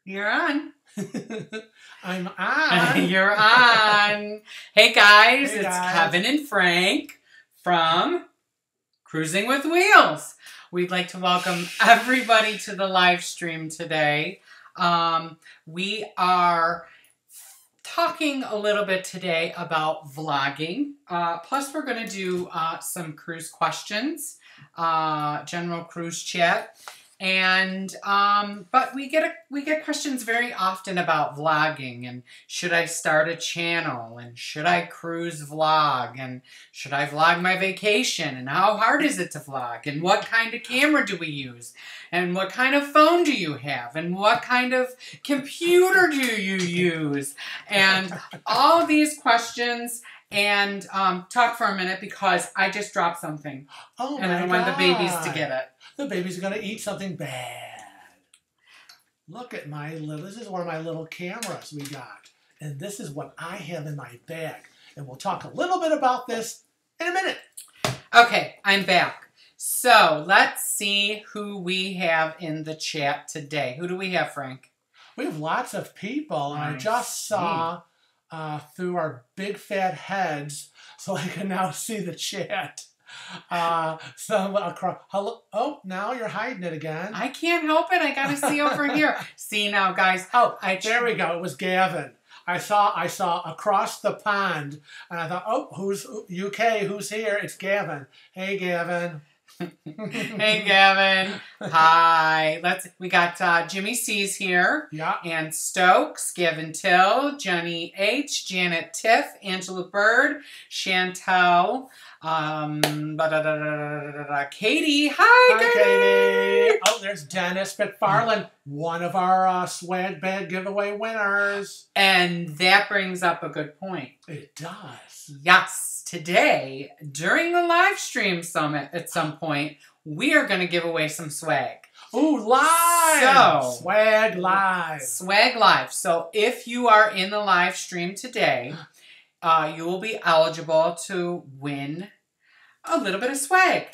You're on. I'm on. You're on. Hey guys, Hey it's guys. Kevin and Frank from Cruising with Wheels. We'd like to welcome everybody to the live stream today. We are talking a little bit today about vlogging. Plus we're going to do some cruise questions, general cruise chat. And but we get questions very often about vlogging and should I start a channel and should I cruise vlog and should I vlog my vacation and how hard is it to vlog and what kind of camera do we use and what kind of phone do you have and what kind of computer do you use and all these questions. And talk for a minute because I just dropped something. Oh my and I want the babies to get it. The baby's going to eat something bad. Look at my little, this is one of my little cameras we got. And this is what I have in my bag. And we'll talk a little bit about this in a minute. Okay, I'm back. So let's see who we have in the chat today. Who do we have, Frank? We have lots of people. And I just saw through our big fat heads, so I can now see the chat. Some across. Hello. Oh, now you're hiding it again. I can't help it. I gotta see over here. See now, guys. Oh, there we go. It was Gavin. I saw across the pond, and I thought, oh, who's UK? Who's here? It's Gavin. Hey, Gavin. Hey, Gavin. Hi. We got Jimmy C's here. Yeah. Ann Stokes, Gavin Till, Jenny H, Janet Tiff, Angela Bird, Chantel, Katie. Hi, Katie. Oh, there's Dennis McFarland, one of our swag bag giveaway winners. And that brings up a good point. It does. Yes. Today, during the live stream summit at some point, we are going to give away some swag. Ooh, live! So, swag live. Swag live. So if you are in the live stream today, you will be eligible to win a little bit of swag.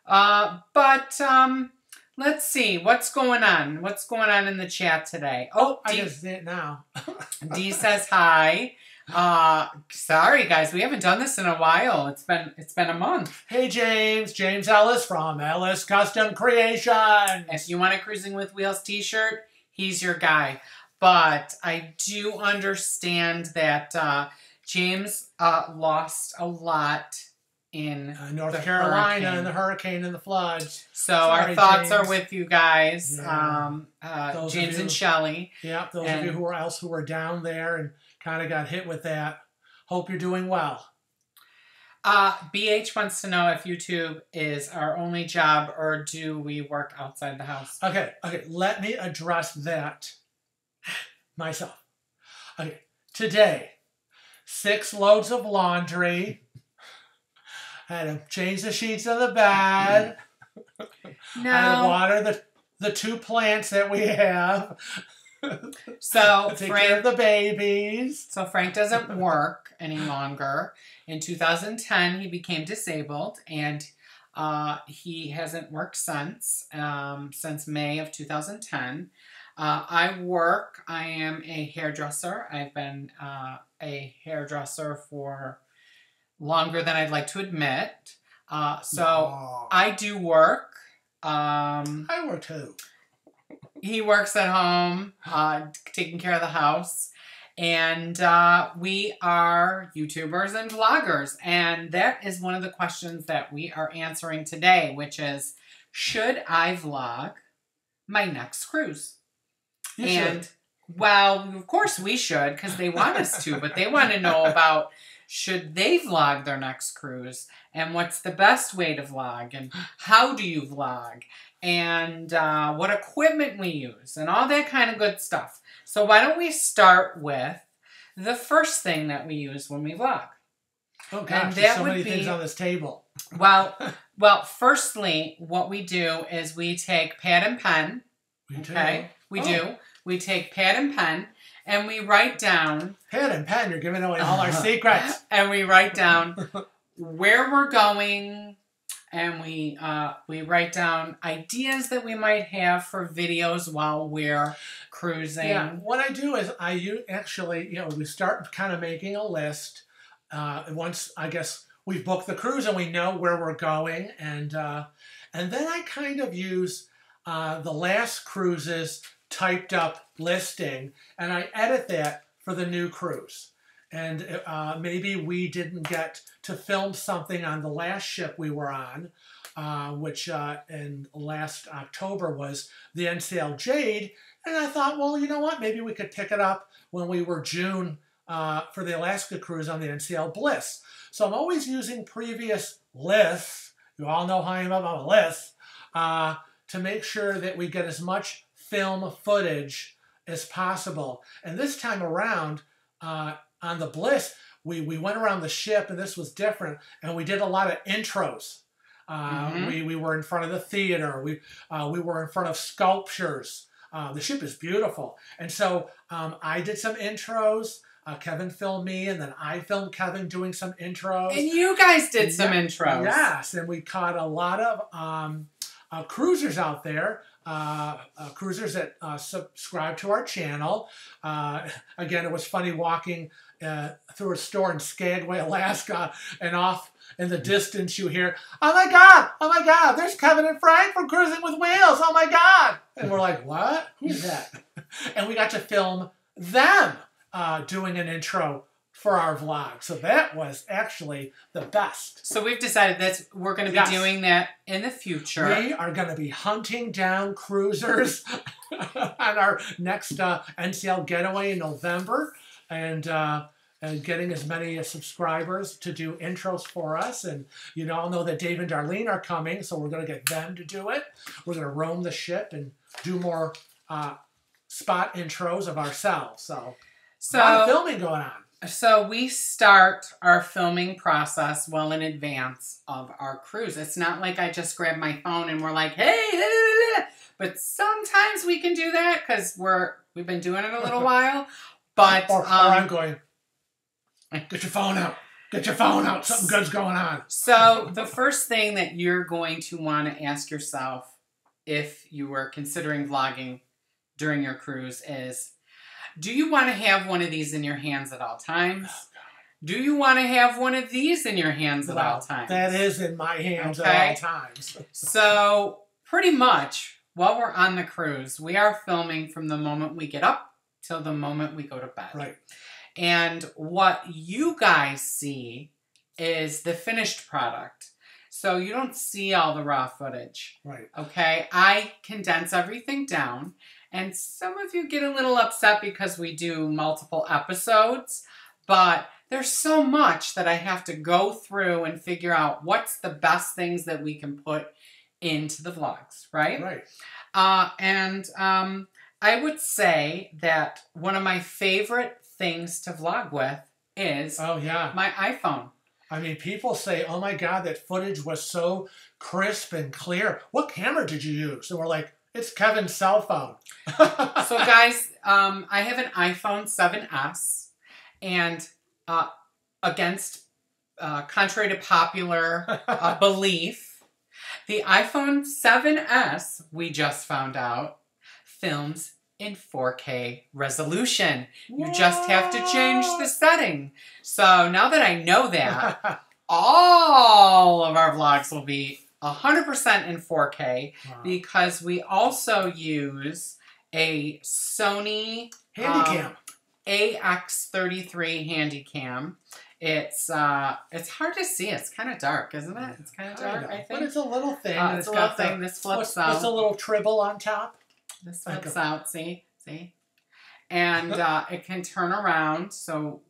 But let's see. What's going on? What's going on in the chat today? Oh, I just see it now. Dee says hi. Sorry guys, we haven't done this in a while. It's been a month. Hey James Ellis from Ellis Custom Creations. If you want a Cruising with Wheels t-shirt, he's your guy. But I do understand that James lost a lot in North Carolina and the hurricane and the floods. So sorry, our thoughts are with you guys, yeah. James and Shelley. Yeah, those of you who were down there and kind of got hit with that. Hope you're doing well. BH wants to know if YouTube is our only job or do we work outside the house? Okay, let me address that myself. Okay, today, 6 loads of laundry. I had to change the sheets of the bed. No. I had to water the 2 plants that we have. So take care of the babies. So Frank doesn't work any longer. In 2010, he became disabled, and he hasn't worked since May of 2010. I work. I am a hairdresser. I've been a hairdresser for longer than I'd like to admit. So I do work. I work too. He works at home, taking care of the house. And we are YouTubers and vloggers. And that is one of the questions that we are answering today, which is, should I vlog my next cruise? You should. Well, of course we should, because they want us to. But they want to know about, should they vlog their next cruise? And what's the best way to vlog? And how do you vlog? And what equipment we use, and all that kind of good stuff. So why don't we start with the first thing that we use when we vlog? Oh gosh, there's so many things on this table. Well, firstly, what we do is we take pad and pen. We take pad and pen, and we write down. Pad and pen, you're giving away all our secrets. And we write down where we're going, and we write down ideas that we might have for videos while we're cruising. Yeah, what I do is actually, we start kind of making a list. Once, I guess, we've booked the cruise and we know where we're going, and then I kind of use the last cruise's typed up listing, and I edit that for the new cruise. And maybe we didn't get to film something on the last ship we were on, which in last October was the NCL Jade. And I thought, well, you know what? Maybe we could pick it up when we were June for the Alaska cruise on the NCL Bliss. So I'm always using previous lists. You all know how I'm about lists. To make sure that we get as much film footage as possible. And this time around, on the Bliss, we went around the ship, and this was different, and we did a lot of intros. We were in front of the theater. We were in front of sculptures. The ship is beautiful. And so I did some intros. Kevin filmed me, and then I filmed Kevin doing some intros. And you guys did some intros. Yes, and we caught a lot of cruisers out there, cruisers that subscribe to our channel. Again, it was funny walking through a store in Skagway, Alaska, and off in the distance you hear, oh my God, there's Kevin and Frank from Cruising with Wheels, oh my God. And we're like, what? Who's that? And we got to film them doing an intro for our vlog. So that was actually the best. So we've decided that we're going to be doing that in the future. We are going to be hunting down cruisers on our next NCL getaway in November, and getting as many subscribers to do intros for us. And you all know that Dave and Darlene are coming, so we're going to get them to do it. We're going to roam the ship and do more spot intros of ourselves. So a lot of filming going on. So we start our filming process well in advance of our cruise. It's not like I just grab my phone and we're like, hey, but sometimes we can do that because we've been doing it a little while. But or I'm going, get your phone out. Get your phone out. Something good's going on. So the first thing that you're going to want to ask yourself if you were considering vlogging during your cruise is, do you want to have one of these in your hands at all times? Oh, do you want to have one of these in your hands at all times? That is in my hands at all times. So pretty much while we're on the cruise, we are filming from the moment we get up till the moment we go to bed. Right. And what you guys see is the finished product. So you don't see all the raw footage. Right. Okay? I condense everything down. And some of you get a little upset because we do multiple episodes, but there's so much that I have to go through and figure out what's the best things that we can put into the vlogs, right? Right. I would say that one of my favorite things to vlog with is my iPhone. I mean, people say, oh my God, that footage was so crisp and clear. What camera did you use? And we're like, it's Kevin's cell phone. So guys, I have an iPhone 7S, and contrary to popular belief, the iPhone 7S, we just found out, films in 4K resolution. You just have to change the setting. So now that I know that, all of our vlogs will be 100% in 4K because we also use a Sony Handycam. AX33 Handycam. It's hard to see. It's kind of dark, isn't it? It's kind of dark, I think. But it's a little thing. It's a little thing. This flips out. It's a little tribble on top. This flips out. See? And it can turn around. So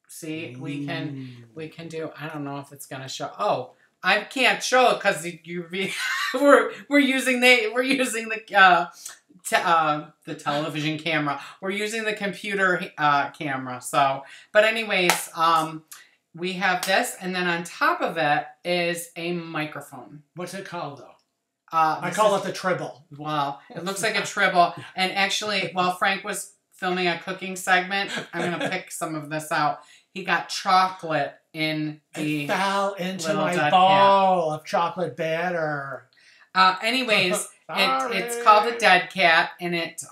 see, we can do. I don't know if it's gonna show. Oh, I can't show it because we're using the television camera. We're using the computer camera. So, but anyways, we have this, and then on top of it is a microphone. What's it called though? I call it the tribble. Well, it looks like a tribble. And actually, while Frank was filming a cooking segment, I'm going to pick some of this out. He got chocolate in the It fell into little my dead bowl of chocolate batter. Anyways, it's called a dead cat, and it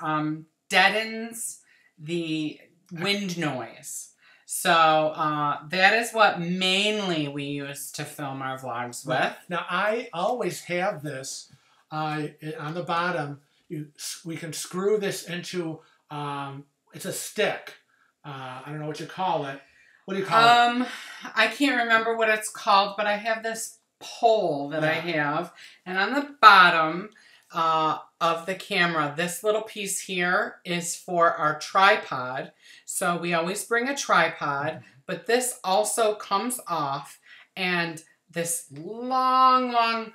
deadens the wind noise. So that is what mainly we use to film our vlogs with. Now, I always have this on the bottom. We can screw this into, it's a stick. I don't know what you call it. What do you call it? I can't remember what it's called, but I have this pole that I have. And on the bottom of the camera, this little piece here is for our tripod. So we always bring a tripod, but this also comes off, and this long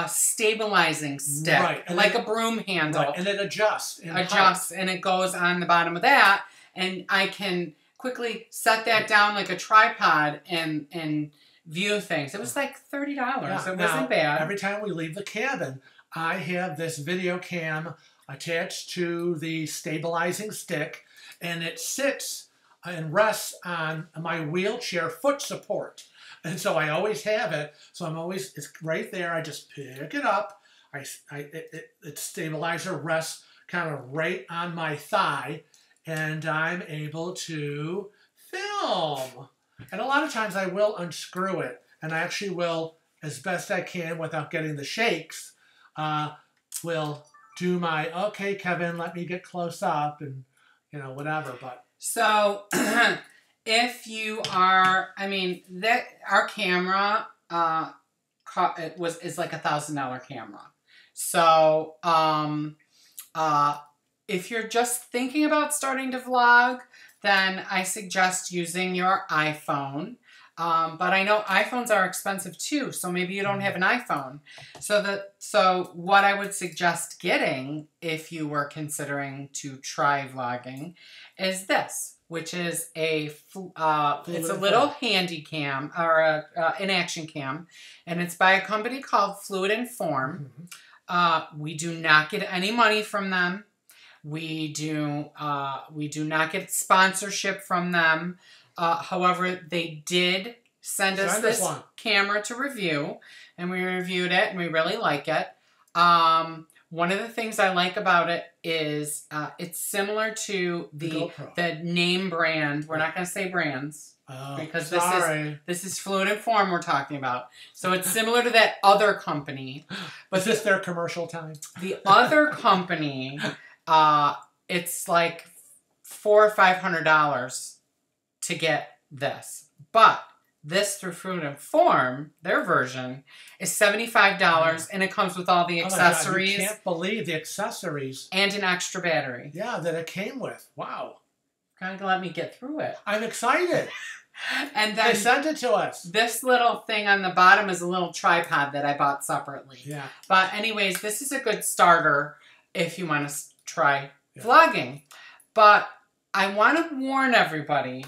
stabilizing stick, like a broom handle. Right, and it adjusts. And it goes on the bottom of that, and I can quickly set that down like a tripod and view things. It was like $30. Yeah, it wasn't bad. Every time we leave the cabin, I have this video cam attached to the stabilizing stick, and it sits and rests on my wheelchair foot support. And so I always have it. So it's right there. I just pick it up. Its stabilizer rests kind of right on my thigh, and I'm able to film. And a lot of times I will unscrew it, and I actually will, as best I can without getting the shakes, will do my, okay, Kevin, let me get close up, and, you know, whatever. But so if you are, I mean, that our camera is like $1,000 camera. So if you're just thinking about starting to vlog, then I suggest using your iPhone. But I know iPhones are expensive too, so maybe you don't have an iPhone. So what I would suggest getting if you were considering to try vlogging is this, which is it's a little handy cam, or an action cam, and it's by a company called Fluid and Form. We do not get any money from them. We do not get sponsorship from them. However, they did send us this camera to review, and we reviewed it, and we really like it. One of the things I like about it is it's similar to the name brand. We're not going to say brands because this is Fluid and Form we're talking about. So it's similar to that other company. But is this their commercial time? The other company, it's like $400 or $500 to get this. But this through Fluid and Form, their version, is $75, and it comes with all the accessories. Oh my God, you can't believe the accessories. And an extra battery. Yeah, that it came with. Wow. Kind of let me get through it. I'm excited. And then they sent it to us. This little thing on the bottom is a little tripod that I bought separately. Yeah. But anyways, this is a good starter if you want to try vlogging. But I want to warn everybody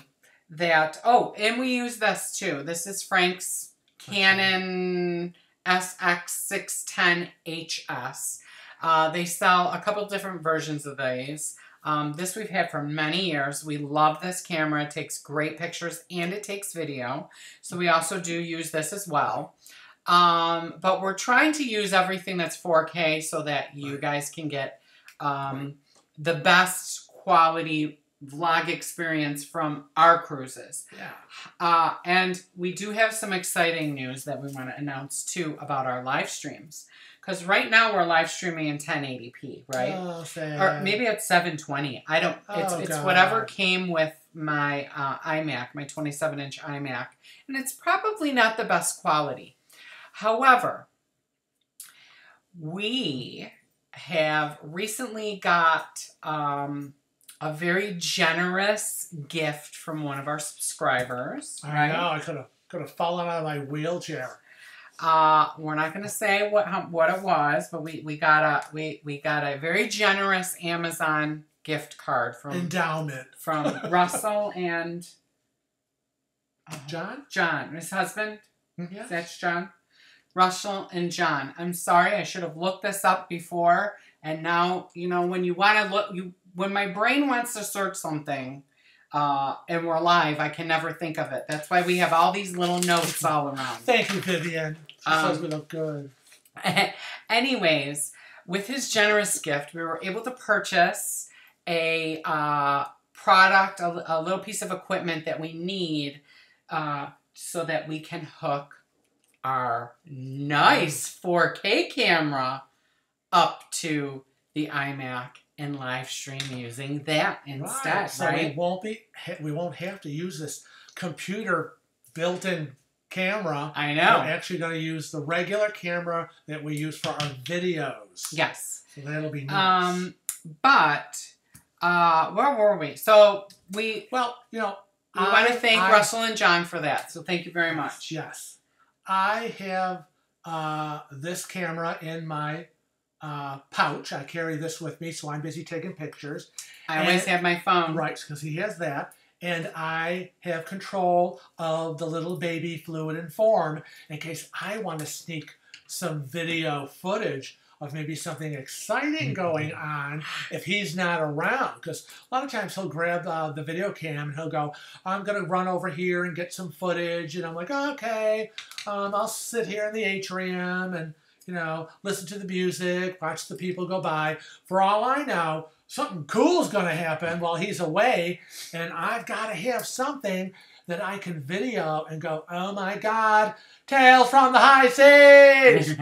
that, and we use this too. This is Frank's Canon SX610HS. They sell a couple different versions of these. This we've had for many years. We love this camera. It takes great pictures and it takes video. So we also do use this as well. But we're trying to use everything that's 4K so that you guys can get the best quality vlog experience from our cruises. Yeah. And we do have some exciting news that we want to announce too about our live streams. Because right now we're live streaming in 1080p, right? Oh, sad. Or maybe it's 720. I don't. It's whatever came with my iMac, my 27-inch iMac, and it's probably not the best quality. However, we have recently got a very generous gift from one of our subscribers. I know. I could have fallen out of my wheelchair. We're not going to say what it was, but we got a very generous Amazon gift card from endowment from Russell and John, his husband. Yes. That's John. Russell and Jon. I'm sorry, I should have looked this up before, and now when you want to look, when my brain wants to search something, and we're live, I can never think of it. That's why we have all these little notes all around. Thank you, Vivian. She says we look good. Anyways, with his generous gift, we were able to purchase a product, a little piece of equipment that we need so that we can hook our nice 4K camera up to the iMac and live stream using that instead. Right. So we won't have to use this computer built-in camera. I know. We're actually going to use the regular camera that we use for our videos. Yes. So that'll be nice. But where were we? So we want to thank Russel and Jon for that. So thank you very much. Yes. I have this camera in my pouch. I carry this with me, so I'm busy taking pictures. I always have my phone. Right, because he has that. And I have control of the little baby fluid and form in case I want to sneak some video footage of maybe something exciting going on if he's not around. Because a lot of times he'll grab the video cam and he'll go, I'm going to run over here and get some footage. And I'm like, okay, I'll sit here in the atrium and, listen to the music, watch the people go by. For all I know, something cool is going to happen while he's away, and I've got to have something that I can video and go, oh my God, Tales from the High Seas!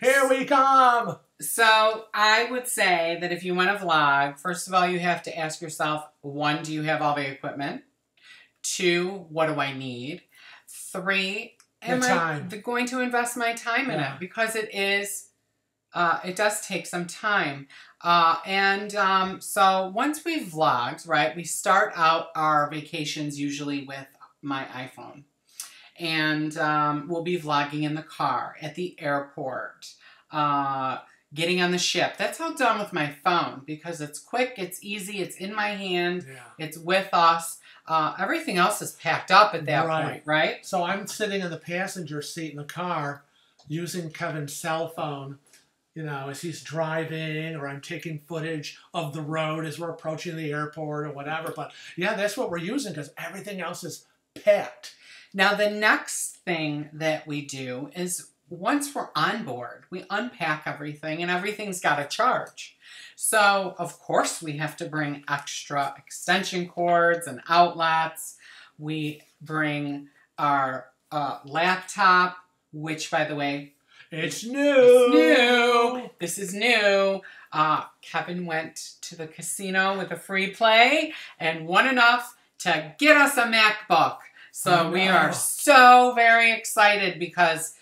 Here we come! So I would say that if you want to vlog, first of all, you have to ask yourself, 1, do you have all the equipment? 2, what do I need? 3, am I going to invest my time in it? Because it does take some time. So once we've vlogged, right, we start out our vacations usually with my iPhone. And we'll be vlogging in the car, at the airport, getting on the ship. That's all done with my phone because it's quick, it's easy, it's in my hand, it's with us. Everything else is packed up at that point, right? So I'm sitting in the passenger seat in the car using Kevin's cell phone, as he's driving, or I'm taking footage of the road as we're approaching the airport or whatever. But yeah, that's what we're using because everything else is packed. Now, the next thing that we do is once we're on board, we unpack everything and everything's got a charge. So, of course, we have to bring extra extension cords and outlets. We bring our laptop, which, by the way, it's new. This is new. Kevin went to the casino with a free play and won enough to get us a MacBook. So we are so very excited because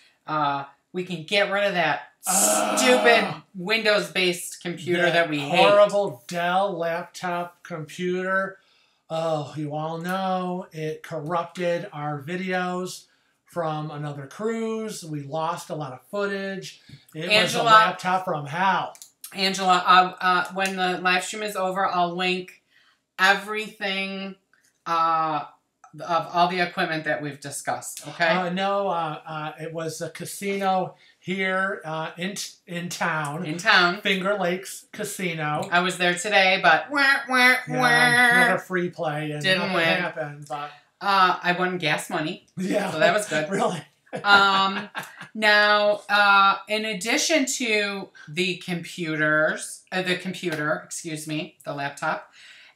we can get rid of that stupid Windows-based computer that we hate. Horrible Dell laptop computer. Oh, you all know it corrupted our videos from another cruise. We lost a lot of footage. It was a laptop from hell. Angela, when the live stream is over, I'll link everything of all the equipment that we've discussed, okay? No, it was a casino here in town. In town. Finger Lakes Casino. I was there today, but not a free play. And didn't win. Happened, but I won gas money. Yeah. So that was good. Really? Now, in addition to the computer, the laptop,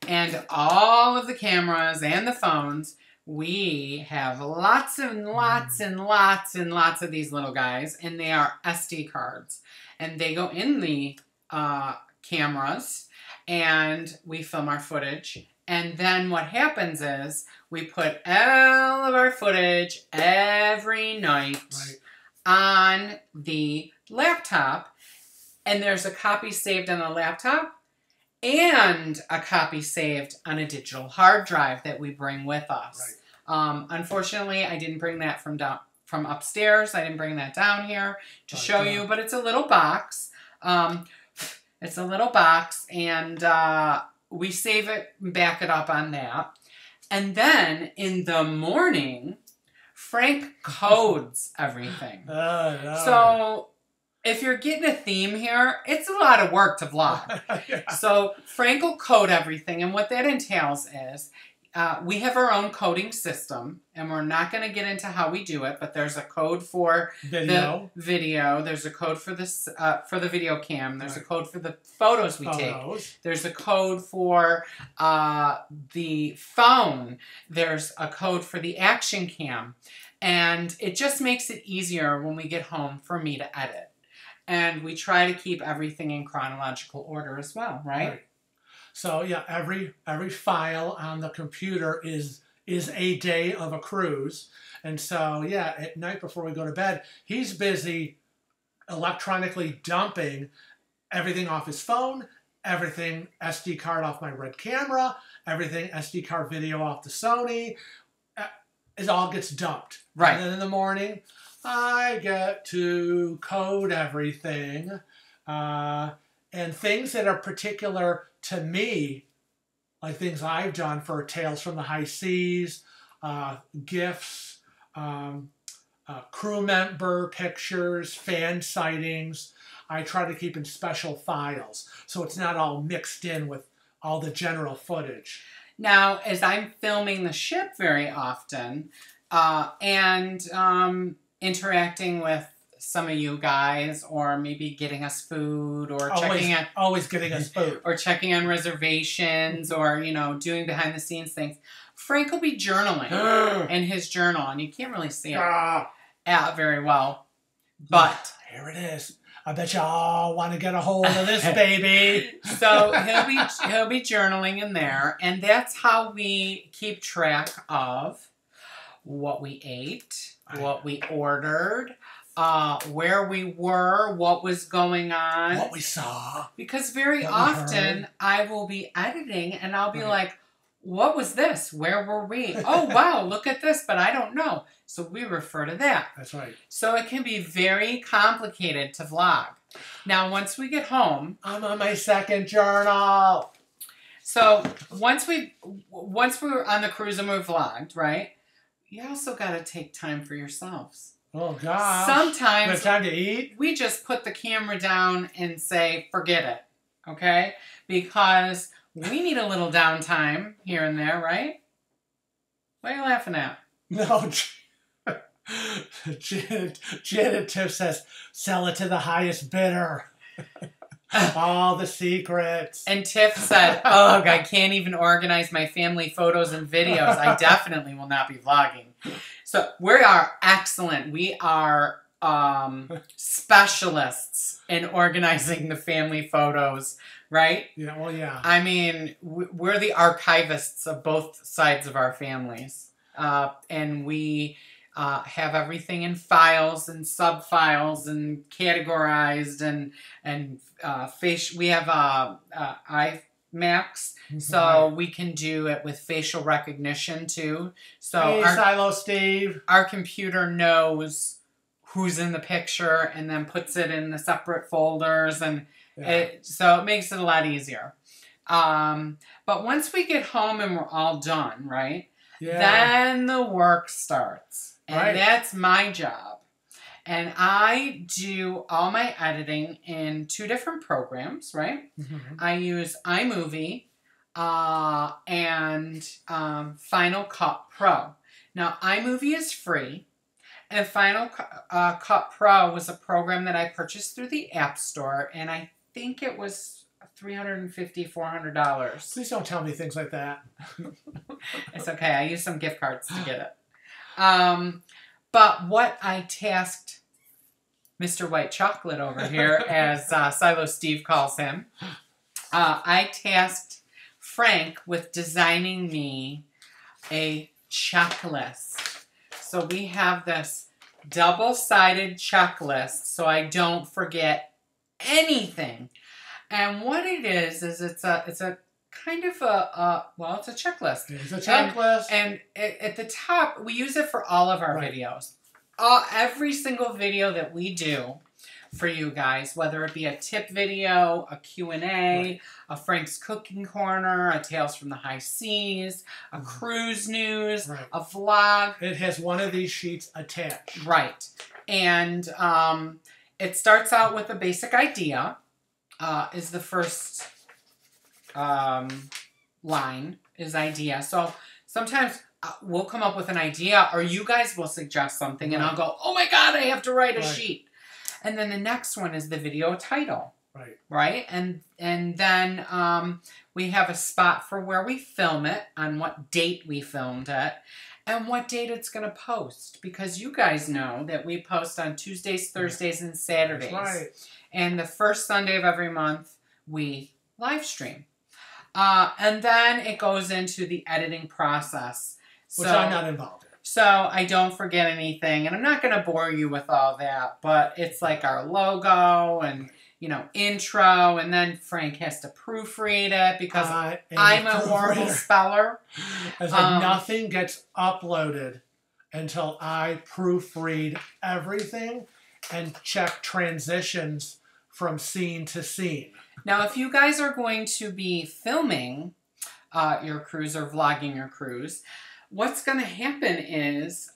and all of the cameras and the phones, we have lots and lots and lots and lots of these little guys, and they are SD cards. And they go in the cameras, and we film our footage. And then what happens is we put all of our footage every night on the laptop, and there's a copy saved on the laptop and a copy saved on a digital hard drive that we bring with us. Unfortunately, I didn't bring that from upstairs. I didn't bring that down here to show you, but it's a little box. It's a little box, and we save it and back it up on that. And then in the morning, Frank codes everything. So if you're getting a theme here, it's a lot of work to vlog. Yeah. So Frank will code everything, and what that entails is we have our own coding system, and we're not going to get into how we do it, but there's a code for the video. There's a code for this for the video cam. There's a code for the photos we take. There's a code for the phone. There's a code for the action cam. And it just makes it easier when we get home for me to edit. And we try to keep everything in chronological order as well, right? So yeah, every file on the computer is a day of a cruise. And so yeah, at night before we go to bed, he's busy electronically dumping everything off his phone, everything SD card off my Red camera, everything SD card video off the Sony. It all gets dumped. Right. And then in the morning, I get to code everything. And things that are particular to me, like things I've done for Tales from the High Seas, GIFs, crew member pictures, fan sightings, I try to keep in special files. So it's not all mixed in with all the general footage. Now, as I'm filming the ship very often and interacting with some of you guys, or maybe getting us food, or always getting us food, or checking on reservations, or doing behind the scenes things, Frank will be journaling in his journal, and you can't really see it out very well, but here it is. I bet you all want to get a hold of this baby. So he'll be journaling in there, and that's how we keep track of what we ate, what we ordered, where we were, what was going on, what we saw. Because very often I will be editing, and I'll be like, what was this? Where were we? Oh, wow, look at this, but I don't know. So we refer to that. That's right. So it can be very complicated to vlog. Now, once we get home... I'm on my second journal. So once we were on the cruise and we vlogged, right? You also got to take time for yourselves. Oh, gosh. Sometimes... You have time to eat? We just put the camera down and say, forget it. Okay? Because... we need a little downtime here and there, right? What are you laughing at? No, Janet Tiff says, sell it to the highest bidder. All the secrets. And Tiff said, ugh, I can't even organize my family photos and videos. I definitely will not be vlogging. So we are excellent. We are specialists in organizing the family photos. Right? Yeah, well, yeah. I mean, we're the archivists of both sides of our families. And we have everything in files and sub-files and categorized and we have iMacs, so we can do it with facial recognition too. So hey, Silo Steve. Our computer knows who's in the picture and then puts it in the separate folders, and so it makes it a lot easier. But once we get home and we're all done, right? Yeah. Then the work starts. And that's my job. And I do all my editing in 2 different programs, right? I use iMovie and Final Cut Pro. Now, iMovie is free. And Final Cut Pro was a program that I purchased through the App Store, and I think it was $350, $400. Please don't tell me things like that. It's okay. I used some gift cards to get it. But what I tasked Mr. White Chocolate over here, as Silo Steve calls him, I tasked Frank with designing me a checklist. So we have this double-sided checklist so I don't forget anything. And what it is it's a kind of it's a checklist. It's a checklist. And at the top, we use it for all of our videos. Every single video that we do for you guys, whether it be a tip video, a Q&A, a Frank's Cooking Corner, a Tales from the High Seas, a cruise news, a vlog. It has one of these sheets attached. Right. And it starts out with a basic idea, is the first line, is idea. So sometimes we'll come up with an idea, or you guys will suggest something, and I'll go, oh my God, I have to write a sheet. And then the next one is the video title. Right? And then we have a spot for where we film it, on what date we filmed it, and what date it's going to post. Because you guys know that we post on Tuesdays, Thursdays, and Saturdays. And the first Sunday of every month, we live stream. And then it goes into the editing process. Which I'm not involved in. So I don't forget anything. And I'm not going to bore you with all that. But it's like our logo and, you know, intro. And then Frank has to proofread it because I'm a horrible speller. It's like nothing gets uploaded until I proofread everything and check transitions from scene to scene. Now, if you guys are going to be filming your cruise or vlogging your cruise, what's going to happen is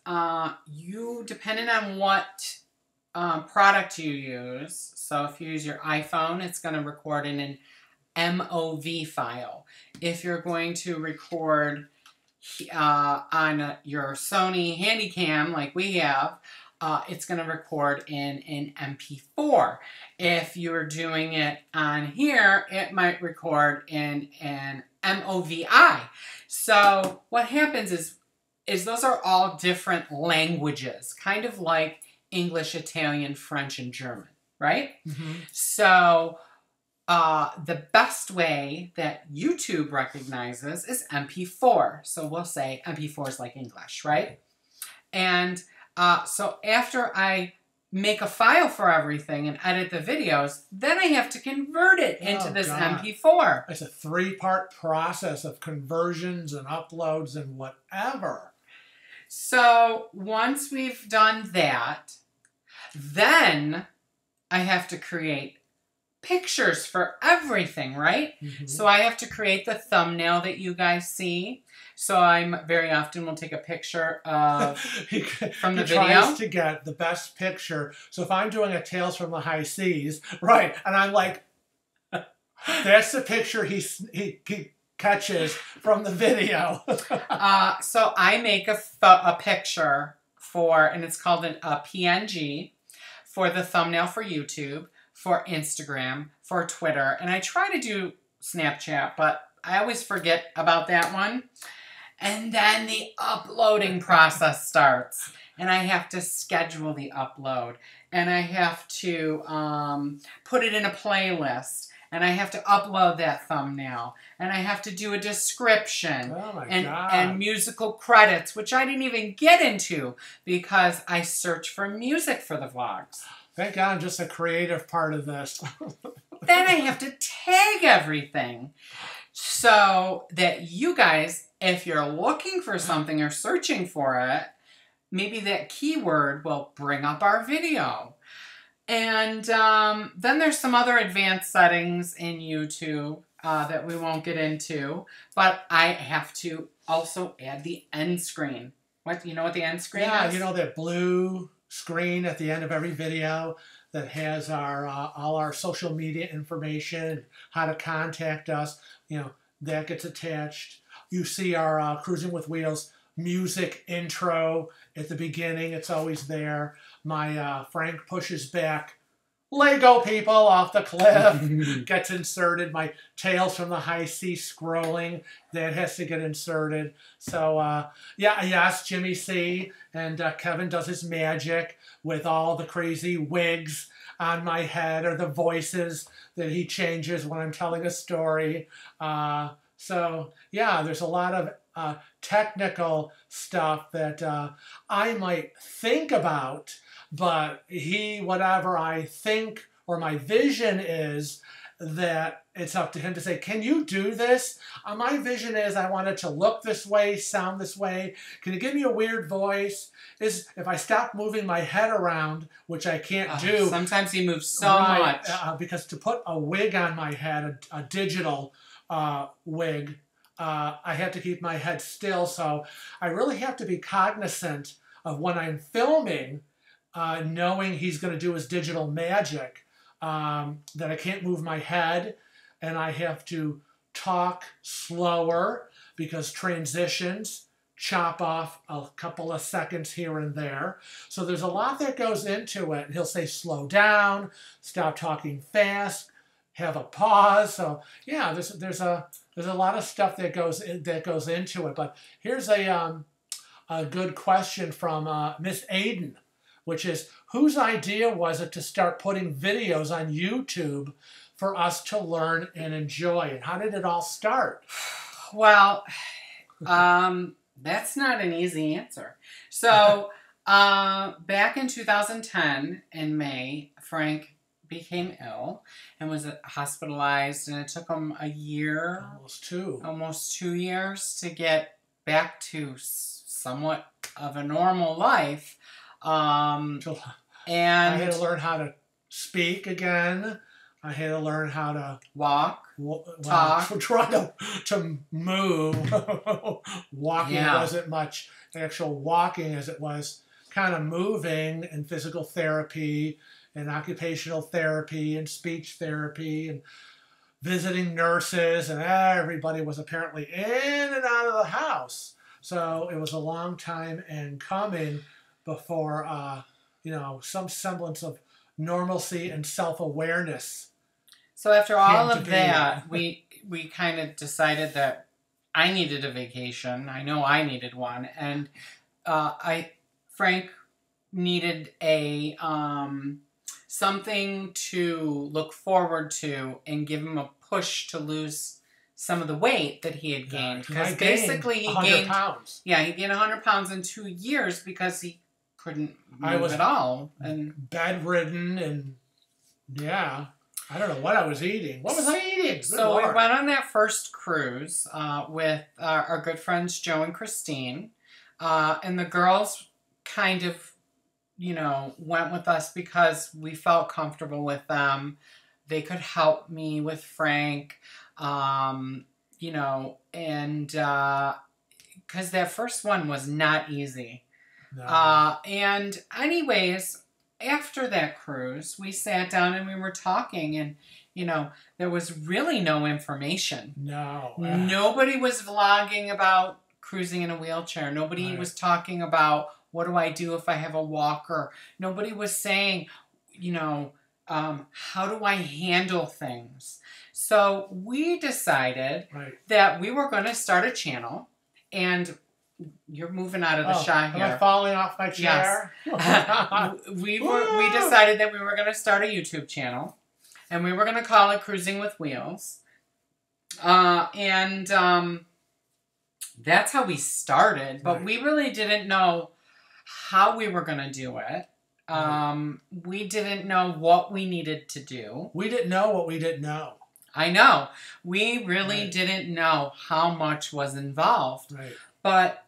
you, depending on what product you use, so if you use your iPhone, it's going to record in an MOV file. If you're going to record on your Sony Handycam like we have, it's going to record in an MP4. If you're doing it on here, it might record in an MOVI. So what happens is those are all different languages, kind of like English, Italian, French, and German, right? So the best way that YouTube recognizes is MP4. So we'll say MP4 is like English, right? And so after I make a file for everything and edit the videos, then I have to convert it into this MP4. It's a 3-part process of conversions and uploads and whatever. So once we've done that, then I have to create pictures for everything, right? So I have to create the thumbnail that you guys see. So I'm very often will take a picture of from the video. He tries to get the best picture. So if I'm doing a Tales from the High Seas, right, and I'm like, that's the picture he catches from the video. So I make a picture for, and it's called a PNG, for the thumbnail for YouTube, for Instagram, for Twitter, and I try to do Snapchat, but I always forget about that one. And then the uploading process starts, and I have to schedule the upload, and I have to put it in a playlist, and I have to upload that thumbnail, and I have to do a description and musical credits, which I didn't even get into because I search for music for the vlogs. Thank God I'm just a creative part of this. Then I have to tag everything so that you guys, if you're looking for something or searching for it, maybe that keyword will bring up our video. And then there's some other advanced settings in YouTube that we won't get into, but I have to also add the end screen. What, you know what the end screen is? Yeah, you know that blue screen at the end of every video that has our all our social media information, how to contact us, you know, that gets attached. You see our Cruising with Wheels music intro at the beginning. It's always there. My Frank pushes back Lego people off the cliff gets inserted. My Tales from the High Sea scrolling, that has to get inserted. So, yeah, yes, Jimmy C. and Kevin does his magic with all the crazy wigs on my head or the voices that he changes when I'm telling a story. So, yeah, there's a lot of technical stuff that I might think about, but whatever I think or my vision is, that it's up to him to say, can you do this? My vision is I want it to look this way, sound this way. Can you give me a weird voice? If I stop moving my head around, which I can't do. Sometimes he moves so much. Because to put a wig on my head, a digital wig, I have to keep my head still. So I really have to be cognizant of when I'm filming knowing he's going to do his digital magic, that I can't move my head and I have to talk slower because transitions chop off a couple of seconds here and there. So there's a lot that goes into it. He'll say slow down, stop talking fast, have a pause. So yeah, there's a lot of stuff that goes into it. But here's a good question from Miss Aiden, which is, whose idea was it to start putting videos on YouTube for us to learn and enjoy? And how did it all start? Well, that's not an easy answer. So back in 2010, in May, Frank became ill and was hospitalized, and it took him a year, almost 2 years to get back to somewhat of a normal life. And I had to learn how to speak again. I had to learn how to walk, talk, try to move. Walking wasn't much actual walking as it was kind of moving, and physical therapy and occupational therapy and speech therapy and visiting nurses, and everybody was apparently in and out of the house. So it was a long time in coming before, some semblance of normalcy and self-awareness. So after all of that, we kind of decided that I needed a vacation. I know I needed one, and Frank needed a something to look forward to and give him a push to lose some of the weight that he had gained. Because basically he gained 100 pounds. Yeah, he gained 100 pounds in 2 years because he couldn't move at all. And bedridden, and I don't know what I was eating. What was I eating? Good so Lord. We went on that first cruise with our good friends Joe and Christine. And the girls kind of, went with us because we felt comfortable with them. They could help me with Frank, and because that first one was not easy. No. And anyways, after that cruise, we sat down and we were talking, and, there was really no information. No. Nobody was vlogging about cruising in a wheelchair. Nobody was talking about, what do I do if I have a walker? Nobody was saying, how do I handle things? So we decided that we were going to start a channel, and you're moving out of the shot here. Am I falling off my chair? Yes. we decided that we were going to start a YouTube channel, and we were going to call it Cruising with Wheels. And that's how we started, but we really didn't know how we were going to do it. We didn't know what we needed to do. We didn't know what we didn't know. I know. We really didn't know how much was involved. Right. But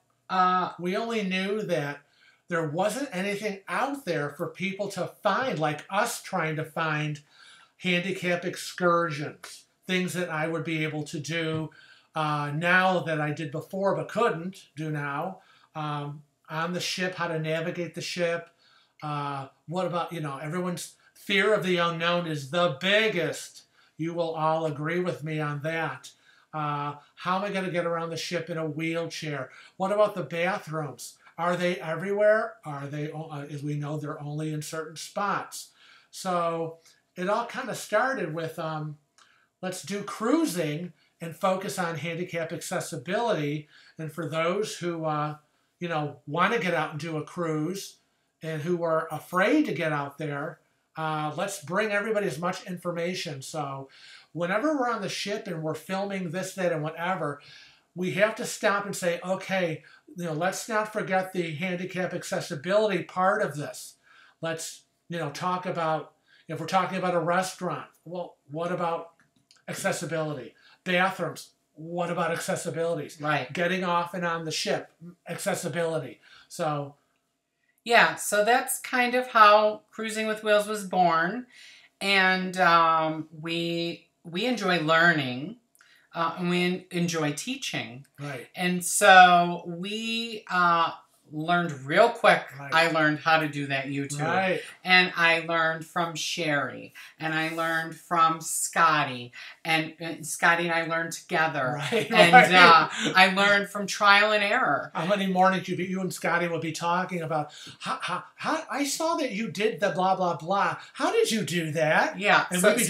we only knew that there wasn't anything out there for people to find, like us trying to find handicap excursions, things that I would be able to do now that I did before but couldn't do now. On the ship, how to navigate the ship. What about, everyone's fear of the unknown is the biggest. You will all agree with me on that. How am I going to get around the ship in a wheelchair? What about the bathrooms? Are they everywhere? Are they, as we know, they're only in certain spots. So it all kind of started with, let's do cruising and focus on handicap accessibility. And for those who, want to get out and do a cruise and who are afraid to get out there, let's bring everybody as much information. So whenever we're on the ship and we're filming this, that, and whatever, we have to stop and say, okay, let's not forget the handicap accessibility part of this. Let's, talk about, if we're talking about a restaurant, well, what about accessibility? Bathrooms, what about accessibilities? Right. Getting off and on the ship, accessibility. So yeah, so that's kind of how Cruising with Wheels was born. And we enjoy learning, and we enjoy teaching. Right. And so we learned real quick. Right. I learned how to do that YouTube. Right. And I learned from Sherry. And I learned from Scotty. And Scotty and I learned together. Right. And Right. I learned from trial and error. How many mornings you and Scotty would be talking about, how I saw that you did the blah, blah, blah. How did you do that? Yeah. And so we'd be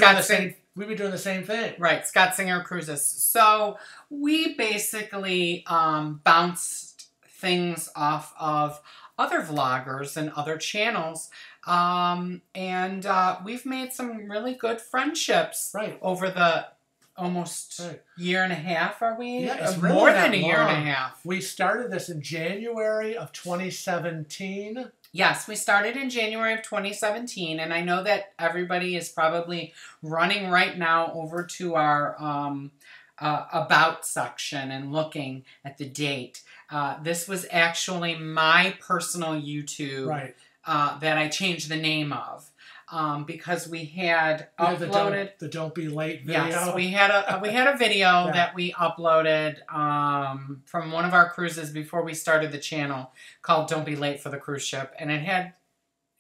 doing the same thing. Right. Scott Singer Cruises. So we basically bounced things off of other vloggers and other channels. And we've made some really good friendships over the almost year and a half, are we? Yeah, it's really more than a long. year and a half. We started this in January of 2017. Yes, we started in January of 2017, and I know that everybody is probably running right now over to our About section and looking at the date. This was actually my personal YouTube that I changed the name of because we had uploaded the Don't Be Late video. Yes, we had a video that we uploaded from one of our cruises before we started the channel called "Don't Be Late for the Cruise Ship," and it had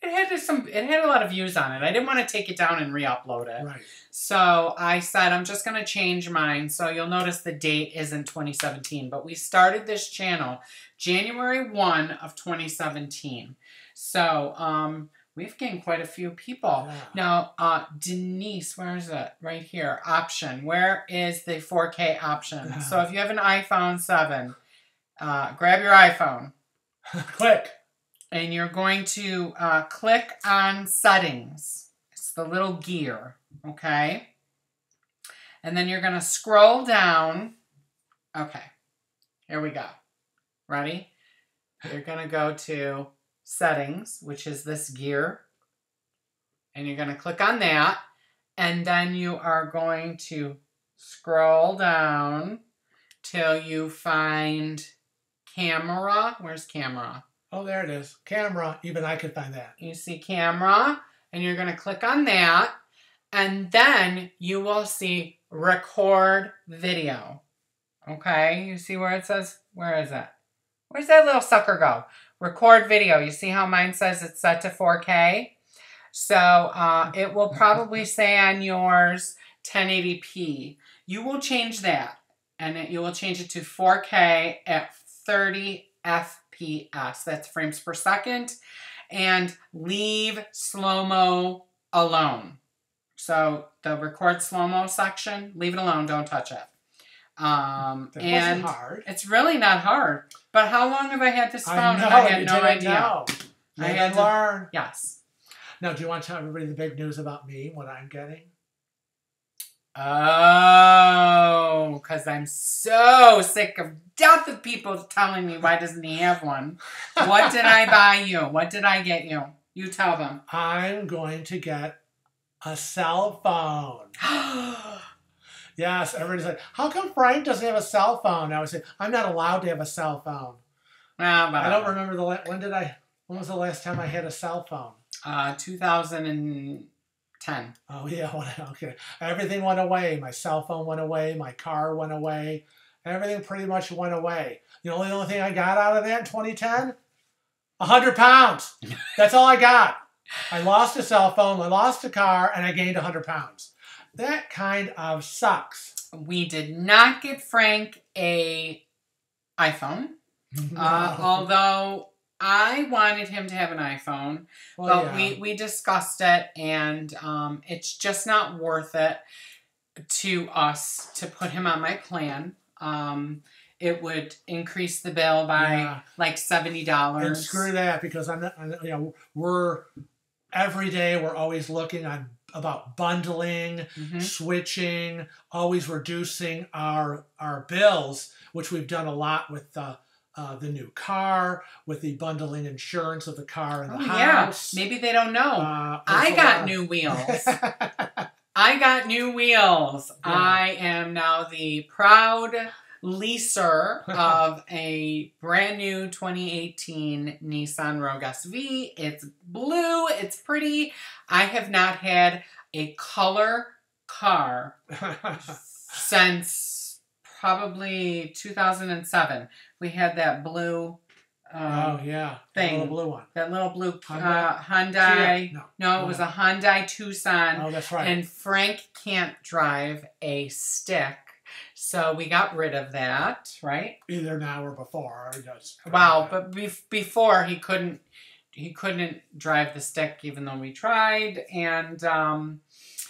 a lot of views on it. I didn't want to take it down and re-upload it. Right. So I said, I'm just going to change mine. So you'll notice the date isn't 2017. But we started this channel January 1 of 2017. So we've gained quite a few people. Yeah. Now, Denise, where is it? Right here. Option. Where is the 4K option? So if you have an iPhone 7, grab your iPhone. Click. And you're going to click on settings. It's the little gear, okay? And then you're going to scroll down. Okay, here we go. Ready? You're going to go to settings, which is this gear. And you're going to click on that. And then you are going to scroll down till you find camera. Where's camera? Oh, there it is. Camera. Even I could find that. You see camera, and you're going to click on that, and then you will see record video. Okay? You see where it says, where is it? Where's that little sucker go? Record video. You see how mine says it's set to 4K? So it will probably say on yours 1080p. You will change that, and you will change it to 4K at 30 FPS. That's frames per second. And leave slow-mo alone. So the record slow-mo section, leave it alone. Don't touch it. That wasn't hard. It's really not hard. But how long have I had this phone? I know, I had you no didn't idea. know. I had to learn. Yes. Now, do you want to tell everybody the big news about me, what I'm getting? Oh, because I'm so sick of death of people telling me, why doesn't he have one? What did I buy you? What did I get you? You tell them. I'm going to get a cell phone. Yes, everybody's like, how come Frank doesn't have a cell phone? I would say, I'm not allowed to have a cell phone. I don't remember when was the last time I had a cell phone? 2010. Oh, yeah, okay. Everything went away. My cell phone went away. My car went away. Everything pretty much went away. The only thing I got out of that in 2010? 100 pounds. That's all I got. I lost a cell phone, I lost a car, and I gained 100 pounds. That kind of sucks. We did not get Frank a iPhone. No. Although I wanted him to have an iPhone, but we discussed it, and it's just not worth it to us to put him on my plan. It would increase the bill by like $70. And screw that, because every day we're always looking about bundling, switching, always reducing our bills, which we've done a lot with the new car, with the bundling insurance of the car and the house. Maybe they don't know. I got new wheels. I got new wheels. Yeah. I am now the proud leaser of a brand new 2018 Nissan Rogue SV. It's blue. It's pretty. I have not had a color car since probably 2007. We had that blue Oh, yeah. Thing. The little blue one. That little blue Hyundai. No, it was a Hyundai Tucson. Oh, that's right. And Frank can't drive a stick. So we got rid of that, right? Either now or before. Wow, but before he couldn't drive the stick even though we tried. And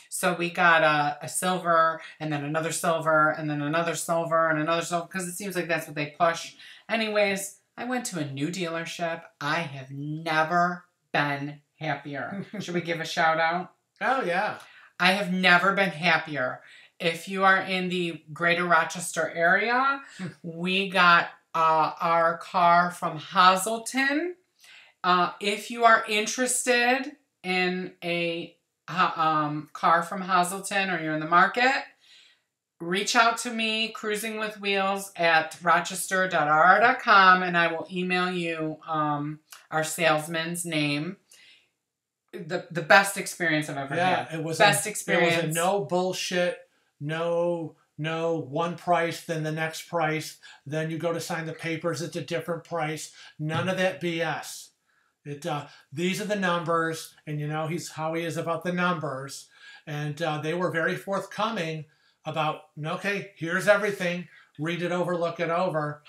so we got a silver and then another silver and then another silver and another silver because it seems like that's what they push. Anyways, I went to a new dealership. I have never been happier. Should we give a shout out? Oh, yeah. I have never been happier. If you are in the greater Rochester area, we got our car from Hazelton. If you are interested in a car from Hazelton or you're in the market, reach out to me, cruisingwithwheels@rochester.r.com, and I will email you our salesman's name. The best experience I've ever had. It was best experience. It was a no bullshit, no one price, then the next price, then you go to sign the papers, it's a different price. None of that BS. These are the numbers, and you know how he is about the numbers, and they were very forthcoming about, okay, here's everything, read it over, look it over.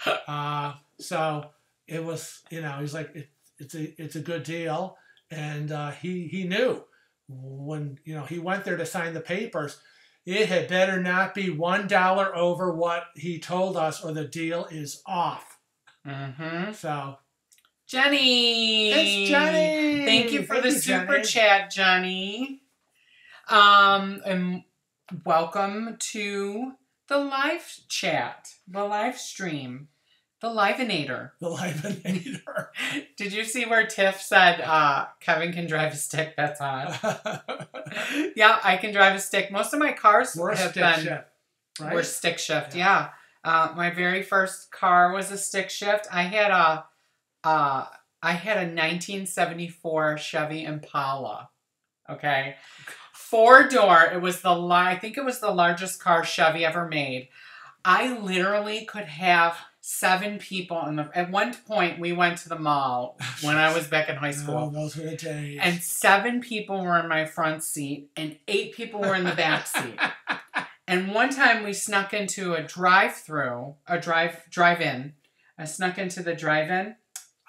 So it was, he's like, it's a good deal, and he knew when he went there to sign the papers, it had better not be $1 over what he told us, or the deal is off. Mm-hmm. So. Jenny! It's Jenny! Thank you for the super chat, Jenny. And welcome to the live chat, the live stream, the Liveinator. The Liveinator. Did you see where Tiff said, Kevin can drive a stick? That's hot. Yeah, I can drive a stick. Most of my cars We're have stick been... shift, right? We're stick shift, yeah. My very first car was a stick shift. I had a 1974 Chevy Impala. Okay. 4-door. It was I think it was the largest car Chevy ever made. I literally could have 7 people at one point we went to the mall when I was back in high school. Oh, those were the days. And 7 people were in my front seat and 8 people were in the back seat. And one time we snuck into a drive-in. I snuck into the drive-in.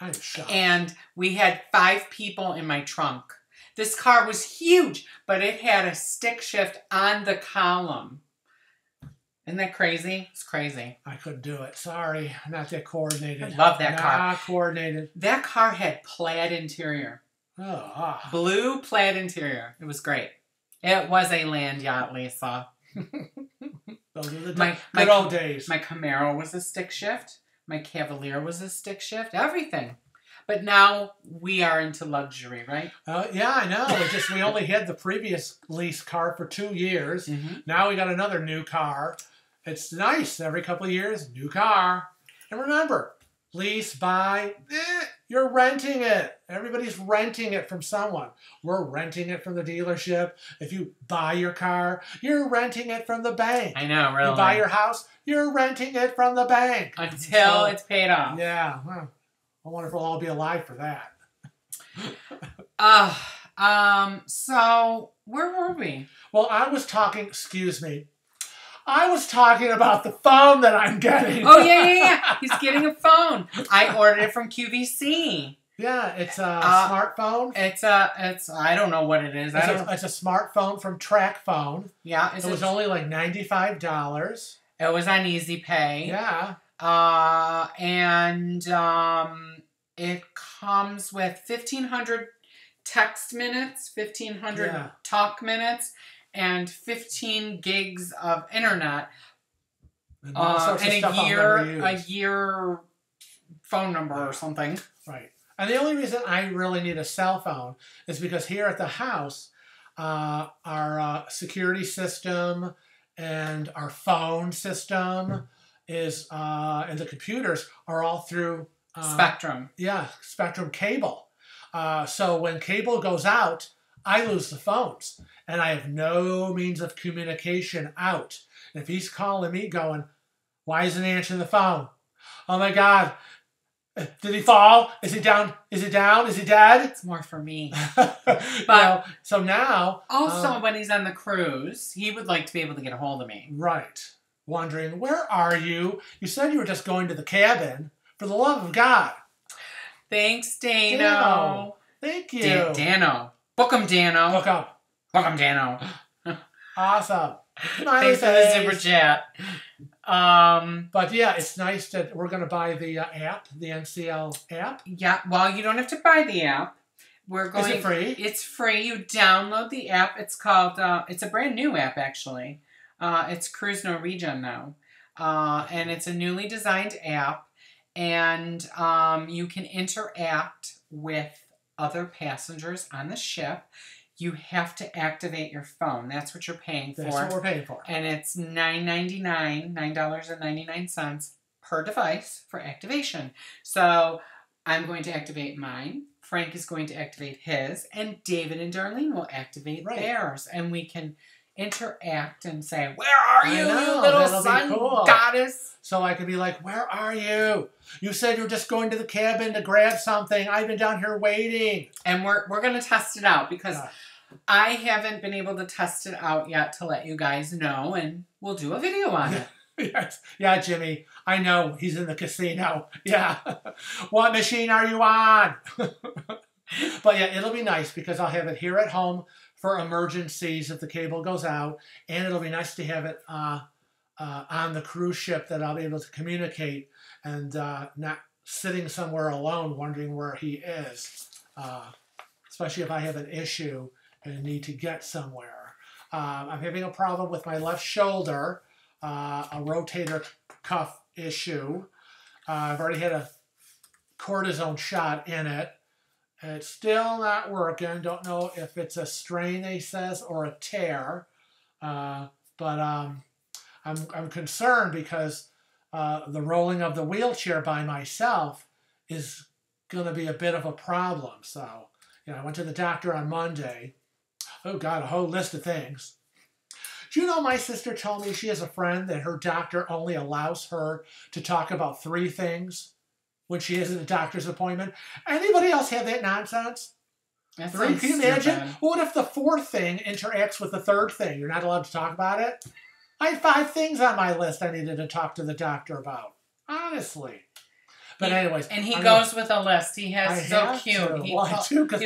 I'm shocked. And we had 5 people in my trunk. This car was huge, but it had a stick shift on the column. Isn't that crazy? It's crazy. I couldn't do it. Sorry. Not that coordinated. I love that car. Not coordinated. That car had plaid interior. Oh. Blue plaid interior. It was great. It was a land yacht, Lisa. Those are the good old days. My Camaro was a stick shift. My Cavalier was a stick shift. Everything. But now we are into luxury, right? Yeah, I know. We only had the previous lease car for 2 years. Mm-hmm. Now we got another new car. It's nice. Every couple of years, new car. And remember, lease, buy, you're renting it. Everybody's renting it from someone. We're renting it from the dealership. If you buy your car, you're renting it from the bank. I know, really. You buy your house, you're renting it from the bank. Until it's paid off. Yeah. Well, I wonder if we'll all be alive for that. So where were we? Well, I was talking about the phone that I'm getting. Oh, yeah. He's getting a phone. I ordered it from QVC. Yeah, it's a smartphone. It's I don't know what it is. It's a smartphone from Track Phone. Yeah. It was only like $95. It was on Easy Pay. Yeah. It comes with 1,500 text minutes, 1,500 talk minutes, and 15 gigs of internet. And a year phone number or something. Right. And the only reason I really need a cell phone is because here at the house, our security system and our phone system is, and the computers are all through Spectrum. Yeah, Spectrum cable. So when cable goes out, I lose the phones. And I have no means of communication out. If he's calling me going, why isn't he answering the phone? Oh my God, Did he fall? Is he down? Is he down? Is he dead? It's more for me. But so now... Also, when he's on the cruise, he would like to be able to get a hold of me. Right. Wondering, where are you? You said you were just going to the cabin. For the love of God. Thanks, Dano. Thank you. Dano. Book him, Dano. Book up. Book him, Dano. Awesome. Thanks for the super chat. But yeah, it's nice that we're going to buy the app, the NCL app. Yeah, well, you don't have to buy the app. Is it free? It's free. You download the app. It's called, it's a brand new app, actually. It's Cruise Norwegian now. And it's a newly designed app. And you can interact with other passengers on the ship. You have to activate your phone. That's what you're paying for. That's what we're paying for. And it's $9.99 per device for activation. So I'm going to activate mine. Frank is going to activate his. And David and Darlene will activate theirs. And we can interact and say, where are you, you little sun goddess? So I could be like, where are you? You said you're just going to the cabin to grab something. I've been down here waiting. And we're going to test it out because I haven't been able to test it out yet to let you guys know. And we'll do a video on it. Yes. Yeah, Jimmy. I know. He's in the casino. Yeah. What machine are you on? But yeah, it'll be nice because I'll have it here at home for emergencies if the cable goes out. And it'll be nice to have it on the cruise ship that I'll be able to communicate and not sitting somewhere alone wondering where he is. Especially if I have an issue and need to get somewhere. I'm having a problem with my left shoulder, a rotator cuff issue. I've already had a cortisone shot in it. It's still not working. Don't know if it's a strain, he says, or a tear. But I'm concerned because the rolling of the wheelchair by myself is going to be a bit of a problem. So, I went to the doctor on Monday. Oh, God, a whole list of things. Do you know my sister told me she has a friend that her doctor only allows her to talk about 3 things when she is at a doctor's appointment? Anybody else have that nonsense? That 3? Can you imagine? stupid. What if the 4th thing interacts with the 3rd thing? You're not allowed to talk about it? I had 5 things on my list I needed to talk to the doctor about. Honestly. But anyways. And he goes with a list. He has so cute. He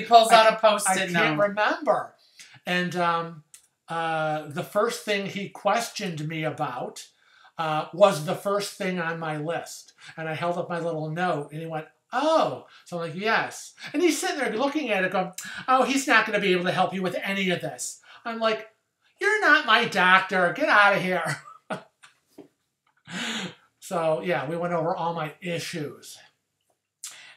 pulls out a Post-it note. I can't remember. And the first thing he questioned me about was the first thing on my list. And I held up my little note, and he went, oh. So I'm like, yes. And he's sitting there looking at it going, oh, he's not going to be able to help you with any of this. I'm like, you're not my doctor. Get out of here. So, yeah, we went over all my issues.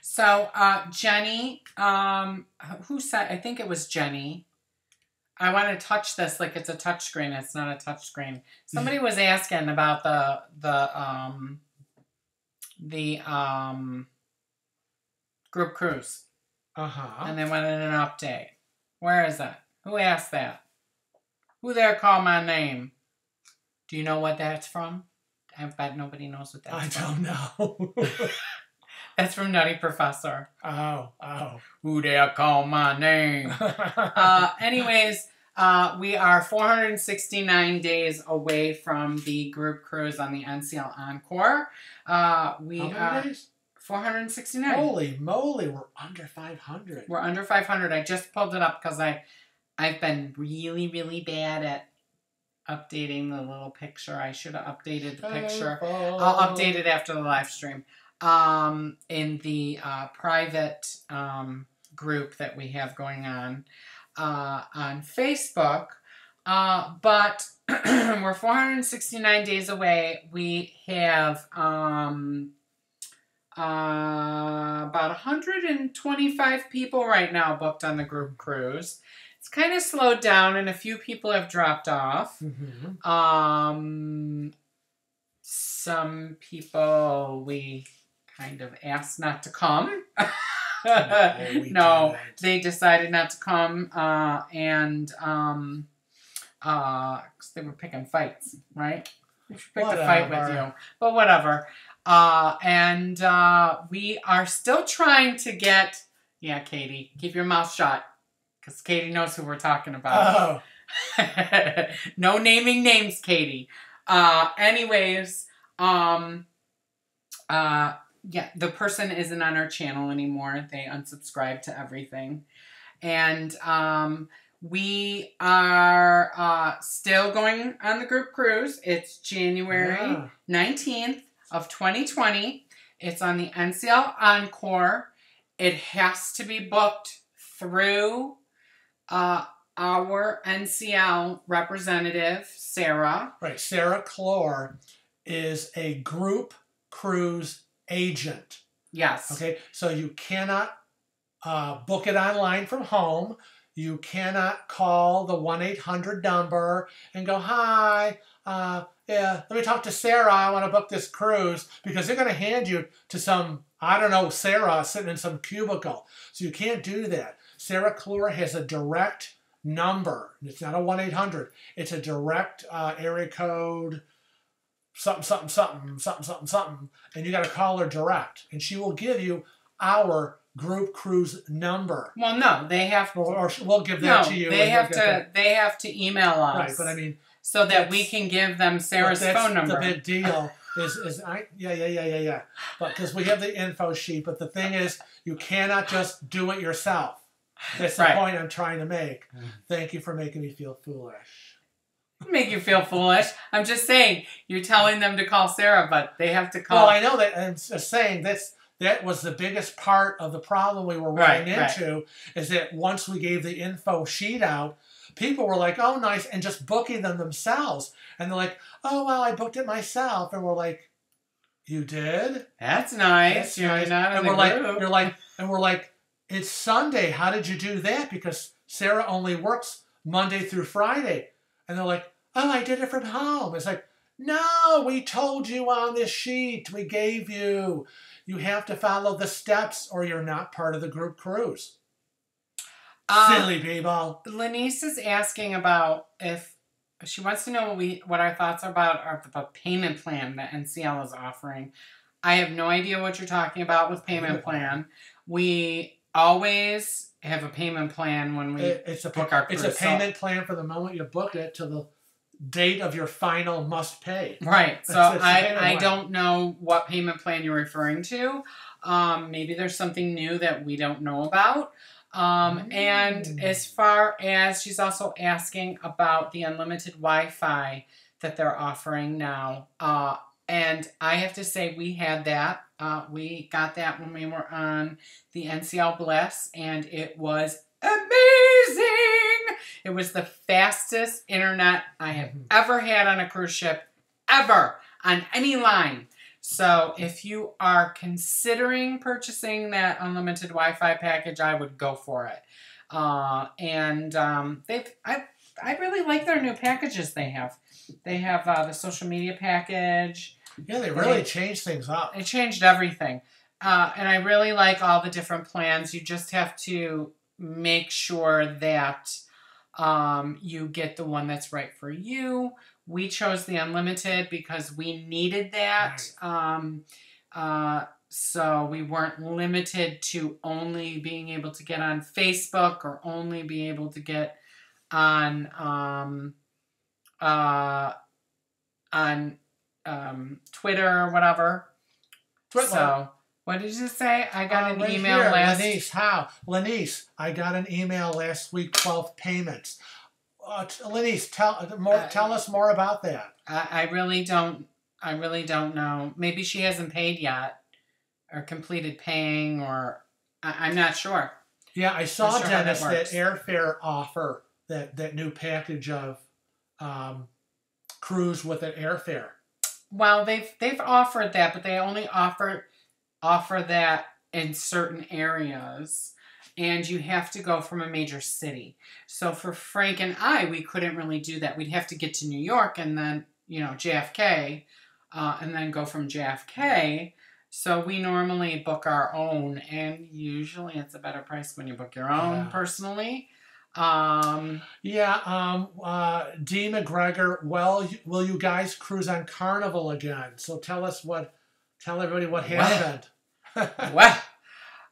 So, Jenny, who said, I think it was Jenny. I want to touch this like it's a touch screen. It's not a touch screen. Somebody was asking about the group cruise. And they wanted an update. Where is it? Who asked that? Who there called my name? Do you know what that's from? I bet nobody knows what that's from. I don't know. That's from Nutty Professor. Oh. Who there called my name? Anyways, we are 469 days away from the group cruise on the NCL Encore. How many days? 469. Holy moly, we're under 500. We're under 500. I just pulled it up because I've been really, really bad at updating the little picture. I should have updated the picture. I'll update it after the live stream. In the private group that we have going on Facebook. But we're 469 days away. We have about 125 people right now booked on the group cruise. It's kind of slowed down and a few people have dropped off. Some people we kind of asked not to come. No, they decided not to come, and they were picking fights, right? They picked a fight with you, but whatever. And we are still trying to get, yeah, Katie, keep your mouth shut, because Katie knows who we're talking about. Oh. No naming names, Katie. Anyways, yeah, the person isn't on our channel anymore. They unsubscribed to everything. And we are still going on the group cruise. It's January 19th of 2020. It's on the NCL Encore. It has to be booked through our NCL representative, Sarah. Right. Sarah Clore is a group cruise agent. Yes. Okay. So you cannot book it online from home. You cannot call the 1-800 number and go, hi, yeah, let me talk to Sarah. I want to book this cruise, because they're going to hand you to some, I don't know, Sarah sitting in some cubicle. So you can't do that. Sarah Clore has a direct number. It's not a 1-800. It's a direct area code, something, something, something, something, something, something. And you got to call her direct. And she will give you our group cruise number. Well, no, they have to, or we'll give that to you. They have to email us. Right, but I mean, so that we can give them Sarah's phone number. The big deal yeah. But because we have the info sheet, but the thing is, you cannot just do it yourself. That's the point I'm trying to make. Thank you for making me feel foolish. Make you feel foolish. I'm just saying, you're telling them to call Sarah, but they have to call. Well, I know that. I'm just saying that was the biggest part of the problem we were running into, is that once we gave the info sheet out, people were like, oh, nice, and just booking them themselves. And they're like, oh, well, I booked it myself. And we're like, you did? That's nice. You're not in the group. And we're like, it's Sunday. How did you do that? Because Sarah only works Monday through Friday. And they're like, oh, I did it from home. It's like, no, we told you on this sheet. We gave you. You have to follow the steps or you're not part of the group cruise. Silly people. Lenice is asking about if she wants to know what our thoughts are about the payment plan that NCL is offering. I have no idea what you're talking about with payment plan. We always have a payment plan when we book our cruise. It's a payment plan for the moment you book it to the date of your final must pay. Right. So I don't know what payment plan you're referring to. Maybe there's something new that we don't know about. And as far as, she's also asking about the unlimited Wi-Fi that they're offering now. And I have to say, we had that. We got that when we were on the NCL Bliss, and it was amazing. It was the fastest internet I have ever had on a cruise ship, ever, on any line. So if you are considering purchasing that unlimited Wi-Fi package, I would go for it. I really like their new packages they have. They have the social media package. Yeah, they really changed things up. They changed everything. And I really like all the different plans. You just have to make sure that you get the one that's right for you. We chose the unlimited because we needed that. Right. So we weren't limited to only being able to get on Facebook or only be able to get on Twitter or whatever. Twitter. So what did you say? I got an email last... Lenice, I got an email last week, 12 payments. Lenice, tell us more about that. I really don't know. Maybe she hasn't paid yet or completed paying, or I'm not sure. Yeah, I saw, Dennis, that airfare offer, that new package of cruise with an airfare. Well, they've offered that, but they only offer that in certain areas, and you have to go from a major city. So for Frank and I, we couldn't really do that. We'd have to get to New York and then, JFK, and then go from JFK. So we normally book our own, and usually it's a better price when you book your own, personally. D. McGregor, will you guys cruise on Carnival again? So tell us what Tell everybody what happened. Well,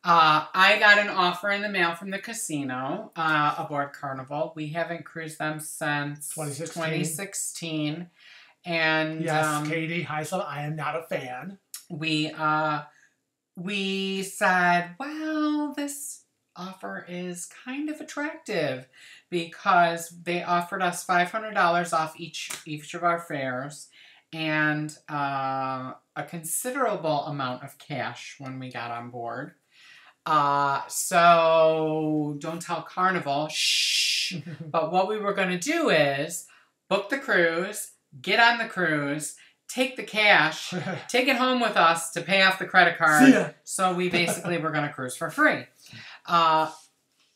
I got an offer in the mail from the casino aboard Carnival. We haven't cruised them since 2016. And yes, Katie Heisel, I am not a fan. We said, well, this offer is kind of attractive because they offered us $500 off each of our fares and a considerable amount of cash when we got on board. So don't tell Carnival, shh. But what we were going to do is book the cruise, get on the cruise, take the cash, take it home with us to pay off the credit card. So we basically were going to cruise for free.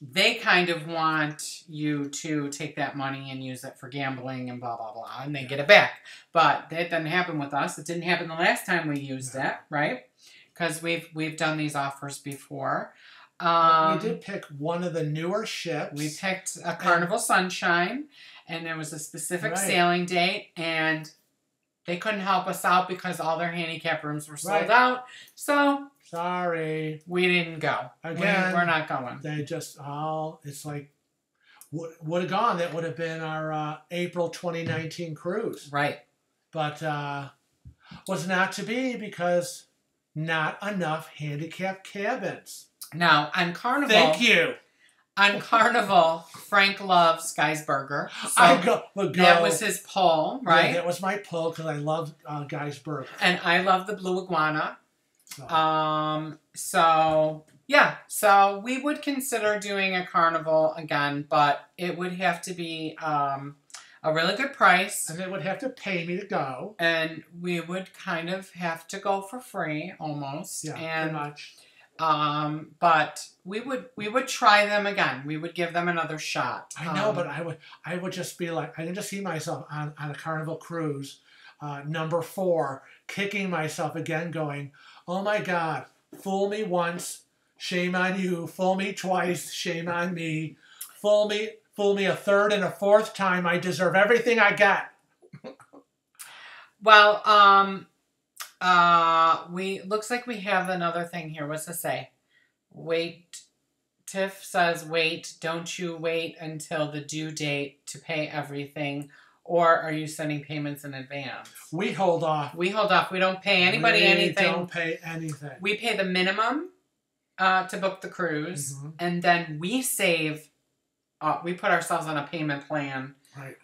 They kind of want you to take that money and use it for gambling and blah, blah, blah, and they get it back. But that didn't happen with us. It didn't happen the last time we used it, right? Because we've done these offers before. We did pick one of the newer ships. We picked a Carnival Sunshine, and there was a specific sailing date, and they couldn't help us out because all their handicap rooms were sold out. So sorry, we didn't go. Again, we're not going. They just it's like would have gone. That would have been our April 2019 cruise, right? But was not to be because not enough handicap cabins. Now on Carnival, thank you. On Carnival, Frank loves Guy's Burger. So that was his pull, right? Yeah, that was my pull because I love Guy's Burger. And I love the Blue Iguana. So we would consider doing a Carnival again, but it would have to be a really good price. And they would have to pay me to go. And we would kind of have to go for free, almost. Yeah, and, pretty much. But we would try them again. We would give them another shot. I know, but I would just be like, I can just see myself on a Carnival cruise, number 4, kicking myself again, going, oh my God, fool me once, shame on you. Fool me twice, shame on me. Fool me a third and a fourth time. I deserve everything I got. Well, looks like we have another thing here. What's it say? Wait. Tiff says, wait, don't you wait until the due date to pay everything, or are you sending payments in advance? We hold off. We hold off. We don't pay anybody anything. We don't pay anything. We pay the minimum to book the cruise, and then we save. We put ourselves on a payment plan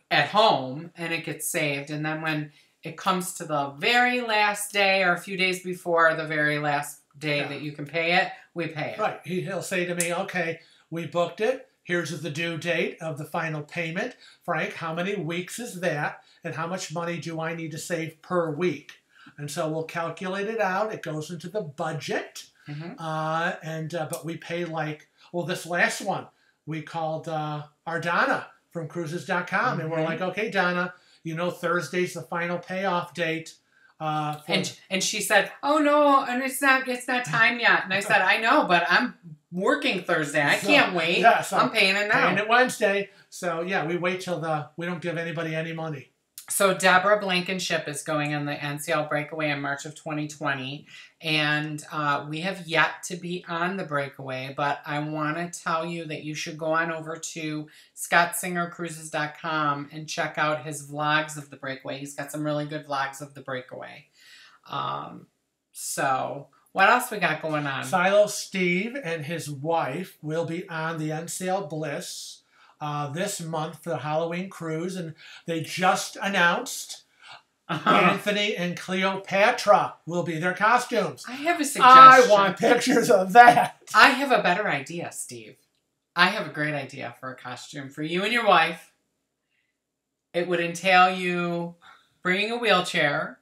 at home, and it gets saved, and then when it comes to the very last day or a few days before the very last day that you can pay it, we pay it. Right. He'll say to me, okay, we booked it. Here's the due date of the final payment. Frank, how many weeks is that? And how much money do I need to save per week? And so we'll calculate it out. It goes into the budget. But we pay this last one, we called our Donna from cruises.com. And we're like, okay, Donna, Thursday's the final payoff date. And she said, oh no, and it's not time yet. And I said, I know, but I'm working Thursday. I can't wait. Yeah, so I'm paying it now. Paying it Wednesday. So yeah, we wait till we don't give anybody any money. So Deborah Blankenship is going on the NCL breakaway in March of 2020. And we have yet to be on the breakaway, but I want to tell you that you should go on over to ScottSingerCruises.com and check out his vlogs of the breakaway. He's got some really good vlogs of the breakaway. So what else we got going on? Silo Steve and his wife will be on the NCL Bliss this month for the Halloween cruise, and they just announced Anthony and Cleopatra will be their costumes. I have a suggestion. I want pictures of that. I have a better idea, Steve. I have a great idea for a costume for you and your wife. It would entail you bringing a wheelchair,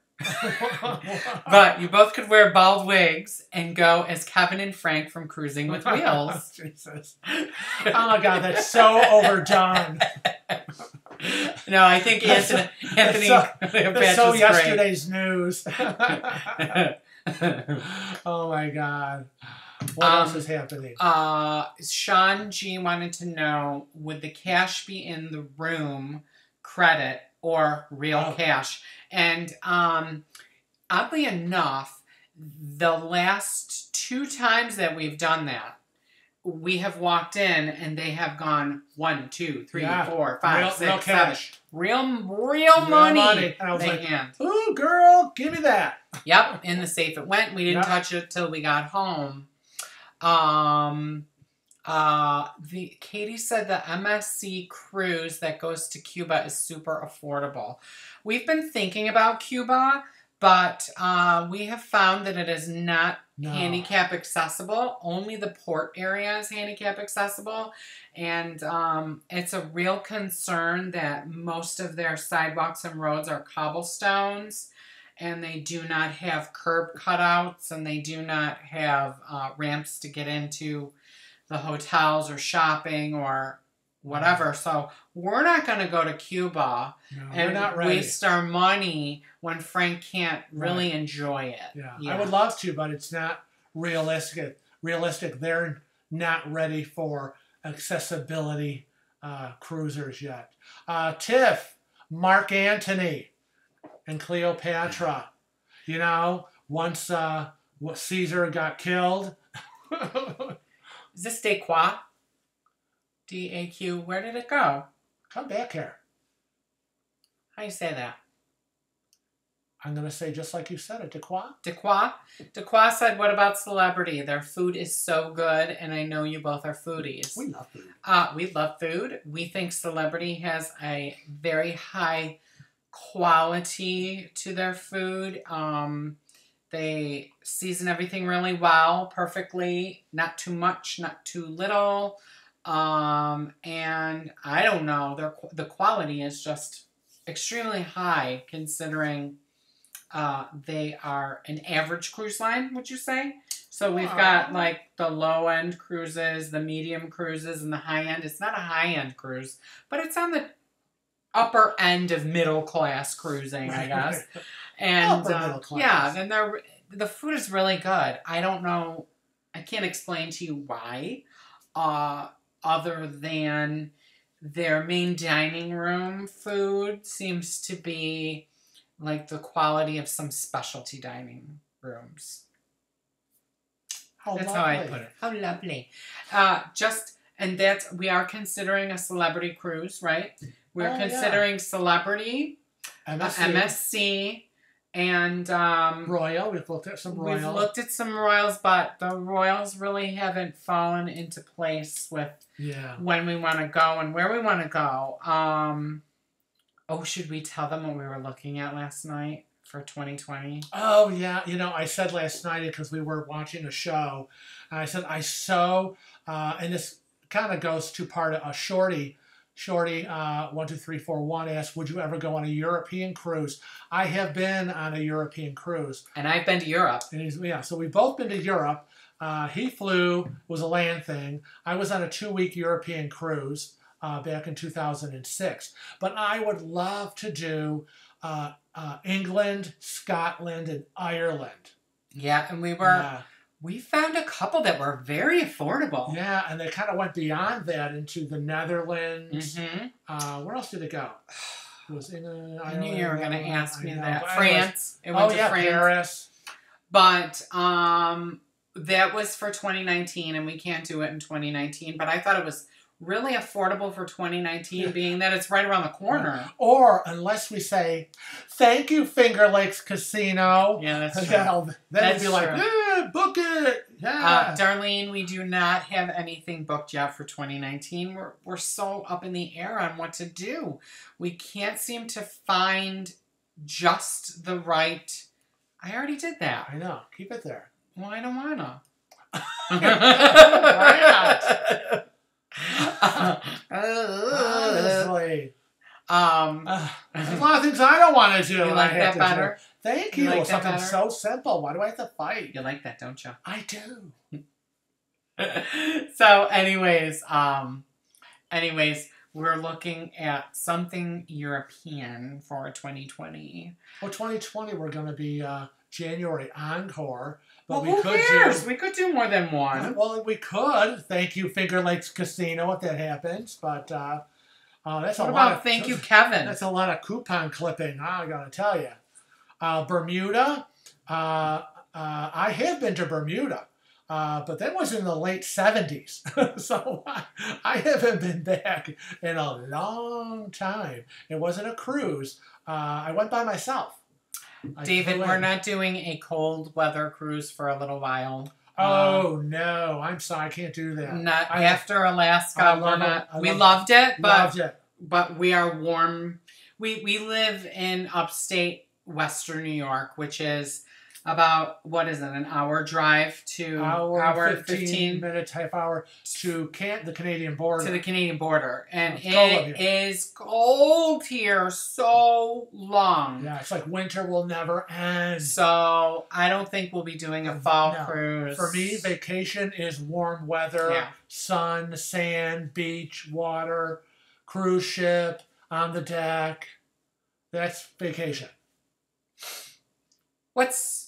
but you both could wear bald wigs and go as Kevin and Frank from Cruising with Wheels. Jesus. Oh my God, that's so overdone. No, I think Anthony that's so yesterday's news. Oh my God. What else is happening? Sean G wanted to know, would the cash be in the room credit or real cash? And oddly enough, the last 2 times that we've done that, we have walked in and they have gone 1, 2, 3, 4, 5, 6, 7. Real money. And I was like, hand. ooh, girl, give me that. Yep, in the safe it went. We didn't touch it till we got home. Katie said the MSC cruise that goes to Cuba is super affordable. We've been thinking about Cuba, but we have found that it is not handicap accessible. Only the port area is handicap accessible. And it's a real concern that most of their sidewalks and roads are cobblestones. And they do not have curb cutouts. And they do not have ramps to get into the hotels or shopping or whatever. So we're not going to go to Cuba and waste our money when Frank can't really enjoy it. Yeah, I would love to, but it's not realistic. They're not ready for accessibility cruisers yet. Tiff, Mark Antony, and Cleopatra. You know, once Caesar got killed. Is this Daqua? D-A-Q. Where did it go? Come back here. How do you say that? I'm going to say just like you said it, Daqua. Daqua? Daqua said, what about celebrity? Their food is so good, and I know you both are foodies. We love food. We love food. We think celebrity has a very high quality to their food. They season everything really well, perfectly. Not too much, not too little. And I don't know, the quality is just extremely high considering they are an average cruise line, would you say? So we've got like the low-end cruises, the medium cruises, and the high-end. It's not a high-end cruise, but it's on the upper end of middle-class cruising, I guess. And yeah, and the food is really good. I don't know, I can't explain to you why, other than their main dining room food seems to be like the quality of some specialty dining rooms. That's how I put it. How lovely. And we are considering a celebrity cruise, right? We're considering celebrity, MSC, and Royal. We've looked at some Royals. We've looked at some Royals, but the Royals really haven't fallen into place with when we want to go and where we want to go. Should we tell them what we were looking at last night for 2020? Oh, yeah. You know, I said last night because we were watching a show, and I said, and this kind of goes to part of a Shorty 12341 asked, would you ever go on a European cruise? I have been on a European cruise. And I've been to Europe. And so we've both been to Europe. He flew, was a land thing. I was on a 2-week European cruise back in 2006. But I would love to do England, Scotland, and Ireland. Yeah, and we found a couple that were very affordable. Yeah, and they kind of went beyond that into the Netherlands. Mm-hmm. Where else did it go? It was in I knew you were going to ask me that. France. It went to France. Paris. But that was for 2019, and we can't do it in 2019. But I thought it was really affordable for 2019, being that it's right around the corner. Or unless we say, thank you, Finger Lakes Casino. Yeah, that's true. Then it'd be like, book it. Yeah. Darlene, we do not have anything booked yet for 2019. We're so up in the air on what to do. We can't seem to find just the right... I already did that. I know. Keep it there. Well, I don't want to. Why not? Honestly. There's a lot of things I don't want to do. You like that better? Thank you. Like something so simple. Why do I have to fight? You like that, don't you? I do. So, anyways, we're looking at something European for 2020. Well, 2020 we're going to be January Encore. But who cares? We could do more than one. Well, we could. Thank you, Finger Lakes Casino, if that happens. But that's what about thank you, Kevin? That's a lot of coupon clipping, I got to tell you. Bermuda, I have been to Bermuda, but that was in the late 70s. So I haven't been back in a long time. It wasn't a cruise. I went by myself. David, we're not doing a cold weather cruise for a little while. Oh, no. I'm sorry. I can't do that. Not after Alaska. We loved it, but we are warm. We live in upstate Western New York, which is about, what is it, an hour drive to hour 15 minutes, half hour to the Canadian border. To the Canadian border. And it is cold here so long. Yeah, it's like winter will never end. So I don't think we'll be doing a fall cruise. For me, vacation is warm weather, sun, sand, beach, water, cruise ship, on the deck. That's vacation. What's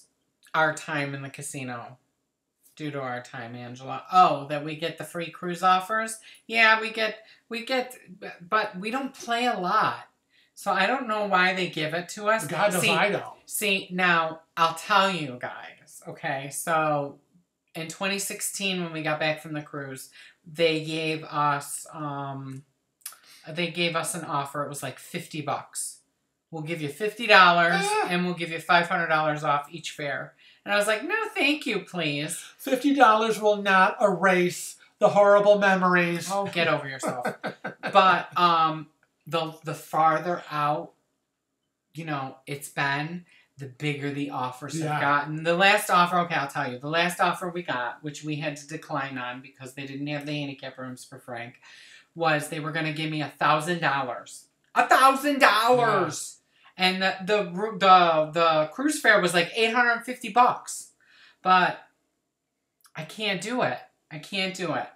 our time in the casino due to our time, Angela? Oh, that we get the free cruise offers? Yeah, we get, but we don't play a lot. So I don't know why they give it to us. God knows I don't. See, now, I'll tell you guys, okay? So in 2016, when we got back from the cruise, they gave us an offer. It was like $50. We'll give you $50 and we'll give you $500 off each fare. And I was like, no, thank you, please. $50 will not erase the horrible memories. Oh, get over yourself. But the farther out, it's been, the bigger the offers have gotten. The last offer, okay, I'll tell you. The last offer we got, which we had to decline on because they didn't have the handicap rooms for Frank, was they were going to give me $1,000. $1,000! And the cruise fare was like $850. But I can't do it. I can't do it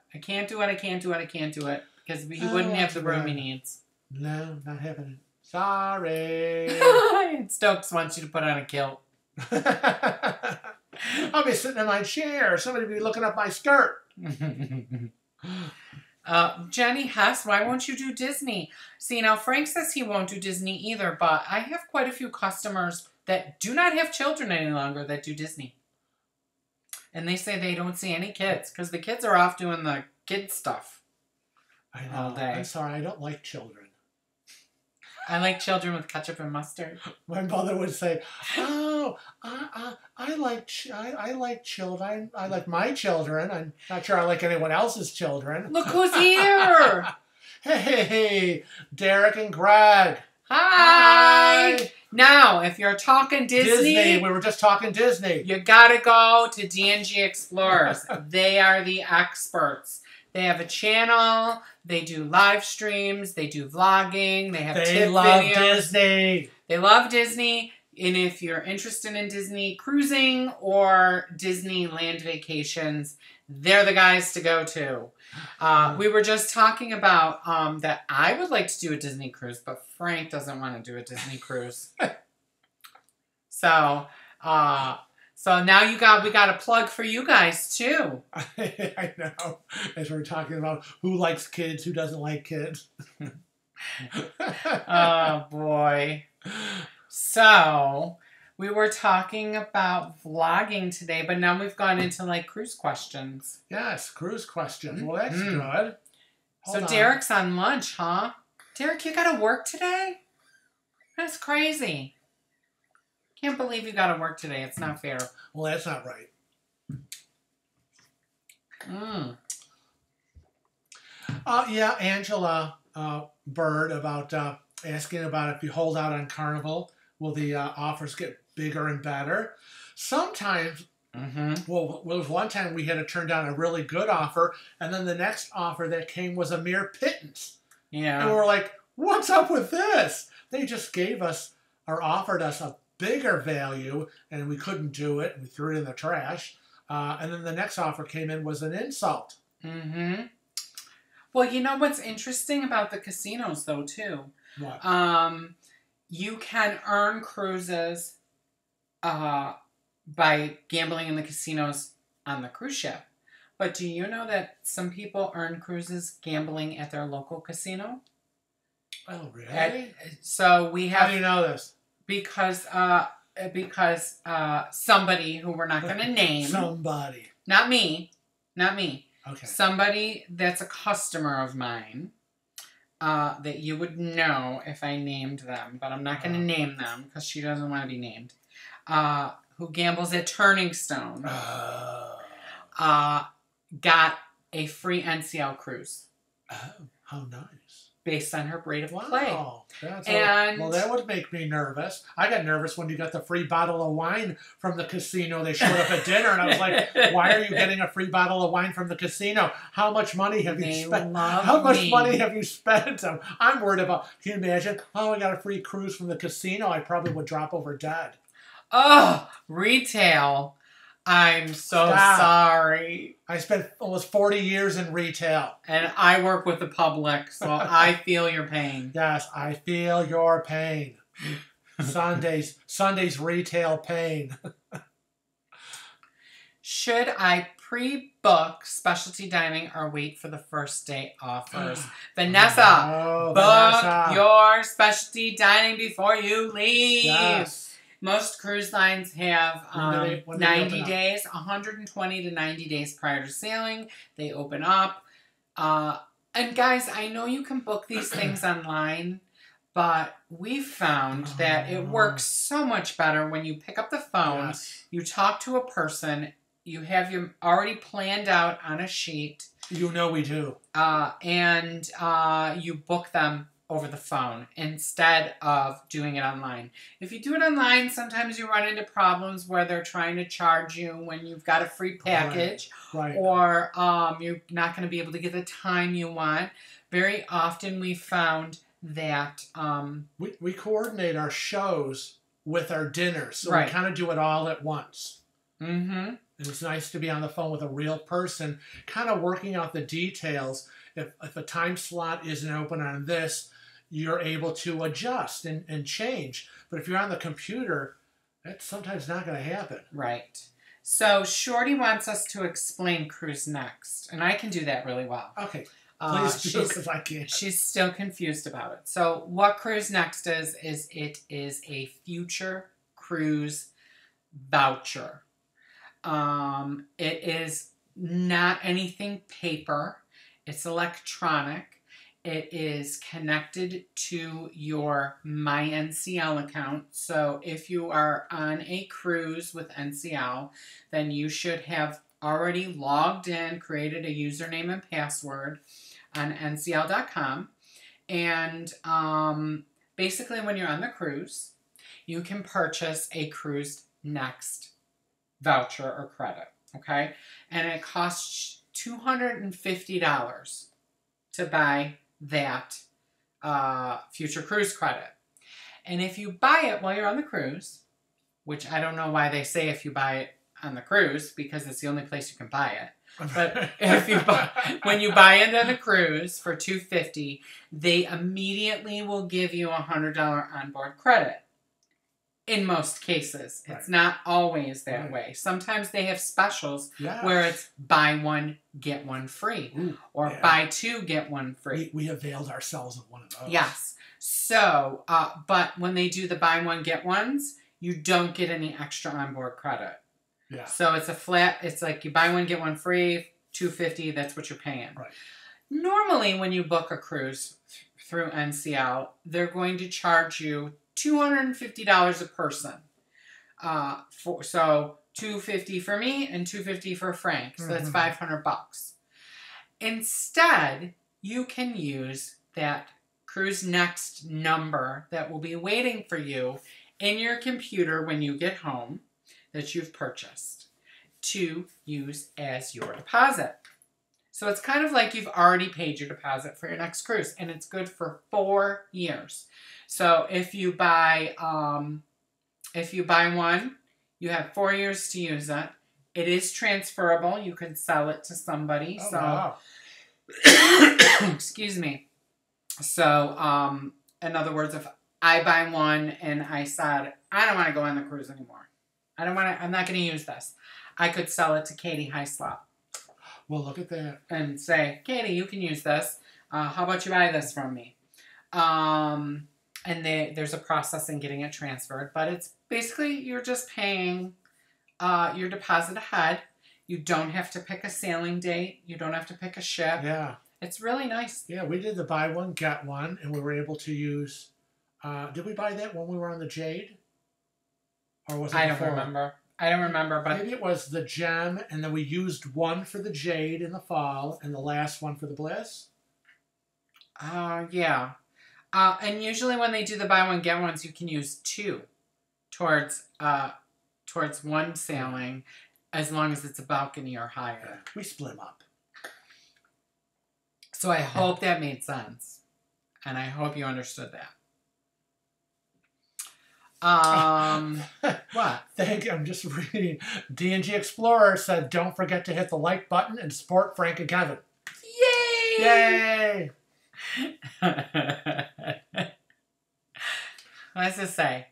because he wouldn't have the room he needs. No, not happening. Sorry. And Stokes wants you to put on a kilt. I'll be sitting in my chair. Somebody will be looking up my skirt. Jenny Hess, why won't you do Disney? See, now Frank says he won't do Disney either, but I have quite a few customers that do not have children any longer that do Disney. And they say they don't see any kids because the kids are off doing the kid stuff. I know. All day. I'm sorry, I don't like children. I like children with ketchup and mustard. My mother would say, "Oh, I like children. I like my children. I'm not sure I like anyone else's children." Look who's here! Hey, Derek and Greg. Hi. Now, if you're talking Disney, we were just talking Disney. You gotta go to D&G Explorers. They are the experts. They have a channel. They do live streams. They do vlogging. They have tip videos. They love Disney. They love Disney. And if you're interested in Disney cruising or Disneyland vacations, they're the guys to go to. We were just talking about that I would like to do a Disney cruise, but Frank doesn't want to do a Disney cruise. So now we got a plug for you guys too. I know. As we're talking about who likes kids, who doesn't like kids. Oh boy. So we were talking about vlogging today, but now we've gone into like cruise questions. Yes, cruise questions. Well, that's good. So Derek's on lunch, huh? Derek, you gotta work today? That's crazy. Can't believe you gotta work today. It's not fair. Well, that's not right. Yeah, Angela Bird about asking about if you hold out on Carnival, will the offers get bigger and better? Sometimes. Well, there was one time we had to turn down a really good offer, and then the next offer that came was a mere pittance. Yeah. And we're like, what's up with this? They just gave us or offered us a bigger value, and we couldn't do it. We threw it in the trash. And then the next offer came in was an insult. Well, you know what's interesting about the casinos, though, too? What? You can earn cruises by gambling in the casinos on the cruise ship. But do you know that some people earn cruises gambling at their local casino? Oh, really? So we have... How do you know this? Because because somebody who we're not going to name. Somebody. Not me. Not me. Okay. Somebody that's a customer of mine that you would know if I named them, but I'm not going to name them because she doesn't want to be named. Who gambles at Turning Stone got a free NCL cruise. Oh, how nice. Based on her braid of clay. Well, that would make me nervous. I got nervous when you got the free bottle of wine from the casino. They showed up at dinner, and I was like, why are you getting a free bottle of wine from the casino? How much money have you spent? How much money have you spent? I'm worried about, can you imagine? Oh, I got a free cruise from the casino. I probably would drop over dead. Oh, retail. I'm so sorry. I spent almost 40 years in retail. And I work with the public, so I feel your pain. Yes, I feel your pain. Sunday's retail pain. Should I pre-book specialty dining or wait for the first day offers? Vanessa, book your specialty dining before you leave. Yes. Most cruise lines have 90 days, 120 to 90 days prior to sailing. They open up. And guys, I know you can book these things online, but we found that it works so much better when you pick up the phone, you talk to a person, you have your already planned out on a sheet. You know we do. And you book them over the phone instead of doing it online. If you do it online, sometimes you run into problems where they're trying to charge you when you've got a free package, or you're not going to be able to get the time you want. Very often we found that we coordinate our shows with our dinners, so we kind of do it all at once. And it's nice to be on the phone with a real person, kind of working out the details. If a time slot isn't open on this, you're able to adjust and change. But if you're on the computer, that's sometimes not going to happen. Right. So Shorty wants us to explain Cruise Next, and I can do that really well. Okay. Please do, because I can't. She's still confused about it. So what Cruise Next is it is a future cruise voucher. It is not anything paper. It's electronic. It is connected to your My NCL account. So if you are on a cruise with NCL, then you should have already logged in, created a username and password on ncl.com. And basically when you're on the cruise, you can purchase a Cruise Next voucher or credit, okay? And it costs $250 to buy that future cruise credit. And if you buy it while you're on the cruise, which I don't know why they say if you buy it on the cruise, because it's the only place you can buy it. But if you when you buy it on the cruise for $250, they immediately will give you a $100 onboard credit. In most cases. It's not always that way. Sometimes they have specials where it's buy one, get one free. Or buy two, get one free. We availed ourselves of one of those. Yes. So, but when they do the buy one, get ones, you don't get any extra onboard credit. Yeah. So it's a flat, it's like you buy one, get one free, $250, that's what you're paying. Right. Normally when you book a cruise through NCL, they're going to charge you $250 a person. So $250 for me and $250 for Frank. So that's $500. Instead, you can use that Cruise Next number that will be waiting for you in your computer when you get home that you've purchased to use as your deposit. So it's kind of like you've already paid your deposit for your next cruise, and it's good for 4 years. So if you buy one, you have 4 years to use it. It is transferable. You can sell it to somebody. Wow. Excuse me. So, in other words, if I buy one and I said, I don't want to go on the cruise anymore. I'm not going to use this. I could sell it to Katie Hyslop. Well, look at that. And say, Katie, you can use this. How about you buy this from me? and there's a process in getting it transferred, but it's basically you're just paying your deposit ahead. You don't have to pick a sailing date. You don't have to pick a ship. Yeah. It's really nice. Yeah, we did the buy one, get one, and we were able to use... did we buy that when we were on the Jade? Or was it I before? don't remember. I don't remember, but... Maybe it was the Gem, and then we used one for the Jade in the fall, and the last one for the Bliss. Yeah. And usually when they do the buy one, get ones, you can use 2 towards one sailing, as long as it's a balcony or higher. Yeah, we split them up. So I hope that made sense. And I hope you understood that. What? Thank you. I'm just reading. D&G Explorer said, don't forget to hit the like button and support Frank and Kevin. Yay! Yay! What does this say?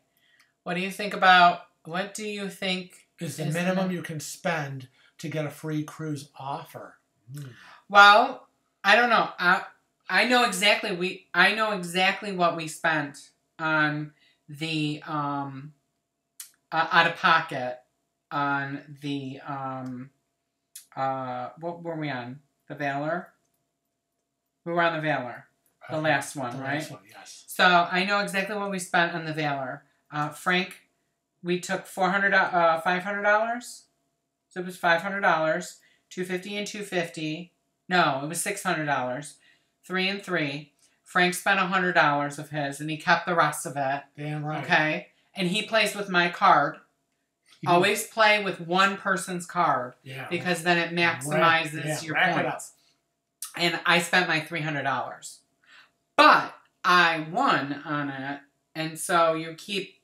What do you think is the minimum you can spend to get a free cruise offer? Well, I don't know. I know exactly what we spent on the out of pocket on the what were we on? The Valor? We were on the Valor. The last one, right? Last one, yes. So I know exactly what we spent on the Valor. Frank, we took $500. So it was $500, $250 and $250. No, it was $600. 3 and 3. Frank spent $100 of his, and he kept the rest of it. Damn right. Okay, and he plays with my card. Always play with one person's card, because then it maximizes your points. And I spent my $300, but I won on it, and so you keep,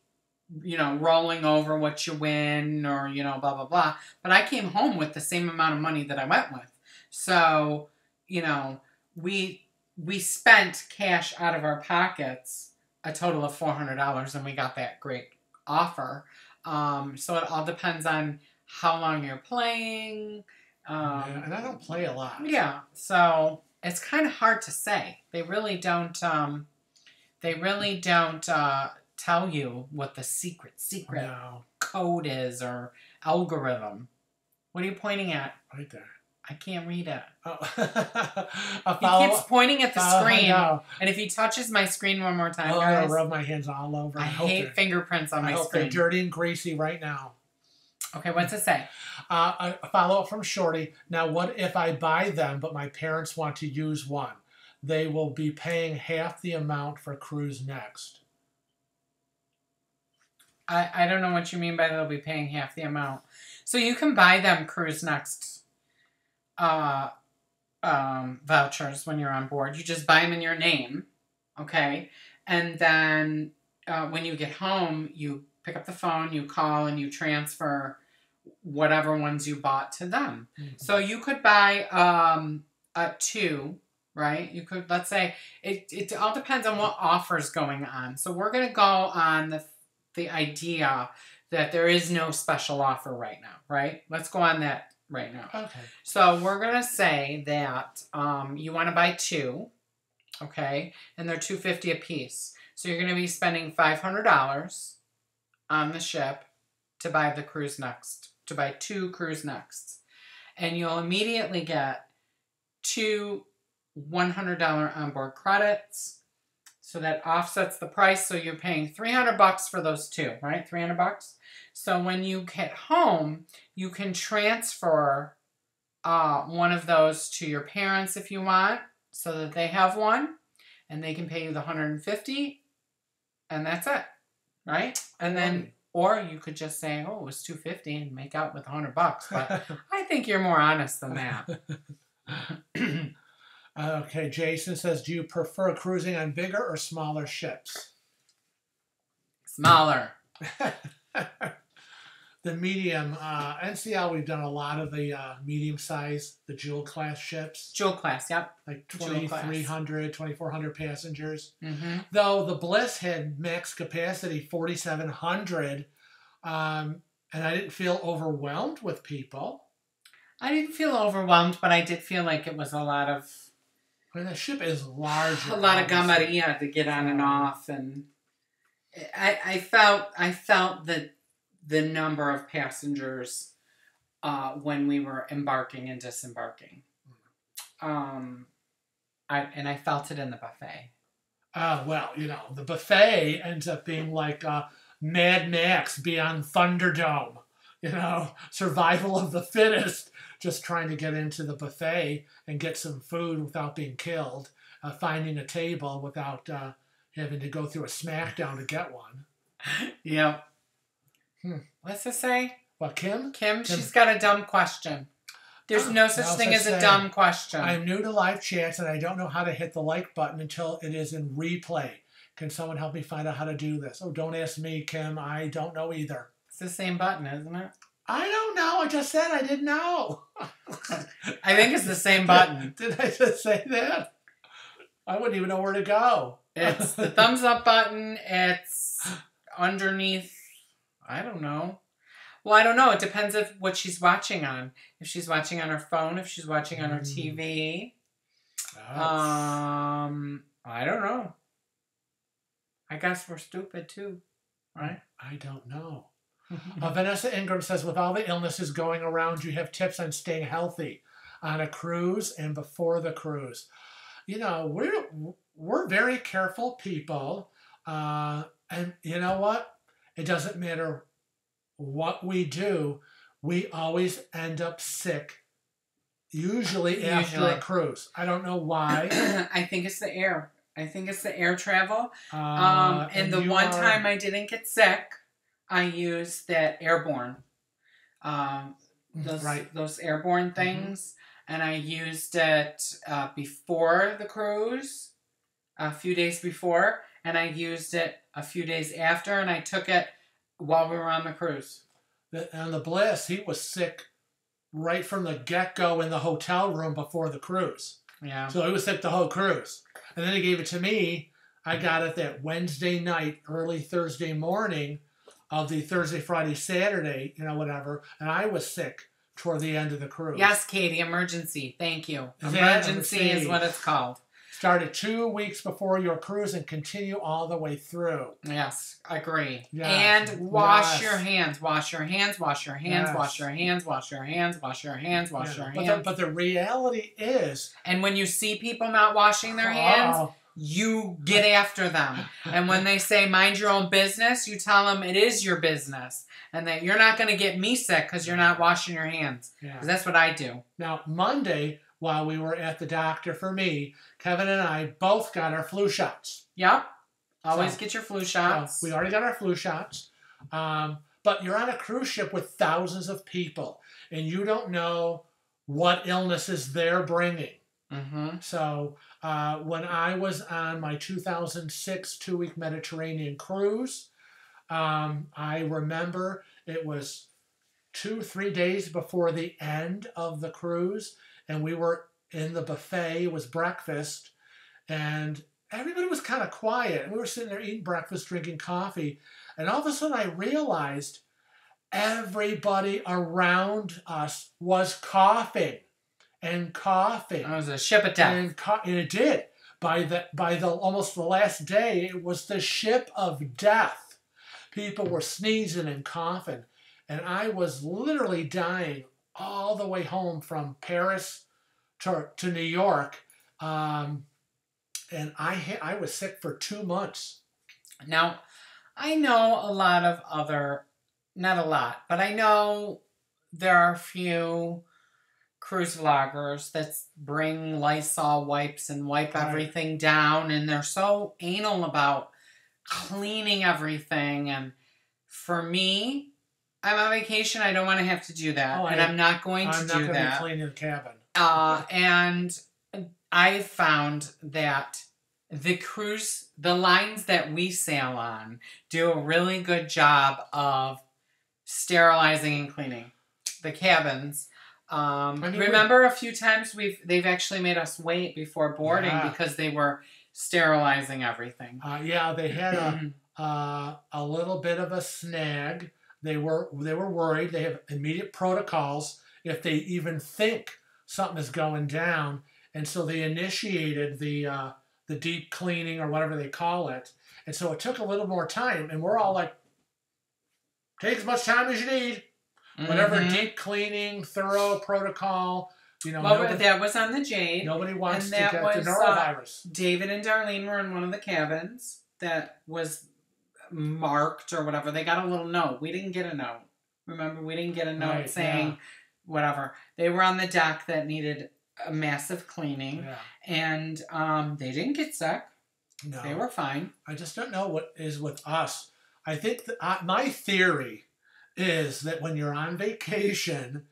rolling over what you win, or blah blah blah. But I came home with the same amount of money that I went with, so we spent cash out of our pockets a total of $400, and we got that great offer. So it all depends on how long you're playing. And I don't play a lot. Yeah, so it's kind of hard to say. They really don't. Tell you what the secret code is or algorithm. What are you pointing at? Right there. I can't read it. Oh. He keeps pointing at the screen. And if he touches my screen one more time, guys, I'll rub my hands all over. I hate fingerprints on my screen. They're dirty and greasy right now. Okay, what's it say? A follow-up from Shorty. Now, what if I buy them, but my parents want to use one? They will be paying half the amount for Cruise Next. I don't know what you mean by they'll be paying half the amount. So you can buy them Cruise Next vouchers when you're on board. You just buy them in your name, okay? And then when you get home, you pick up the phone, you call, and you transfer whatever ones you bought to them. Mm-hmm. So you could buy 2, right? You could, let's say, it all depends on what offer's going on. So we're going to go on the idea that there is no special offer right now, right? Let's go on that right now. Okay. So we're going to say that you want to buy 2, okay? And they're $250 a piece. So you're going to be spending $500 on the ship to buy the Cruise Next, to buy 2 Cruise Nexts. And you'll immediately get 2 $100 onboard credits. So that offsets the price. So you're paying $300 for those 2, right? $300. So when you get home, you can transfer one of those to your parents if you want, so that they have one, and they can pay you the $150, and that's it, right? And then, or you could just say, oh, it was $250 and make out with $100. But I think you're more honest than that. Okay, Jason says, do you prefer cruising on bigger or smaller ships? Smaller. The medium, NCL, we've done a lot of the medium size, the jewel class ships. Jewel class, yep. Like 2,300, 2,400 passengers. Mm-hmm. Though the Bliss had max capacity 4,700, and I didn't feel overwhelmed with people. I didn't feel overwhelmed, but I did feel like it was a lot of... I mean, the ship is large. A lot of gamaria to get on and off, and I felt that the number of passengers when we were embarking and disembarking. I felt it in the buffet. Well, the buffet ends up being like Mad Max beyond Thunderdome. Survival of the fittest, just trying to get into the buffet and get some food without being killed, finding a table without having to go through a smackdown to get one. Yep. What's it say? What, Kim? Kim, she's got a dumb question. There's no such thing as a dumb question. I'm new to live chats and I don't know how to hit the like button until it is in replay. Can someone help me find out how to do this? Oh, don't ask me, Kim. I don't know either. It's the same button, isn't it? I don't know. I just said I didn't know. I think it's the same button. Did I just say that? I wouldn't even know where to go. It's the thumbs up button. It's underneath. I don't know. Well, I don't know. It depends on what she's watching on. If she's watching on her phone, if she's watching on her TV. I don't know. I guess we're stupid too, right? I don't know. Vanessa Ingram says, with all the illnesses going around, you have tips on staying healthy on a cruise and before the cruise. We're very careful people. And you know what? It doesn't matter what we do. We always end up sick, usually after a cruise. I don't know why. I think it's the air. I think it's the air travel. And the one time I didn't get sick, I used that airborne. Those airborne things. And I used it before the cruise, a few days before. And I used it a few days after. And I took it while we were on the cruise. And the Bliss, he was sick right from the get-go in the hotel room before the cruise. Yeah. So he was sick the whole cruise. And then he gave it to me. I got it that Wednesday night, early Thursday morning of the Thursday, Friday, Saturday, whatever. And I was sick toward the end of the cruise. Yes, Katie, emergency. Thank you. Emergency is what it's called. Started 2 weeks before your cruise and continue all the way through. Yes, agree. Yes. And wash your hands. Wash your hands, wash your hands, wash your hands, wash your hands, wash your hands, wash your hands. But the reality is... And when you see people not washing their hands, you get after them. And when they say, mind your own business, you tell them it is your business. And that you're not going to get me sick because you're not washing your hands. Because that's what I do. Now, Monday, while we were at the doctor for me, Kevin and I both got our flu shots. Yep. Always get your flu shots. We already got our flu shots. But you're on a cruise ship with thousands of people. And you don't know what illnesses they're bringing. So when I was on my 2006 2-week Mediterranean cruise, I remember it was 2-3 days before the end of the cruise, and we were in the buffet. It was breakfast, and everybody was kind of quiet. We were sitting there eating breakfast, drinking coffee, and all of a sudden I realized everybody around us was coughing and coughing. It was a ship of death. And it did. By the almost the last day, it was the ship of death. People were sneezing and coughing. And I was literally dying all the way home from Paris to New York. And I was sick for 2 months. Now, I know a lot of other, not a lot, but I know there are a few cruise vloggers that bring Lysol wipes and wipe everything down, and they're so anal about cleaning everything. And for me, I'm on vacation. I don't want to have to do that, and I'm not going to do that. I'm not going to be cleaning the cabin. And I found that the lines that we sail on do a really good job of sterilizing and cleaning the cabins. Remember a few times they've actually made us wait before boarding because they were sterilizing everything. They had a little bit of a snag. They were worried. They have immediate protocols if they even think something is going down, and so they initiated the deep cleaning or whatever they call it. And so it took a little more time, and we're all like, take as much time as you need. Whatever deep cleaning, thorough protocol, Well, that was on the Jade. Nobody wants to get the norovirus. David and Darlene were in one of the cabins that was marked or whatever. They got a little note. We didn't get a note. Remember, we didn't get a note saying whatever. They were on the deck that needed a massive cleaning, and they didn't get sick. No. They were fine. I just don't know what is with us. I think my theory is that when you're on vacation,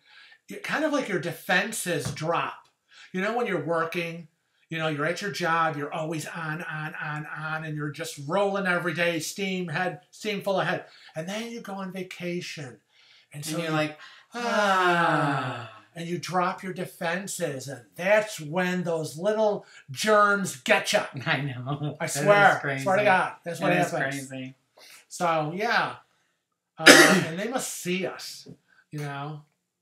kind of like your defenses drop. When you're working, you're at your job, you're always on, and you're just rolling every day, steam full of head. And then you go on vacation. And so you're like, and you drop your defenses, and that's when those little germs get you. I know. I swear. Swear to God. That's what happens. That's crazy. So, yeah. And they must see us,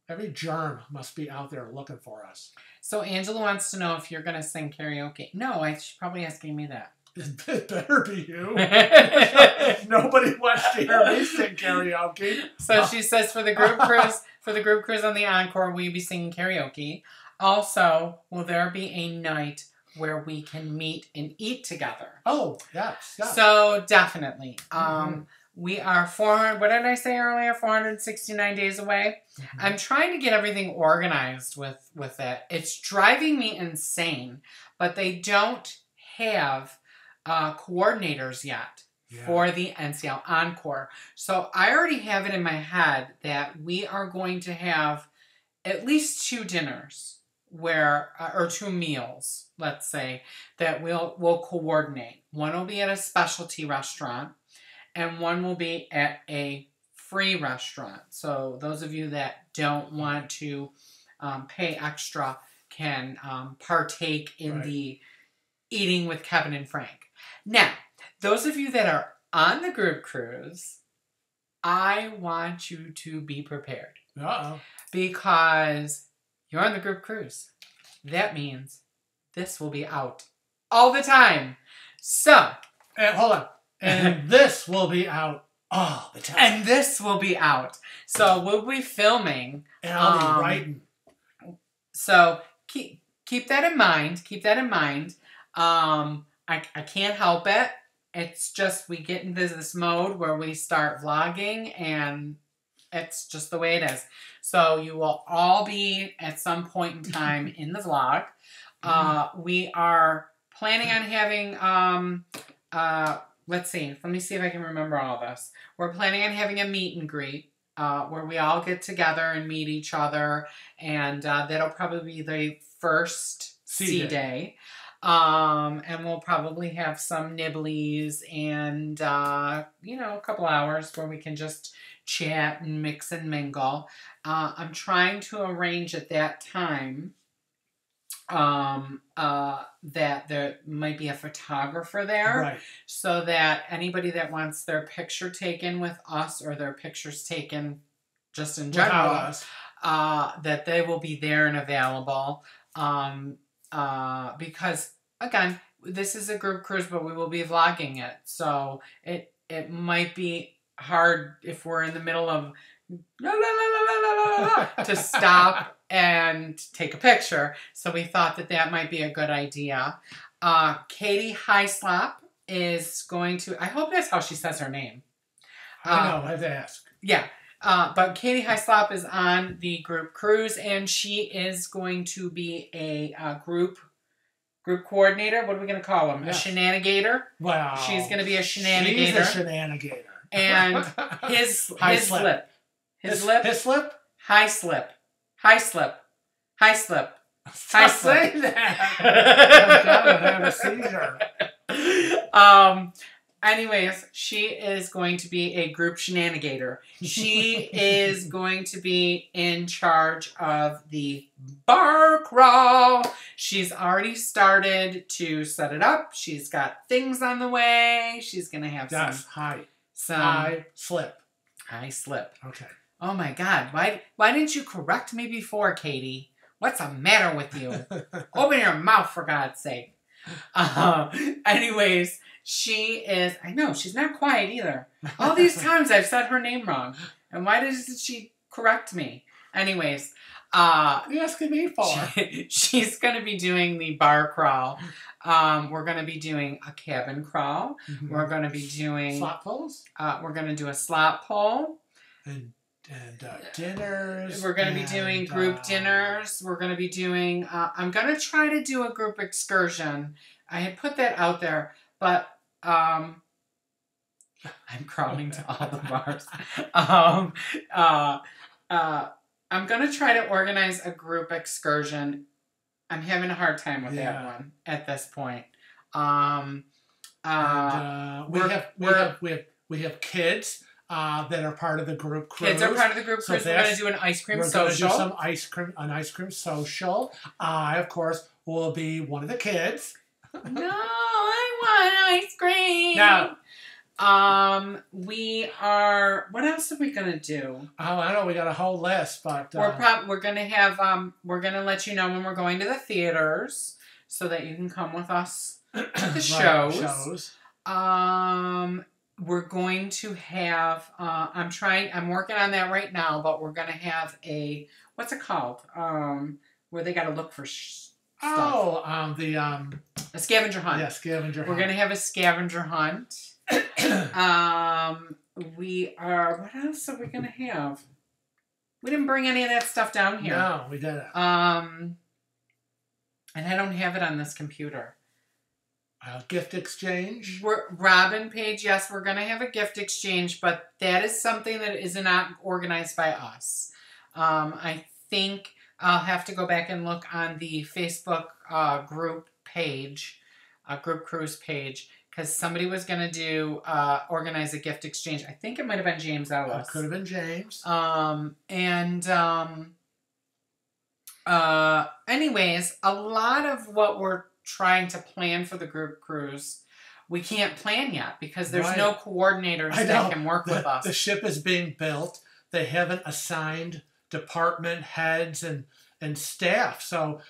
Every germ must be out there looking for us. So Angela wants to know if you're going to sing karaoke. No, she's probably asking me that. It better be you. Nobody wants to hear me sing karaoke. So she says for the group cruise on the Encore, will you be singing karaoke? Also, will there be a night where we can meet and eat together? Oh, yes. So definitely. We are what did I say earlier? 469 days away. I'm trying to get everything organized with it. It's driving me insane, but they don't have coordinators yet for the NCL Encore. So I already have it in my head that we are going to have at least 2 dinners or 2 meals, let's say, that we'll coordinate. One will be at a specialty restaurant, and one will be at a free restaurant. So those of you that don't want to pay extra can partake in the eating with Kevin and Frank. Now, those of you that are on the group cruise, I want you to be prepared. Because you're on the group cruise. That means this will be out all the time. So, hold on. And this will be out all the time. And this will be out. So we'll be filming. And I'll be writing. So keep that in mind. Keep that in mind. I can't help it. It's just we get into this mode where we start vlogging, and it's just the way it is. So you will all be at some point in time in the vlog. We are planning on having let's see. Let me see if I can remember all this. We're planning on having a meet and greet where we all get together and meet each other, and that'll probably be the first sea day. And we'll probably have some nibblies and, a couple hours where we can just chat and mix and mingle. I'm trying to arrange at that time that there might be a photographer there, so that anybody that wants their picture taken with us or their pictures taken just in general, that they will be there and available. Because again, this is a group cruise, but we will be vlogging it, so it might be hard if we're in the middle of to stop and take a picture. So we thought that might be a good idea. Katie Hyslop is going to, I hope that's how she says her name. I know, I have to ask. Yeah. But Katie Hyslop is on the group cruise, and she is going to be a group coordinator. What are we going to call him? Yes. A shenanigator? Wow. She's going to be a shenanigator. She's a shenanigator. And his slip. His slip? High slip. High slip. High slip. Stop saying that. Oh God, I have a seizure. Anyways, she is going to be a group shenanigator. She is going to be in charge of the bar crawl. She's already started to set it up. She's got things on the way. She's going to have high slip. High slip. Okay. Oh my God. Why didn't you correct me before, Katie? What's the matter with you? Open your mouth, for God's sake. Anyways, she is, I know, she's not quiet either. All these times I've said her name wrong. And why does she correct me? Anyways, what are you asking me for? She's going to be doing the bar crawl. We're going to be doing a cabin crawl. We're going to be doing... slot pulls? We're going to do a slot pull. And dinners. We're going to be doing group dinners. We're going to be doing... I'm going to try to do a group excursion. I had put that out there, but... I'm crawling to all the bars. I'm going to try to organize a group excursion. I'm having a hard time with that one at this point. We have kids that are part of the group cruise. Kids are part of the group cruise. We're going to do an ice cream social. We're going to do an ice cream social. I, of course, will be one of the kids. No, I want ice cream. No. We are. What else are we gonna do? Oh, I know we got a whole list, but we're gonna have. We're gonna let you know when we're going to the theaters, so that you can come with us to the shows. We're going to have. I'm working on that right now, but we're gonna have a. What's it called? Where they got to look for. Stuff. A scavenger hunt. Yeah, scavenger hunt. We're gonna have a scavenger hunt. We are. What else are we gonna have? We didn't bring any of that stuff down here. No, we didn't. And I don't have it on this computer. Gift exchange. Robin Page. Yes, we're gonna have a gift exchange, but that is something that is not organized by us. I think I'll have to go back and look on the Facebook group page, group cruise page. Because somebody was going to do, organize a gift exchange. I think it might have been James Ellis. Could have been James. Anyways, a lot of what we're trying to plan for the group cruise, we can't plan yet. Because there's no coordinators that can work with us. The ship is being built. They haven't assigned department heads and staff. So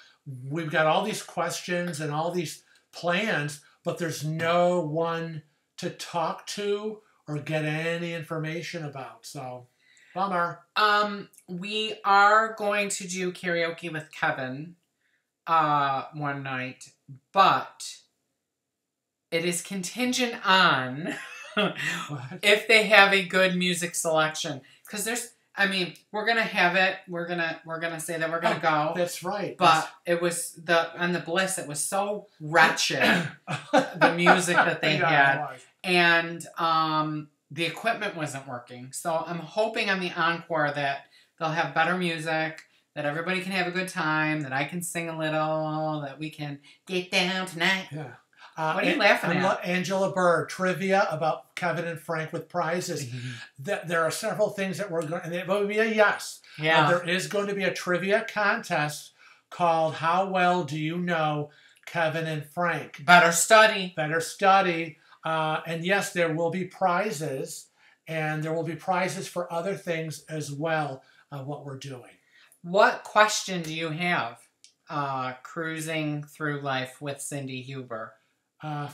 we've got all these questions and all these plans, but there's no one to talk to or get any information about. So, bummer. We are going to do karaoke with Kevin one night, but it is contingent on if they have a good music selection. Because we're gonna have it. We're gonna say that we're gonna go. That's right. But it was on the Bliss. It was so wretched, the music that they had, and the equipment wasn't working. So I'm hoping on the encore that they'll have better music, that everybody can have a good time, that I can sing a little, that we can get down tonight. Yeah. What are you laughing at? Angela Bird, trivia about Kevin and Frank with prizes. There are several things that we're going to, and it will be a yes. Yeah. There is going to be a trivia contest called How Well Do You Know Kevin and Frank? Better study. Better study. And yes, there will be prizes, and there will be prizes for other things as well, what we're doing. What question do you have cruising through life with Cindy Huber?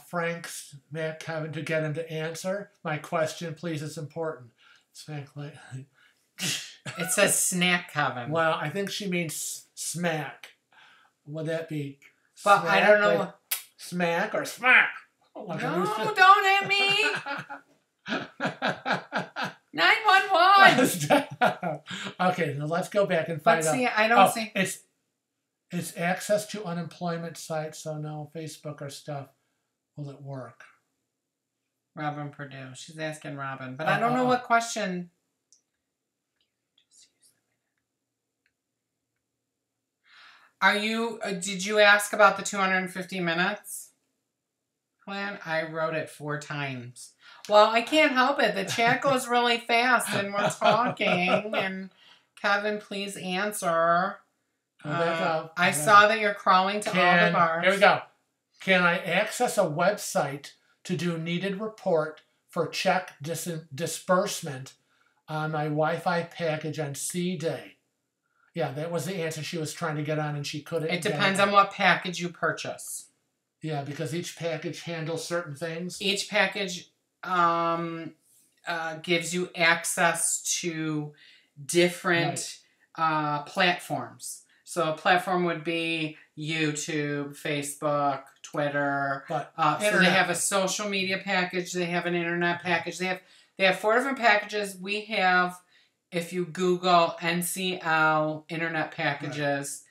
Frank's Matt Kevin to get him to answer my question, please. It's important. It says snack Kevin. Well, I think she means smack. Would that be? But smack, I don't know. like smack or smack? Like no, don't hit me. 911. Okay, now let's go back and find out. But see, I don't see. It's access to unemployment sites, so no Facebook or stuff. Will it work? Robin Purdue. She's asking Robin. But I don't know what question. Did you ask about the 250 minutes plan? I wrote it 4 times. Well, I can't help it. The chat goes really fast and we're talking. And Kevin, please answer. I saw that you're crawling to all the bars. Here we go. Can I access a website to do needed report for check disbursement on my Wi-Fi package on C-Day? Yeah, that was the answer she was trying to get on, and she couldn't. It depends on what package you purchase. Yeah, because each package handles certain things. Each package gives you access to different platforms. So a platform would be YouTube, Facebook, Twitter. But so they have a social media package. They have an internet package. They have 4 different packages. We have, if you Google NCL internet packages,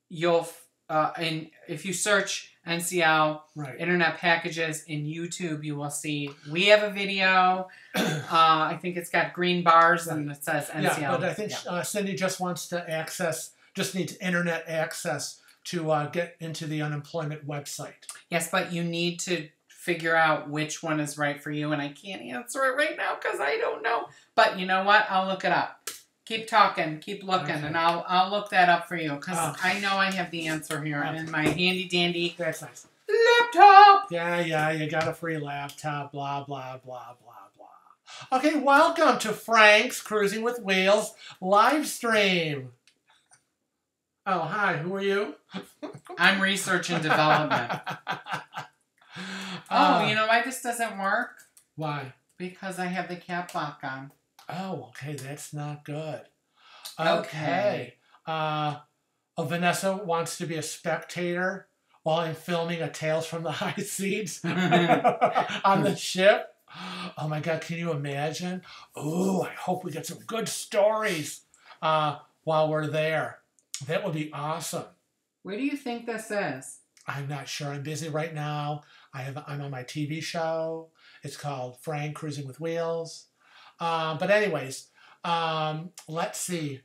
you'll and if you search NCL internet packages in YouTube, you will see we have a video. I think it's got green bars and it says NCL. Yeah, but I think Cindy just wants to just needs internet access to get into the unemployment website. Yes, but you need to figure out which one is right for you, and I can't answer it right now because I don't know. But you know what? I'll look it up. Keep talking, keep looking, and I'll look that up for you because I know I have the answer here in my handy dandy laptop. Yeah, you got a free laptop, blah, blah, blah, blah, blah. Okay, welcome to Frank's Cruising with Wheels live stream. Oh, hi, who are you? I'm research and development. You know why this doesn't work? Why? Because I have the cap lock on. Oh, okay, that's not good. Okay. Vanessa wants to be a spectator while I'm filming a Tales from the High Seas on the ship. Oh my God, can you imagine? Oh, I hope we get some good stories while we're there. That would be awesome. Where do you think this is? I'm not sure. I'm busy right now. I'm on my TV show. It's called Frank Cruising with Wheels. But anyways, let's see.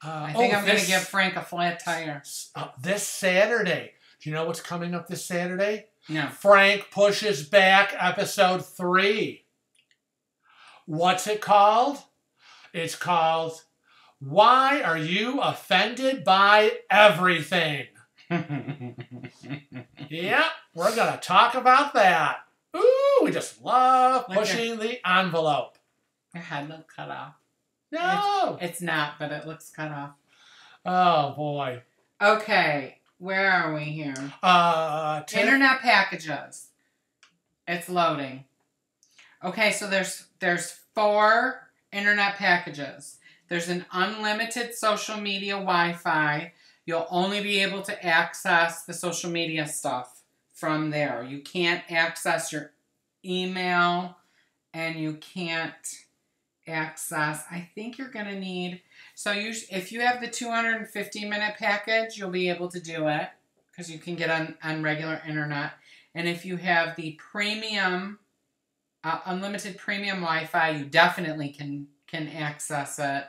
I think I'm going to give Frank a flat tire. This Saturday. Do you know what's coming up this Saturday? No. Frank Pushes Back episode 3. What's it called? It's called Why Are You Offended by Everything? Yeah, we're going to talk about that. Ooh, we just love pushing the envelope. Your head looks cut off. No. It's not, but it looks cut off. Oh, boy. Okay, where are we here? Internet packages. It's loading. Okay, so there's 4 internet packages. There's an unlimited social media Wi-Fi. You'll only be able to access the social media stuff from there. You can't access your email, and you can't access, I think you're going to need, so if you have the 250-minute package, you'll be able to do it because you can get on regular internet. And if you have the premium, unlimited premium Wi-Fi, you definitely can access it.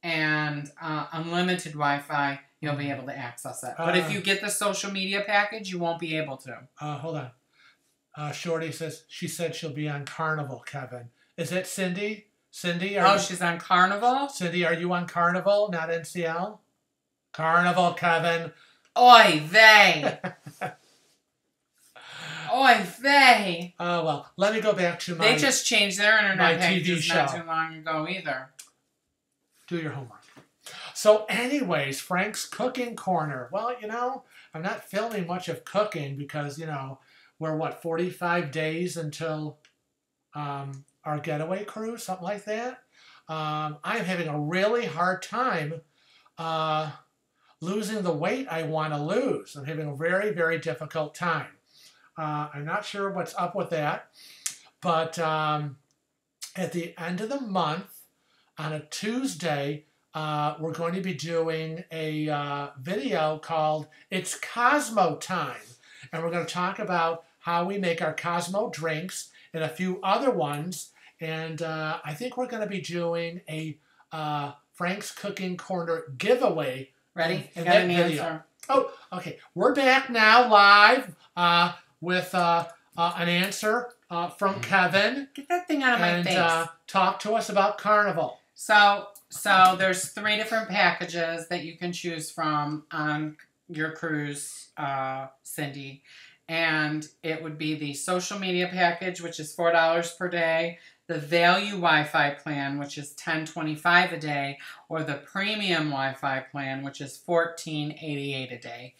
And unlimited Wi-Fi, you'll be able to access it. But if you get the social media package, you won't be able to. Hold on. Shorty says she said she'll be on Carnival, Kevin. Is that Cindy? Cindy? She's on Carnival? Cindy, are you on Carnival, not NCL? Carnival, Kevin. Oy vey. Oy vey. Oh, well, let me go back to my... They just changed their internet packages TV show. not too long ago either. Do your homework. So anyways, Frank's Cooking Corner. Well, you know, I'm not filming much of cooking because, you know, we're, 45 days until our getaway cruise, something like that. I'm having a really hard time losing the weight I want to lose. I'm having a very, very difficult time. I'm not sure what's up with that, but at the end of the month, on a Tuesday, we're going to be doing a video called It's Cosmo Time. And we're going to talk about how we make our Cosmo drinks and a few other ones. And I think we're going to be doing a Frank's Cooking Corner giveaway. Ready? In got that an video. answer. Oh, okay. We're back now live with an answer from Kevin. Get that thing out of my face. And talk to us about Carnival. So there's 3 different packages that you can choose from on your cruise, Cindy. And it would be the social media package, which is $4 per day, the value Wi-Fi plan, which is $10.25 a day, or the premium Wi-Fi plan, which is $14.88 a day.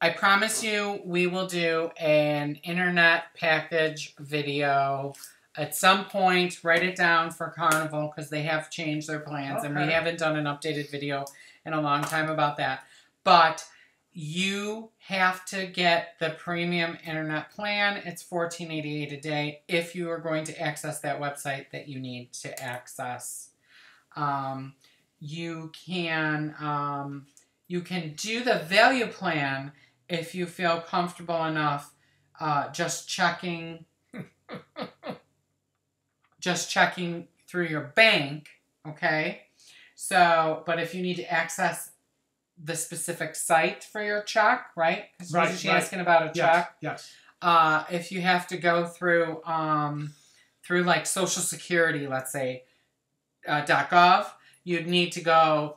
I promise you we will do an internet package video at some point. Write it down for Carnival because they have changed their plans. And we haven't done an updated video in a long time about that. But you have to get the premium internet plan. It's $14.88 a day if you are going to access that website that you need to access. You can do the value plan if you feel comfortable enough just checking through your bank, okay? So, but if you need to access the specific site for your check, right? Because she's asking about a check. Yes. If you have to go through like Social Security, let's say, .gov, you'd need to go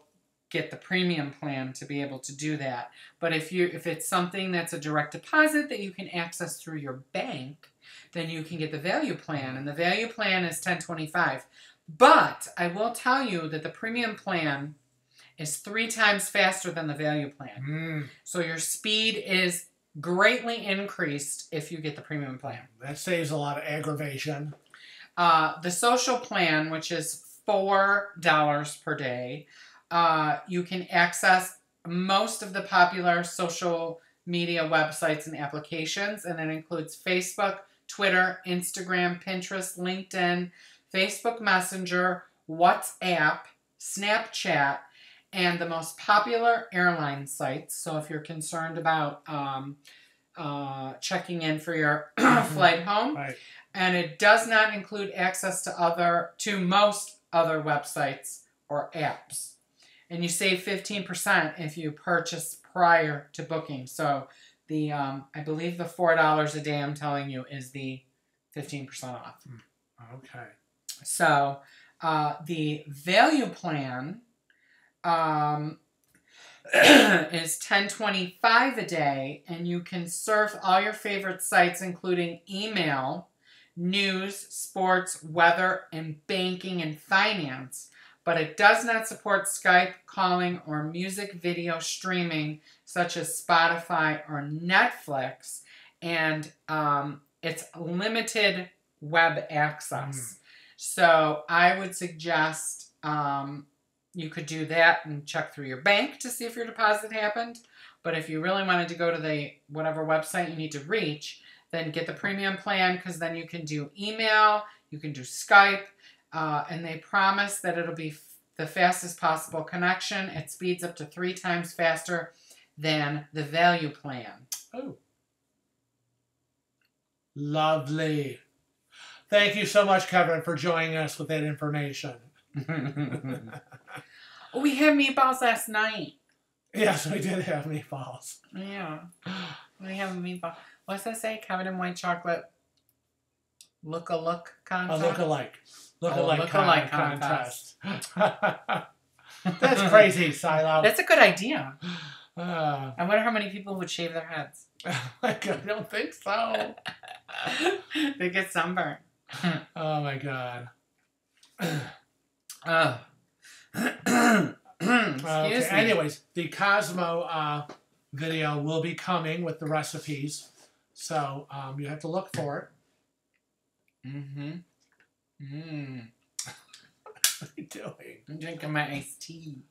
get the premium plan to be able to do that. But if it's something that's a direct deposit that you can access through your bank, then you can get the value plan, and the value plan is $10.25. But I will tell you that the premium plan is 3 times faster than the value plan. So your speed is greatly increased if you get the premium plan. That saves a lot of aggravation. The social plan, which is $4 per day, you can access most of the popular social media websites and applications, and it includes Facebook, Twitter, Instagram, Pinterest, LinkedIn, Facebook Messenger, WhatsApp, Snapchat, and the most popular airline sites. So if you're concerned about checking in for your flight home, and it does not include access to most other websites or apps. And you save 15% if you purchase prior to booking. So the I believe the $4 a day I'm telling you is the 15% off. Okay. So the value plan is $10.25 a day, and you can surf all your favorite sites, including email, news, sports, weather, and banking and finance. But it does not support Skype, calling, or music video streaming, such as Spotify or Netflix, and it's limited web access. So I would suggest you could do that and check through your bank to see if your deposit happened. But if you really wanted to go to the whatever website you need to reach, then get the premium plan, because then you can do email, you can do Skype, and they promise that it'll be the fastest possible connection. It speeds up to 3 times faster than the value plan. Oh. Lovely. Thank you so much, Kevin, for joining us with that information. We had meatballs last night. Yes, we did have meatballs. Yeah. We have a meatball. What's that say? Kevin and white chocolate look-a-look contest? A look-alike. Look-alike contest. That's crazy, Silo. That's a good idea. I wonder how many people would shave their heads. I don't think so. They get sunburned. Oh, my God. Excuse me. Anyways, the Cosmo video will be coming with the recipes, so you have to look for it. What are you doing? I'm drinking my iced tea.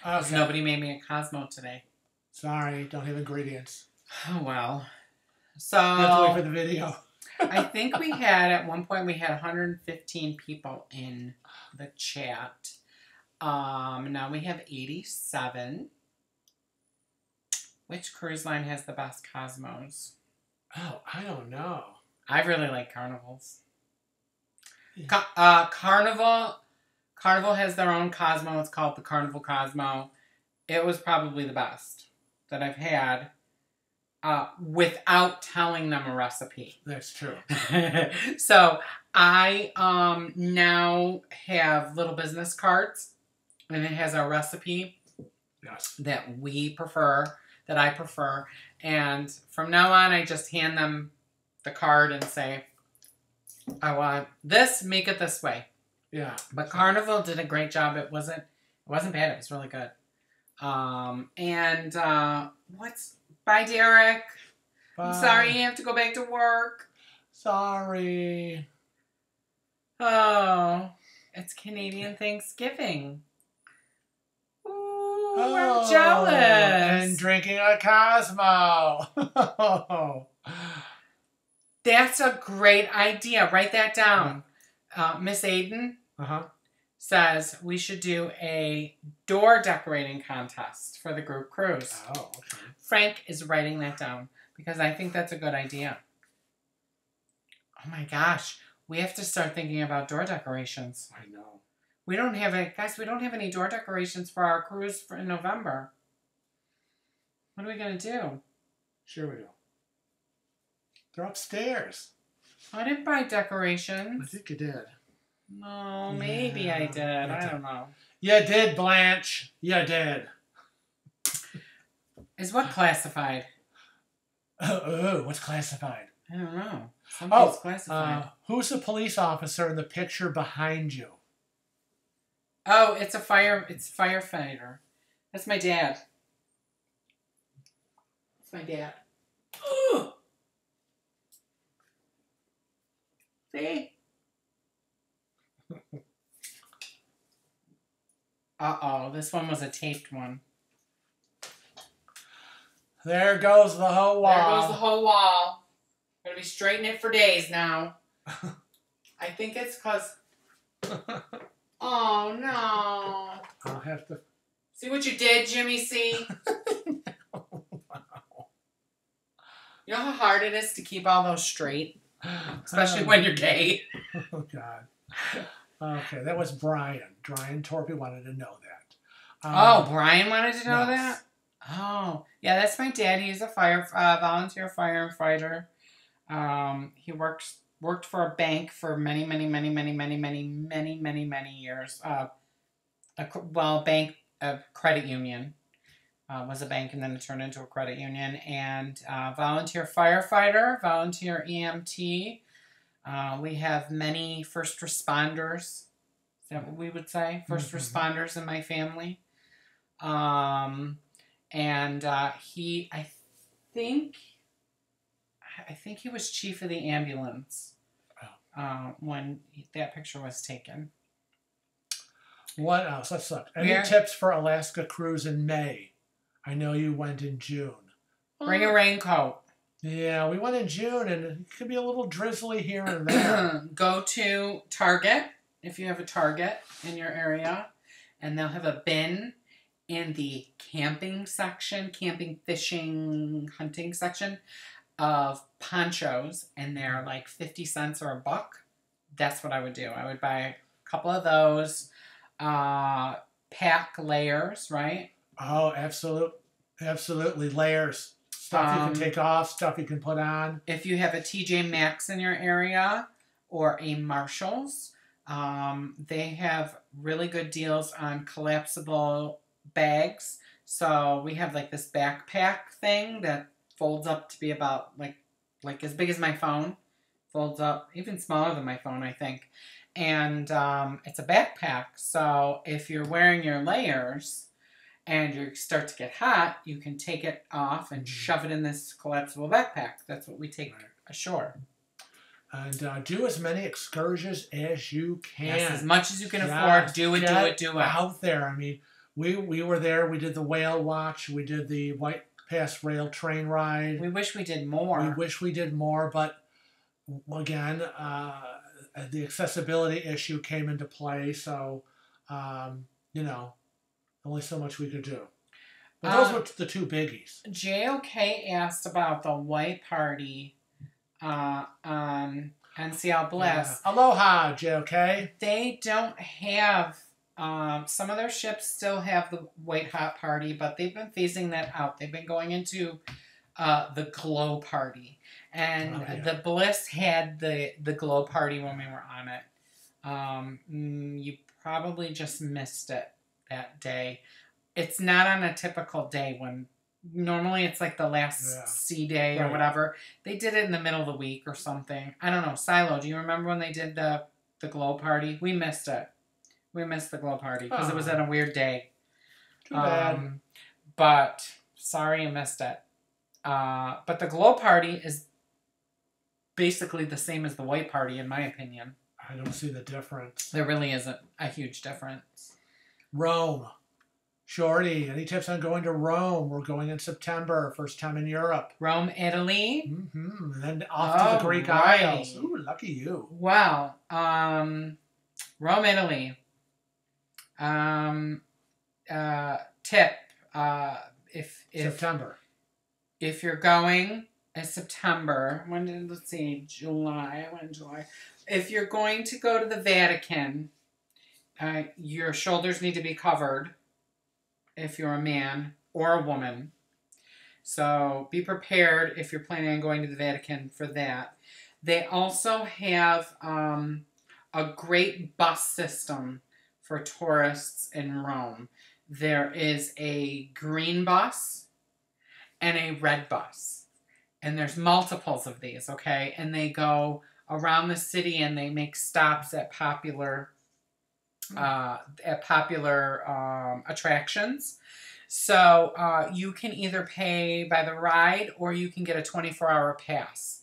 Okay. Nobody made me a Cosmo today. Sorry, don't have ingredients. Oh, well. So, you have to wait for the video. I think at one point, we had 115 people in the chat. Now we have 87. Which cruise line has the best Cosmos? Oh, I don't know. I really like Carnivals. Yeah. Carnival has their own Cosmo. It's called the Carnival Cosmo. It was probably the best that I've had without telling them a recipe. That's true. So I now have little business cards, and it has our recipe that I prefer. And from now on, I just hand them the card and say, I want this, make it this way. Yeah. But Carnival did a great job. It wasn't bad. It was really good. Bye, Derek. Bye. I'm sorry you have to go back to work. Sorry. Oh, it's Canadian Thanksgiving. Ooh, I'm jealous. And drinking a Cosmo. That's a great idea. Write that down. Miss Aiden says we should do a door decorating contest for the group cruise. Oh, okay. Frank is writing that down because I think that's a good idea. Oh my gosh. We have to start thinking about door decorations. I know. We don't have it. Guys, we don't have any door decorations for our cruise in November. What are we going to do? Sure we do. They're upstairs. I didn't buy decorations. I think you did. No, maybe I did. I don't know. You did, Blanche. You did. Is what classified? Oh, what's classified? I don't know. Something's classified. Who's the police officer in the picture behind you? Oh, it's a firefighter. That's my dad. That's my dad. Ooh. See? Uh-oh, this one was a taped one. There goes the whole wall. There goes the whole wall. I'm going to be straightening it for days now. I think it's because... Oh, no. I'll have to... See what you did, Jimmy C? Wow. You know how hard it is to keep all those straight? Especially when you're gay. Oh, God. Okay, that was Brian. Brian Torpy wanted to know that. Brian wanted to know yes. that? Oh. Yeah, that's my dad. He's a volunteer firefighter. He worked for a bank for many years. A credit union. Was a bank and then it turned into a credit union. And volunteer firefighter, volunteer EMT. We have many first responders. Is that what we would say? First responders in my family. I think he was chief of the ambulance when that picture was taken. What else? Let's look. Any tips for Alaska cruise in May? I know you went in June. Bring a raincoat. Yeah, we went in June, and it could be a little drizzly here and there. Go to Target, if you have a Target in your area, and they'll have a bin in the camping section, camping, fishing, hunting section of ponchos, and they're like 50 cents or $1. That's what I would do. I would buy a couple of those, pack layers, right? Oh, absolutely. Layers. Stuff you can take off, stuff you can put on. If you have a TJ Maxx in your area or a Marshall's, they have really good deals on collapsible bags. So we have like this backpack thing that folds up to be about like as big as my phone. Folds up, even smaller than my phone, I think. And it's a backpack. So if you're wearing your layers and you start to get hot, you can take it off and shove it in this collapsible backpack. That's what we take ashore. And do as many excursions as you can. Yes, as much as you can afford. Do it. Out there. I mean, we were there. We did the whale watch. We did the White Pass rail train ride. We wish we did more. But again, the accessibility issue came into play. So, only so much we could do. But those were the two biggies. JOK asked about the white party on NCL Bliss. Yeah. Aloha, JOK. They don't have... some of their ships still have the white hot party, but they've been phasing that out. They've been going into the glow party. And the Bliss had the glow party when we were on it. You probably just missed it that day. It's not on a typical day when normally it's like the last sea day or whatever. They did it in the middle of the week or something. I don't know. Silo, do you remember when they did the glow party? We missed it. We missed the glow party because it was on a weird day. Too bad. But sorry you missed it. But the glow party is basically the same as the white party, in my opinion. I don't see the difference. There really isn't a huge difference. Rome. Shorty, any tips on going to Rome? We're going in September, first time in Europe. Rome, Italy. And then off to the Greek Isles. Ooh, lucky you. Well, Rome, Italy. Tip. If September. If you're going in September, let's see, July. If you're going to go to the Vatican, your shoulders need to be covered if you're a man or a woman. So be prepared if you're planning on going to the Vatican for that. They also have a great bus system for tourists in Rome. There is a green bus and a red bus. And there's multiples of these, okay? And they go around the city and they make stops at popular attractions. So you can either pay by the ride or you can get a 24-hour pass.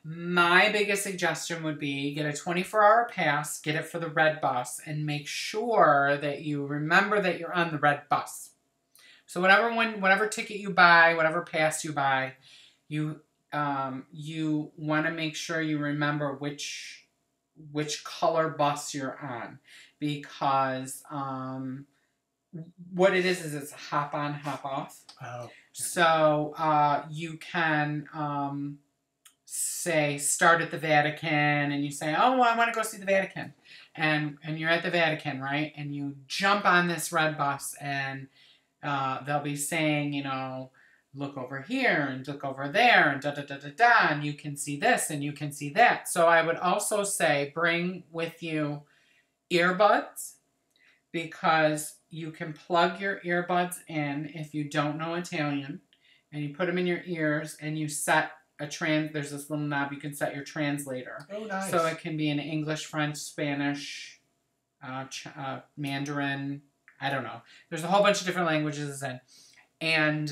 My biggest suggestion would be get a 24-hour pass, get it for the red bus, and make sure that you remember that you're on the red bus. So whatever ticket you buy, whatever pass you buy, you want to make sure you remember which color bus you're on, because what it is it's hop on, hop off. Oh. So you can say start at the Vatican, and you say, oh, well, I want to go see the Vatican, and you're at the Vatican, right? And you jump on this red bus, and they'll be saying, you know, look over here and look over there and da-da-da-da-da, and you can see this and you can see that. So I would also say bring with you earbuds, because you can plug your earbuds in if you don't know Italian, and you put them in your ears and you set there's this little knob you can set your translator. Oh, nice. So it can be in English, French, Spanish, Mandarin, I don't know. There's a whole bunch of different languages in. And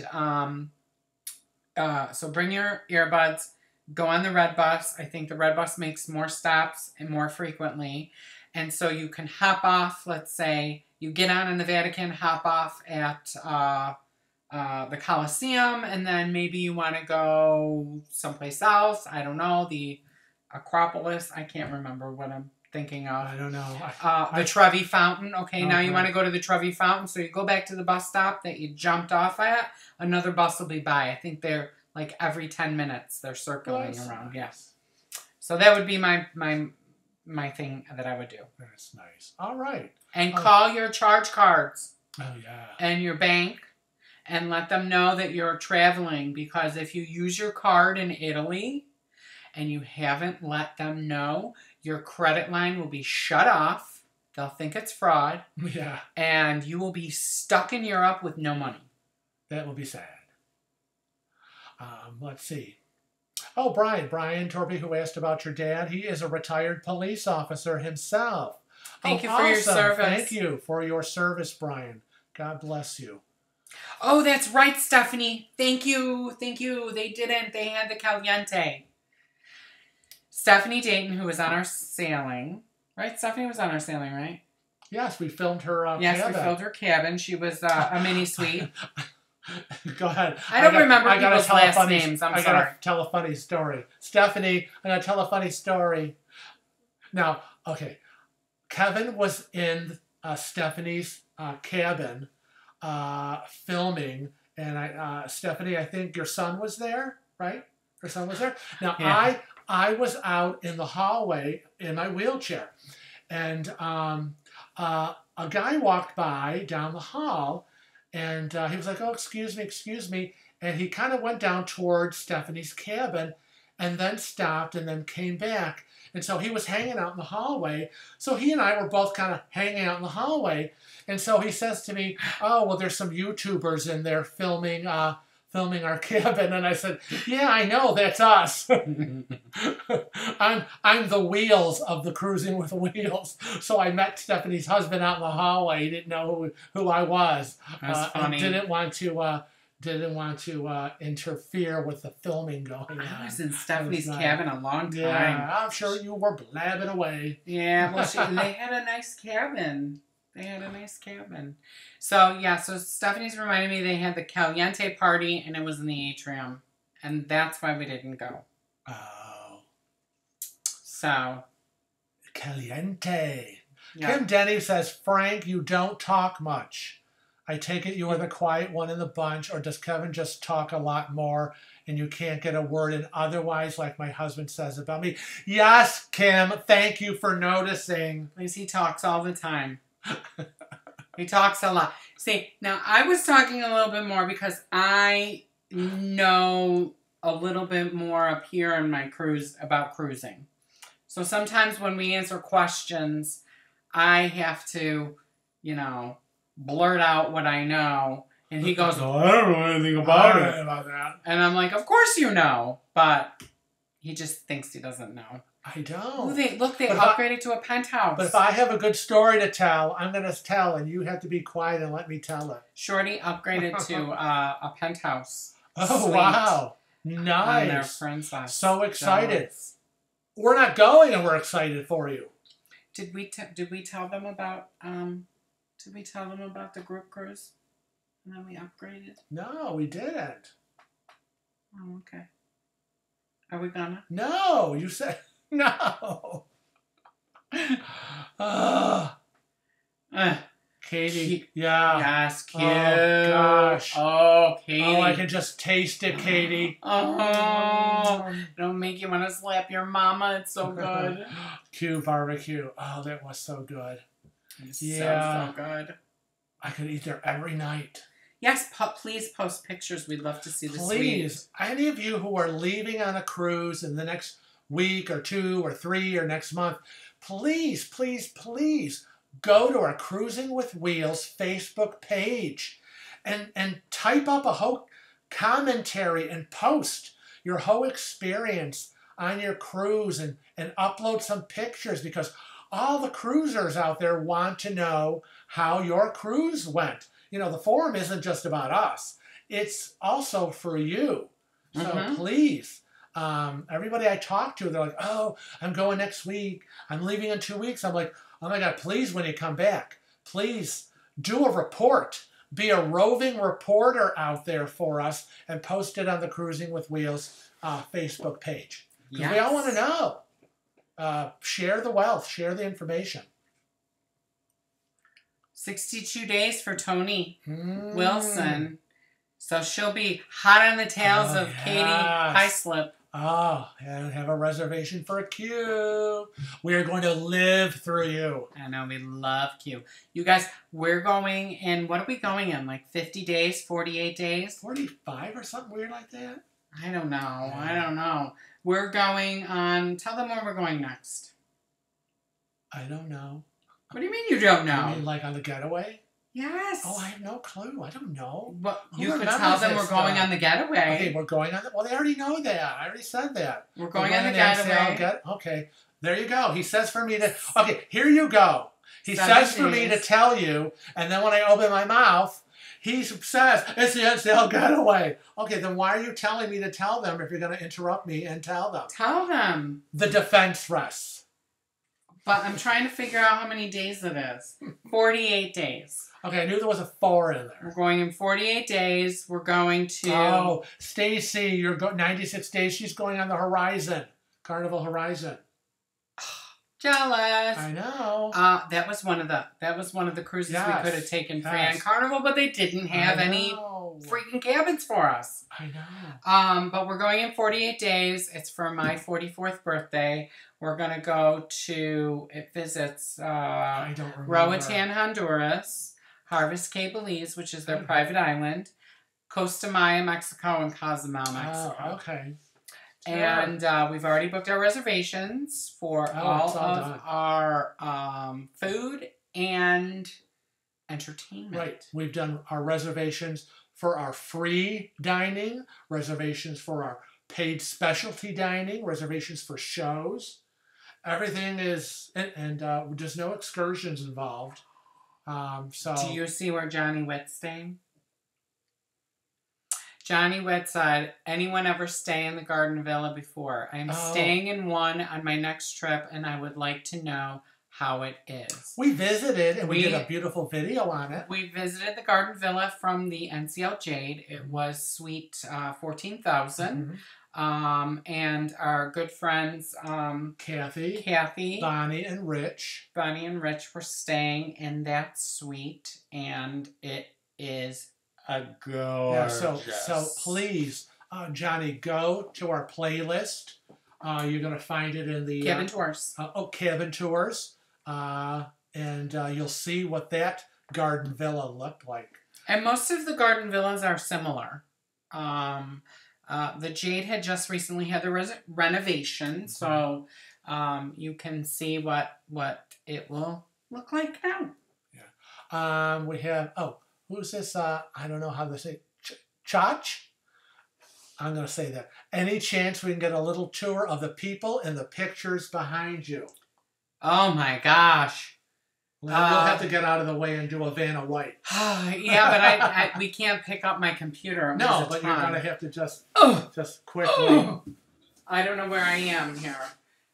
so bring your earbuds, go on the red bus. I think the red bus makes more stops and more frequently. And so you can hop off, let's say, you get on in the Vatican, hop off at the Colosseum, and then maybe you want to go someplace else. I don't know, the Acropolis. I can't remember what I'm thinking of. I don't know. The Trevi Fountain. Okay, now you right. want to go to the Trevi Fountain, so you go back to the bus stop that you jumped off at. Another bus will be by. I think they're like every 10 minutes they're circling around. Yes. So that would be my thing that I would do. That's nice. All right. And call your charge cards. Oh, yeah. And your bank, and let them know that you're traveling, because if you use your card in Italy and you haven't let them know, your credit line will be shut off. They'll think it's fraud. Yeah. And you will be stuck in Europe with no money. That will be sad. Let's see. Oh, Brian Torby, who asked about your dad. He is a retired police officer himself. Thank you for your service. Thank you for your service, Brian. God bless you. Oh, that's right, Stephanie. Thank you. Thank you. They didn't. They had the caliente. Stephanie Dayton, who was on our sailing. Right? Stephanie was on our sailing, right? Yes, we filmed her cabin. Yes, we filmed her cabin. She was a mini suite. Go ahead. I don't remember people's last names. I'm sorry. I gotta tell a funny story. Stephanie, I gotta tell a funny story. Now, okay. Kevin was in Stephanie's cabin filming, and Stephanie, I think your son was there, right? Your son was there. Now, yeah. I was out in the hallway in my wheelchair, and a guy walked by down the hall, and he was like, oh, excuse me, and he kind of went down towards Stephanie's cabin, and then stopped, and then came back. And so he was hanging out in the hallway. So he and I were both kind of hanging out in the hallway. And so he says to me, oh, well, there's some YouTubers in there filming filming our cabin, and I said, "Yeah, I know, that's us." I'm the wheels of the Cruising with Wheels. So I met Stephanie's husband out in the hallway. He didn't know who I was. That's funny. And didn't want to interfere with the filming going on. I was in Stephanie's cabin a long time. Yeah, I'm sure you were blabbing away. Yeah, well, they had a nice cabin. So, yeah, so Stephanie's reminding me they had the Caliente party, and it was in the atrium. And that's why we didn't go. Oh. So. Caliente. Yeah. Kim Denny says, Frank, you don't talk much. I take it you are the quiet one in the bunch, or does Kevin just talk a lot more and you can't get a word in otherwise, like my husband says about me? Yes, Kim, thank you for noticing. Because he talks all the time. He talks a lot. See, now I was talking a little bit more because I know a little bit more up here in my cruise about cruising. So sometimes when we answer questions, I have to, you know, blurt out what I know. And he goes, "Oh, I don't know anything about it." About that. And I'm like, "Of course you know." But he just thinks he doesn't know. I don't. Look, they upgraded to a penthouse. But if I have a good story to tell, I'm going to tell, and you have to be quiet and let me tell it. Shorty upgraded to a penthouse. Oh, suite wow. on Nice. their princess. So excited. Jealous. We're not going, and we're excited for you. Did we tell them about the group cruise? And then we upgraded? No, we didn't. Oh, okay. Are we gonna? No, you said no. Katie, yeah. Yes, cute. Oh, gosh. Oh, Katie. Oh, I can just taste it, Katie. Oh, it'll make you want to slap your mama. It's so good. Q barbecue. Oh, that was so good. It's Yeah. so good. I could eat there every night. Yes, please post pictures. We'd love to see the Please, any of you who are leaving on a cruise in the next week or 2 or 3 or next month, please, please, please go to our Cruising with Wheels Facebook page and type up a whole commentary and post your whole experience on your cruise and upload some pictures, because all the cruisers out there want to know how your cruise went. You know, the forum isn't just about us. It's also for you. So please, everybody I talk to, they're like, "Oh, I'm going next week. I'm leaving in 2 weeks." I'm like, "Oh my God, please, when you come back, please do a report. Be a roving reporter out there for us and post it on the Cruising with Wheels Facebook page. Because we all want to know. Share the wealth. Share the information." 62 days for Tony Wilson. So she'll be hot on the tails of Katie Highslip. Oh, and have a reservation for a Q. We are going to live through you. I know, we love Q. You guys, we're going in, what are we going in? Like 50 days, 48 days? 45 or something weird like that? I don't know. I don't know. We're going on, tell them where we're going next. I don't know. What do you mean you don't know? You mean like on the getaway? Yes. Oh, I have no clue. I don't know. But you could tell them we're going on the getaway. Okay, we're going on the... Well, they already know that. I already said that. We're going on the getaway. Okay, there you go. He says for me to... Okay, here you go. He says for me to tell you, and then when I open my mouth, he says, "It's the NCL getaway." Okay, then why are you telling me to tell them if you're going to interrupt me and tell them? Tell them. The defense rests. But I'm trying to figure out how many days it is. 48 days. Okay, I knew there was a 4 in there. We're going in 48 days. We're going to... Oh, Stacy, you're 96 days. She's going on the Horizon. Carnival Horizon. Jealous. I know. That was one of the cruises we could have taken free on Yes. Carnival, but they didn't have any freaking cabins for us. I know. But we're going in 48 days. It's for my 44th birthday. We're going to go to, it visits I don't remember. Roatan, Honduras, Harvest Cape Belize, which is their private island, Costa Maya, Mexico, and Cozumel, Mexico. Oh, okay. Sure. And we've already booked our reservations for all of our food and entertainment. Right. We've done our reservations for our free dining, reservations for our paid specialty dining, reservations for shows. Everything is, and there's no excursions involved. So do you see where Johnny Witt's staying? Johnny Witt said, anyone ever stay in the Garden Villa before? I am staying in one on my next trip, and I would like to know how it is. We visited, and we did a beautiful video on it. We visited the Garden Villa from the NCL Jade. It was suite 14,000. And our good friends Kathy, Bonnie, and Rich were staying in that suite, and it is gorgeous. Yeah, so please, Johnny, go to our playlist. You're going to find it in the cabin tours. Cabin tours, and you'll see what that garden villa looked like. And most of the garden villas are similar. The Jade had just recently had the renovation, so you can see what it will look like now. Yeah. We have who's this? I don't know how to say Chach. I'm going to say that. Any chance we can get a little tour of the people and the pictures behind you? Oh my gosh. We'll have to get out of the way and do a Vanna White. Yeah, but we can't pick up my computer. No, but you're going to have to just quickly. I don't know where I am here.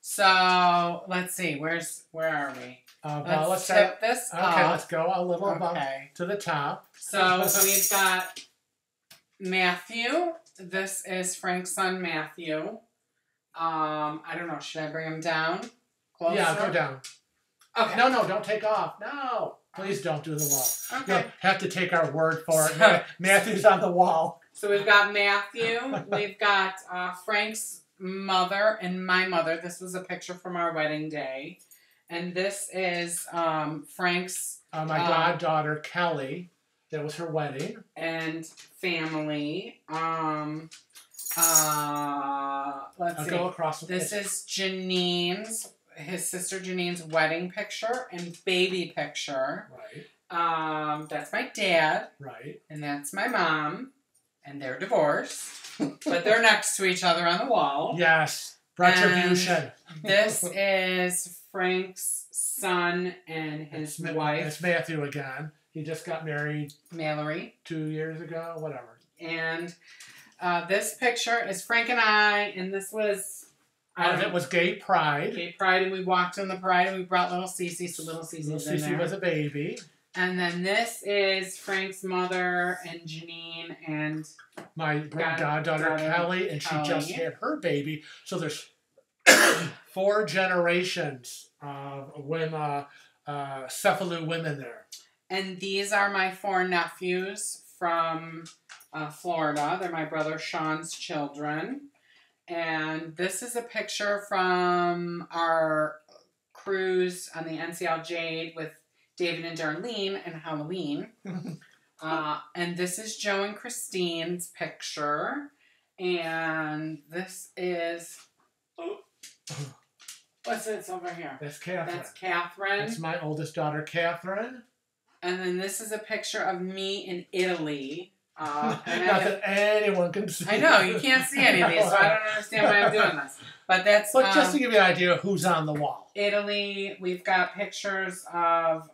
So, let's see. Where are we? Let's tip this up. Okay, let's go a little above to the top. So, we've got Matthew. This is Frank's son, Matthew. I don't know. Should I bring him down? Closer? Yeah, go down. Okay. No, don't take off. No. Please don't do the wall. Okay. You'll have to take our word for it. Matthew's on the wall. So we've got Matthew. We've got Frank's mother and my mother. This was a picture from our wedding day. And this is Frank's... my goddaughter, Kelly. That was her wedding. And family. Let's see. Go across. This is his sister Janine's wedding picture and baby picture. Right. That's my dad. Right. And that's my mom. And they're divorced. But they're next to each other on the wall. Yes. Retribution. And this is Frank's son and his wife. It's Matthew again. He just got married. Mallory. 2 years ago, whatever. And this picture is Frank and I, and this was... it was Gay Pride. Gay Pride, and we walked on the Pride, and we brought little Cece, so little Cece's in there. Cece was a baby. And then this is Frank's mother and Janine and... my goddaughter Kelly, and she just had her baby. So there's 4 generations of women, Cefalu women there. And these are my 4 nephews from Florida. They're my brother Sean's children. And this is a picture from our cruise on the NCL Jade with David and Darlene and Halloween. And this is Joe and Christine's picture. And this is... what's this over here? That's Catherine. That's Catherine. That's my oldest daughter, Catherine. And then this is a picture of me in Italy. Not that anyone can see. I know, you can't see any of these, so I don't understand why I'm doing this. But that's... But just to give you an idea of who's on the wall. Italy, we've got pictures of...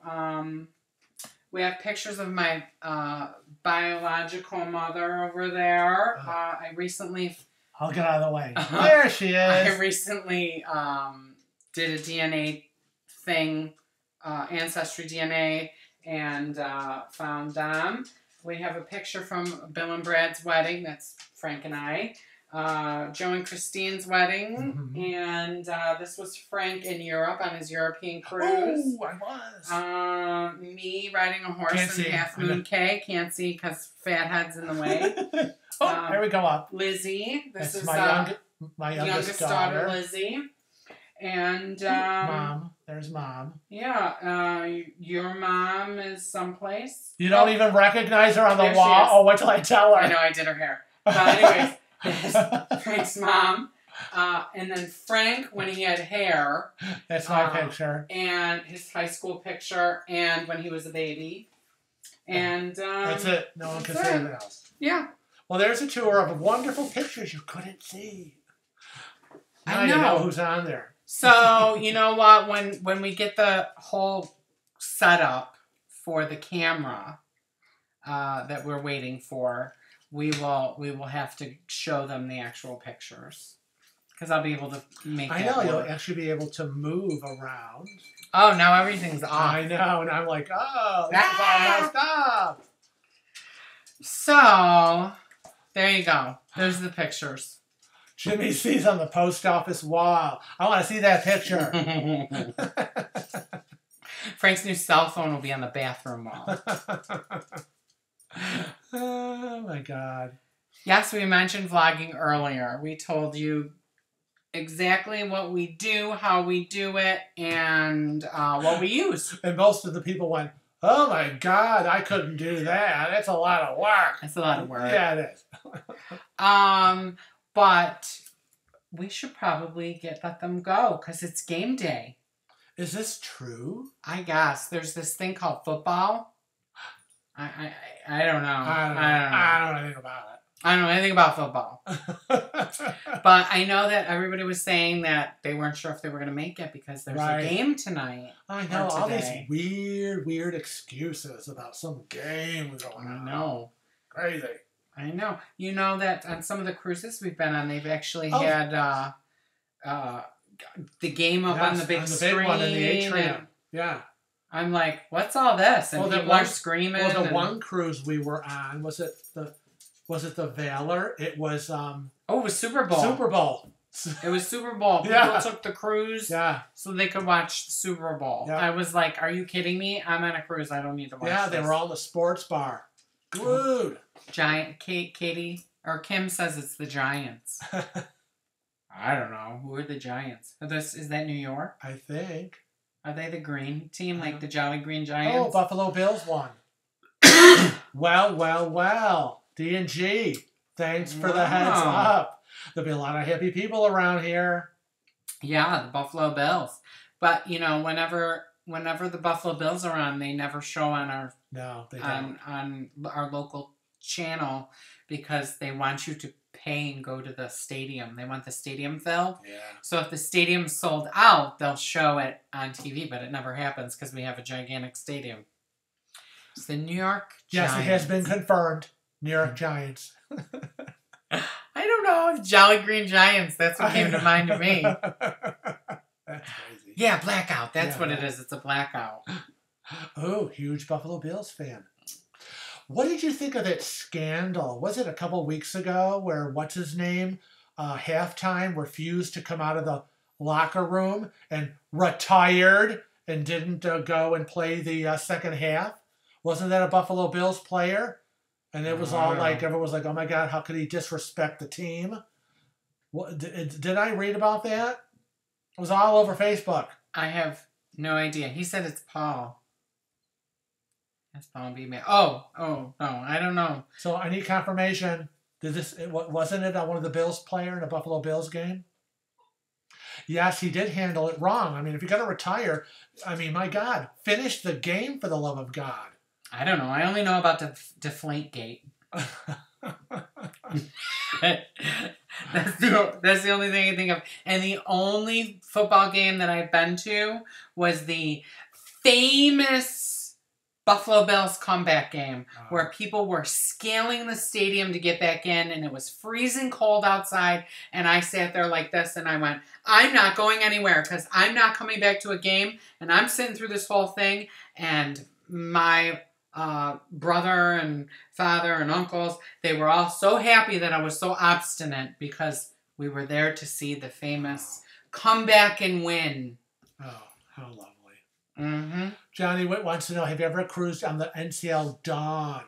we have pictures of my biological mother over there. I recently... I'll get out of the way. There she is. I recently did a DNA thing, Ancestry DNA, and found them. We have a picture from Bill and Brad's wedding. That's Frank and I. Joe and Christine's wedding. Mm-hmm. And this was Frank in Europe on his European cruise. Oh, I was. Me riding a horse in Half Moon Cay. Can't see because fat head's in the way. Here we go up. Lizzie. This is my youngest daughter, Lizzie. And Mom. There's Mom. Yeah. Your mom is someplace. You don't even recognize her on the wall? Oh, what till I tell her? I know, I did her hair. But anyways, there's Frank's mom. And then Frank, when he had hair. That's my picture. And his high school picture. And when he was a baby. And that's it. No one can say anything else. Yeah. Well, there's a tour of wonderful pictures you couldn't see. Now I know. You know who's on there. So, you know what? When we get the whole setup for the camera that we're waiting for, we will have to show them the actual pictures. Because I'll be able to make I know, you'll actually be able to move around. Oh, now everything's off. I know, and I'm like, oh, that's all messed up. So, there you go. There's the pictures. Jimmy sees on the post office wall. I want to see that picture. Frank's new cell phone will be on the bathroom wall. Oh, my God. Yes, we mentioned vlogging earlier. We told you exactly what we do, how we do it, and what we use. And most of the people went, oh, my God, I couldn't do that. That's a lot of work. That's a lot of work. Yeah, it is. But we should probably let them go because it's game day. Is this true? I guess. There's this thing called football. I don't know. I don't know anything about it. I don't know anything about football. But I know that everybody was saying that they weren't sure if they were going to make it because there's a game tonight. I know. All these weird excuses about some game going on. I know. Crazy. I know. You know that on some of the cruises we've been on, they've actually had the game up on the big screen. Big one in the atrium. Yeah. I'm like, what's all this? And people are screaming. Well, the one cruise we were on, was it the Valor? It was it was Super Bowl. Super Bowl. It was Super Bowl. People took the cruise so they could watch the Super Bowl. Yeah. I was like, are you kidding me? I'm on a cruise. I don't need to watch this. They were all in the sports bar. Glued. Katie or Kim says it's the Giants. I don't know. Who are the Giants? Is that New York? I think. Are they the green team, like the Jolly Green Giants? Oh, Buffalo Bills won. Well. D&G. Thanks for the heads up. There'll be a lot of happy people around here. Yeah, the Buffalo Bills. But, you know, whenever the Buffalo Bills are on, they never show on our on our local channel because they want you to pay and go to the stadium. They want the stadium filled. Yeah. So if the stadium's sold out, they'll show it on TV, but it never happens because we have a gigantic stadium. It's the New York Giants. Yes, it has been confirmed. New York Giants. I don't know. Jolly Green Giants. That's what came to mind to me. That's crazy. Yeah, blackout. That's what it is. It's a blackout. Oh, huge Buffalo Bills fan. What did you think of that scandal? Was it a couple weeks ago where what's-his-name, halftime, refused to come out of the locker room and retired and didn't go and play the second half? Wasn't that a Buffalo Bills player? And it was all like, everyone was like, oh my God, how could he disrespect the team? What, did I read about that? It was all over Facebook. I have no idea. He said it's Paul. That's Paul B. Oh, no, I don't know. So I need confirmation. Wasn't it one of the Bills player in a Buffalo Bills game? Yes, he did handle it wrong. I mean, if you're going to retire, I mean, my God, finish the game for the love of God. I don't know. I only know about the Deflate Gate. That's the only thing I think of. And the only football game that I've been to was the famous Buffalo Bills comeback game where people were scaling the stadium to get back in and it was freezing cold outside and I sat there like this and I went, I'm not going anywhere because I'm not coming back to a game and I'm sitting through this whole thing and my brother and father and uncles, they were all so happy that I was so obstinate because we were there to see the famous comeback and win. Oh, how lovely. Mm-hmm. Johnny Witt wants to know, have you ever cruised on the NCL Dawn?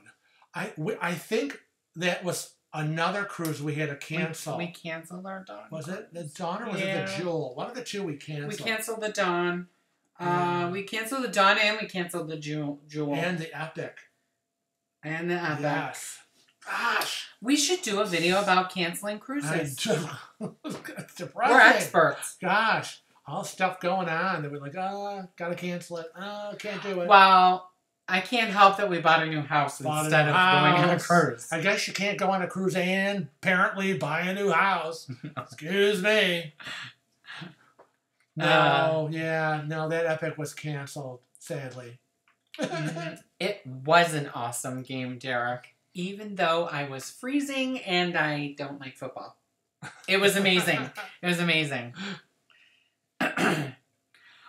I think that was another cruise we had to cancel. We canceled our Dawn. Was it the Dawn or was it the Jewel? One of the two we canceled. We canceled the Dawn. We canceled the Dawn and we canceled the Jewel. And the Epic. And the Epic. Yes. Gosh. We should do a video about canceling cruises. It's depressing. We're experts. Gosh. All stuff going on. They were like, gotta cancel it. Oh, can't do it. Well, I can't help that we bought a new house instead of going on a cruise. I guess you can't go on a cruise and apparently buy a new house. Excuse me. No, that Ep8 was canceled, sadly. It was an awesome game, Derek. Even though I was freezing and I don't like football. It was amazing. It was amazing.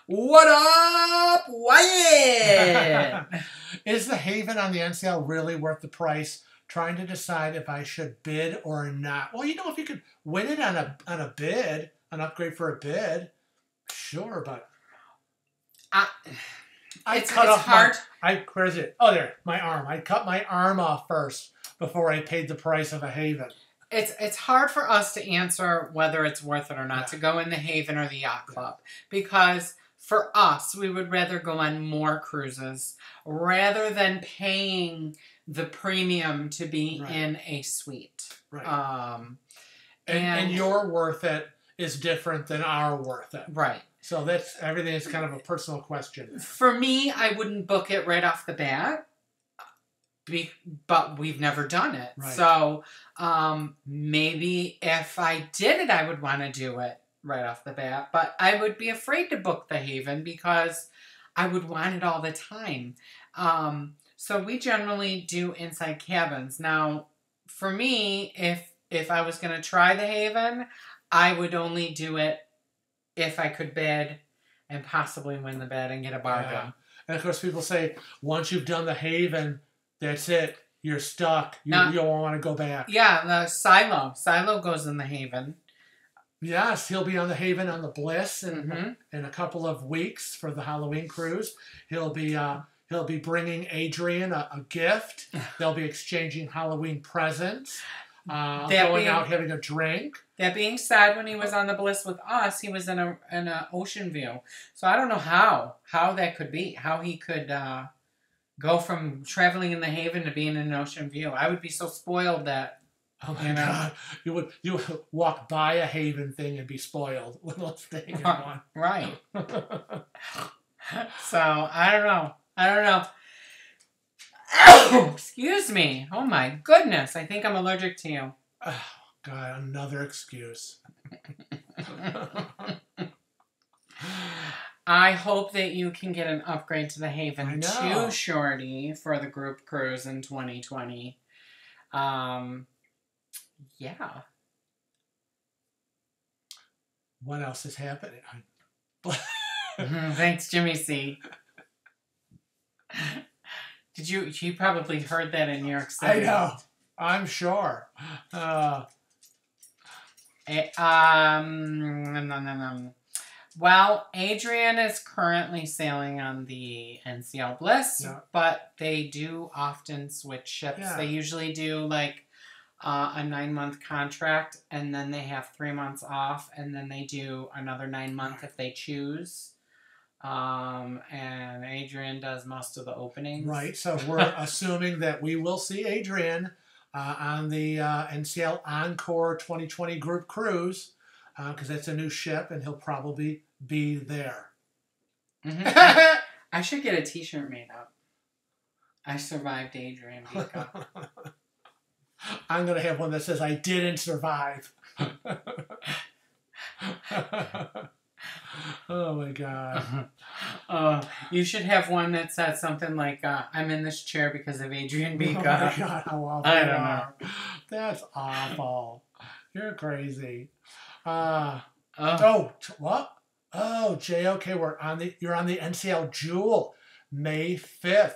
What up, Wyatt? Is the Haven on the NCL really worth the price? Trying to decide if I should bid or not. Well, if you could win it on a bid, an upgrade for a bid, sure, but where is it? Oh, there, my arm. I cut my arm off first before I paid the price of a Haven. It's hard for us to answer whether it's worth it or not to go in the Haven or the Yacht Club, because for us, we would rather go on more cruises rather than paying the premium to be in a suite. Right. And your worth it is different than our worth it. Right. So everything is kind of a personal question. For me, I wouldn't book it right off the bat, but we've never done it. Right. So maybe if I did it, I would want to do it right off the bat. But I would be afraid to book the Haven because I would want it all the time. So we generally do inside cabins. Now, for me, if I was going to try the Haven, I would only do it if I could bid and possibly win the bid and get a bargain. Yeah. And of course, people say, once you've done the Haven, that's it. You're stuck. You don't want to go back. Yeah, the Silo. Silo goes in the Haven. Yes, he'll be on the Haven on the Bliss in a couple of weeks for the Halloween cruise. He'll be bringing Adrian a gift. They'll be exchanging Halloween presents. Going out having a drink. That being said, when he was on the Bliss with us, he was in a ocean view. So I don't know how that could be. How he could go from traveling in the Haven to being in an ocean view. I would be so spoiled that. Oh my God! You would walk by a Haven thing and be spoiled with staying in one. Right. So I don't know. Excuse me. Oh my goodness. I think I'm allergic to you. Oh God, another excuse. I hope that you can get an upgrade to the Haven too, Shorty, for the group cruise in 2020. Yeah. What else is happening? Thanks, Jimmy C. You probably heard that in New York City. I know. I'm sure. Well, Adrian is currently sailing on the NCL Bliss, but they do often switch ships. Yeah. They usually do like a 9-month contract, and then they have 3 months off, and then they do another 9-month if they choose. And Adrian does most of the openings. Right, so we're assuming that we will see Adrian on the NCL Encore 2020 group cruise, because that's a new ship, and he'll probably be there. I should get a t-shirt made up. I survived Adrian. I'm going to have one that says, I didn't survive. Oh my God. You should have one that says something like, I'm in this chair because of Adrian Beaka. Oh my God, how awful I don't know. That's awful. You're crazy. What? Oh, JOK, you're on the NCL Jewel, May 5th.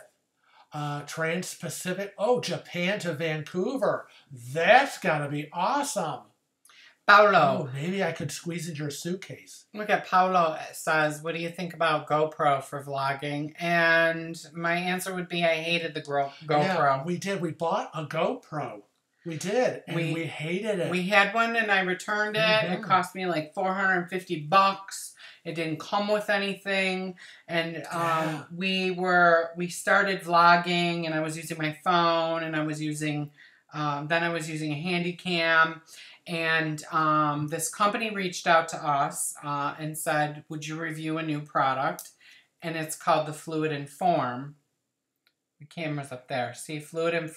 Trans-Pacific. Oh, Japan to Vancouver. That's got to be awesome. Paulo. Oh, maybe I could squeeze into your suitcase. Look at Paulo says, what do you think about GoPro for vlogging? And my answer would be I hated the GoPro. Yeah, we did. We bought a GoPro. We did, and we hated it. We had one, and I returned it. It cost me like $450. It didn't come with anything, and we started vlogging, and I was using my phone, and I was using then I was using a handy cam, and this company reached out to us and said, would you review a new product? And it's called the Fluid Inform. The camera's up there. See, fluid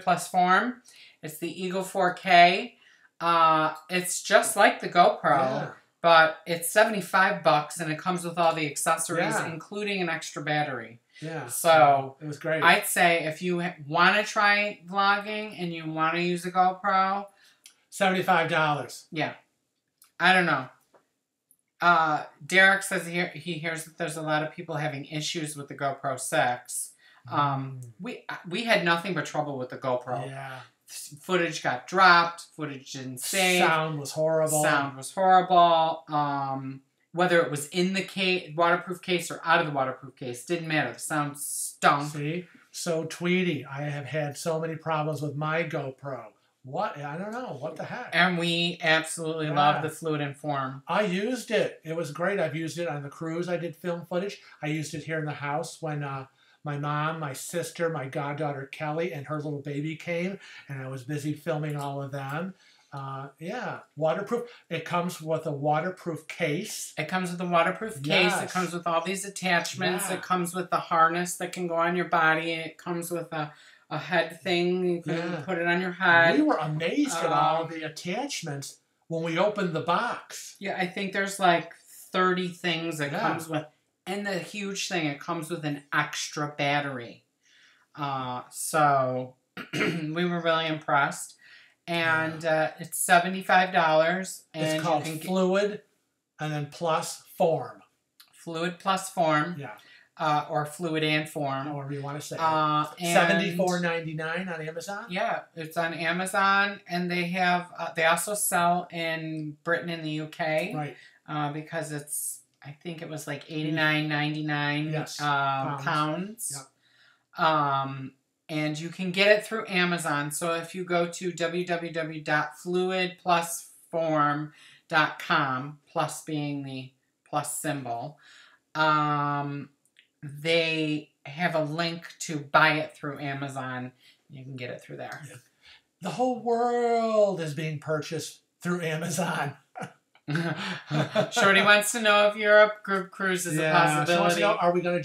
plus form. It's the Eagle 4K. It's just like the GoPro, but it's $75 and it comes with all the accessories, including an extra battery. Yeah. So it was great. I'd say if you want to try vlogging and you want to use a GoPro, $75. Yeah. I don't know. Derek says he hears that there's a lot of people having issues with the GoPro 6. We had nothing but trouble with the GoPro. Yeah. Footage got dropped. Footage didn't save. Sound was horrible. Whether it was in the waterproof case or out of the waterproof case, didn't matter. The sound stunk. See? So, Tweety, I have had so many problems with my GoPro. What? I don't know. What the heck? And we absolutely love the Fluid and Form. I used it. It was great. I've used it on the cruise. I did film footage. I used it here in the house when my mom, my sister, my goddaughter Kelly, and her little baby came, and I was busy filming all of them. Waterproof. It comes with a waterproof case. It comes with a waterproof case. It comes with all these attachments. It comes with the harness that can go on your body. It comes with a head thing. You can put it on your head. We were amazed at all the attachments when we opened the box. Yeah, I think there's like 30 things it comes with. And the huge thing, it comes with an extra battery. So we were really impressed. And it's $75. And it's called Fluid and then plus Form. Fluid plus Form. Yeah. Or Fluid and Form. However you want to say it. $74.99 on Amazon? Yeah, it's on Amazon. And they have they also sell in Britain and the UK. Right. Because it's, I think it was like $89.99 pounds. Yep. And you can get it through Amazon. So if you go to www.fluidplusform.com, plus being the plus symbol, they have a link to buy it through Amazon. You can get it through there. The whole world is being purchased through Amazon. Shorty wants to know if Europe group cruise is a possibility. She wants to know, are we going to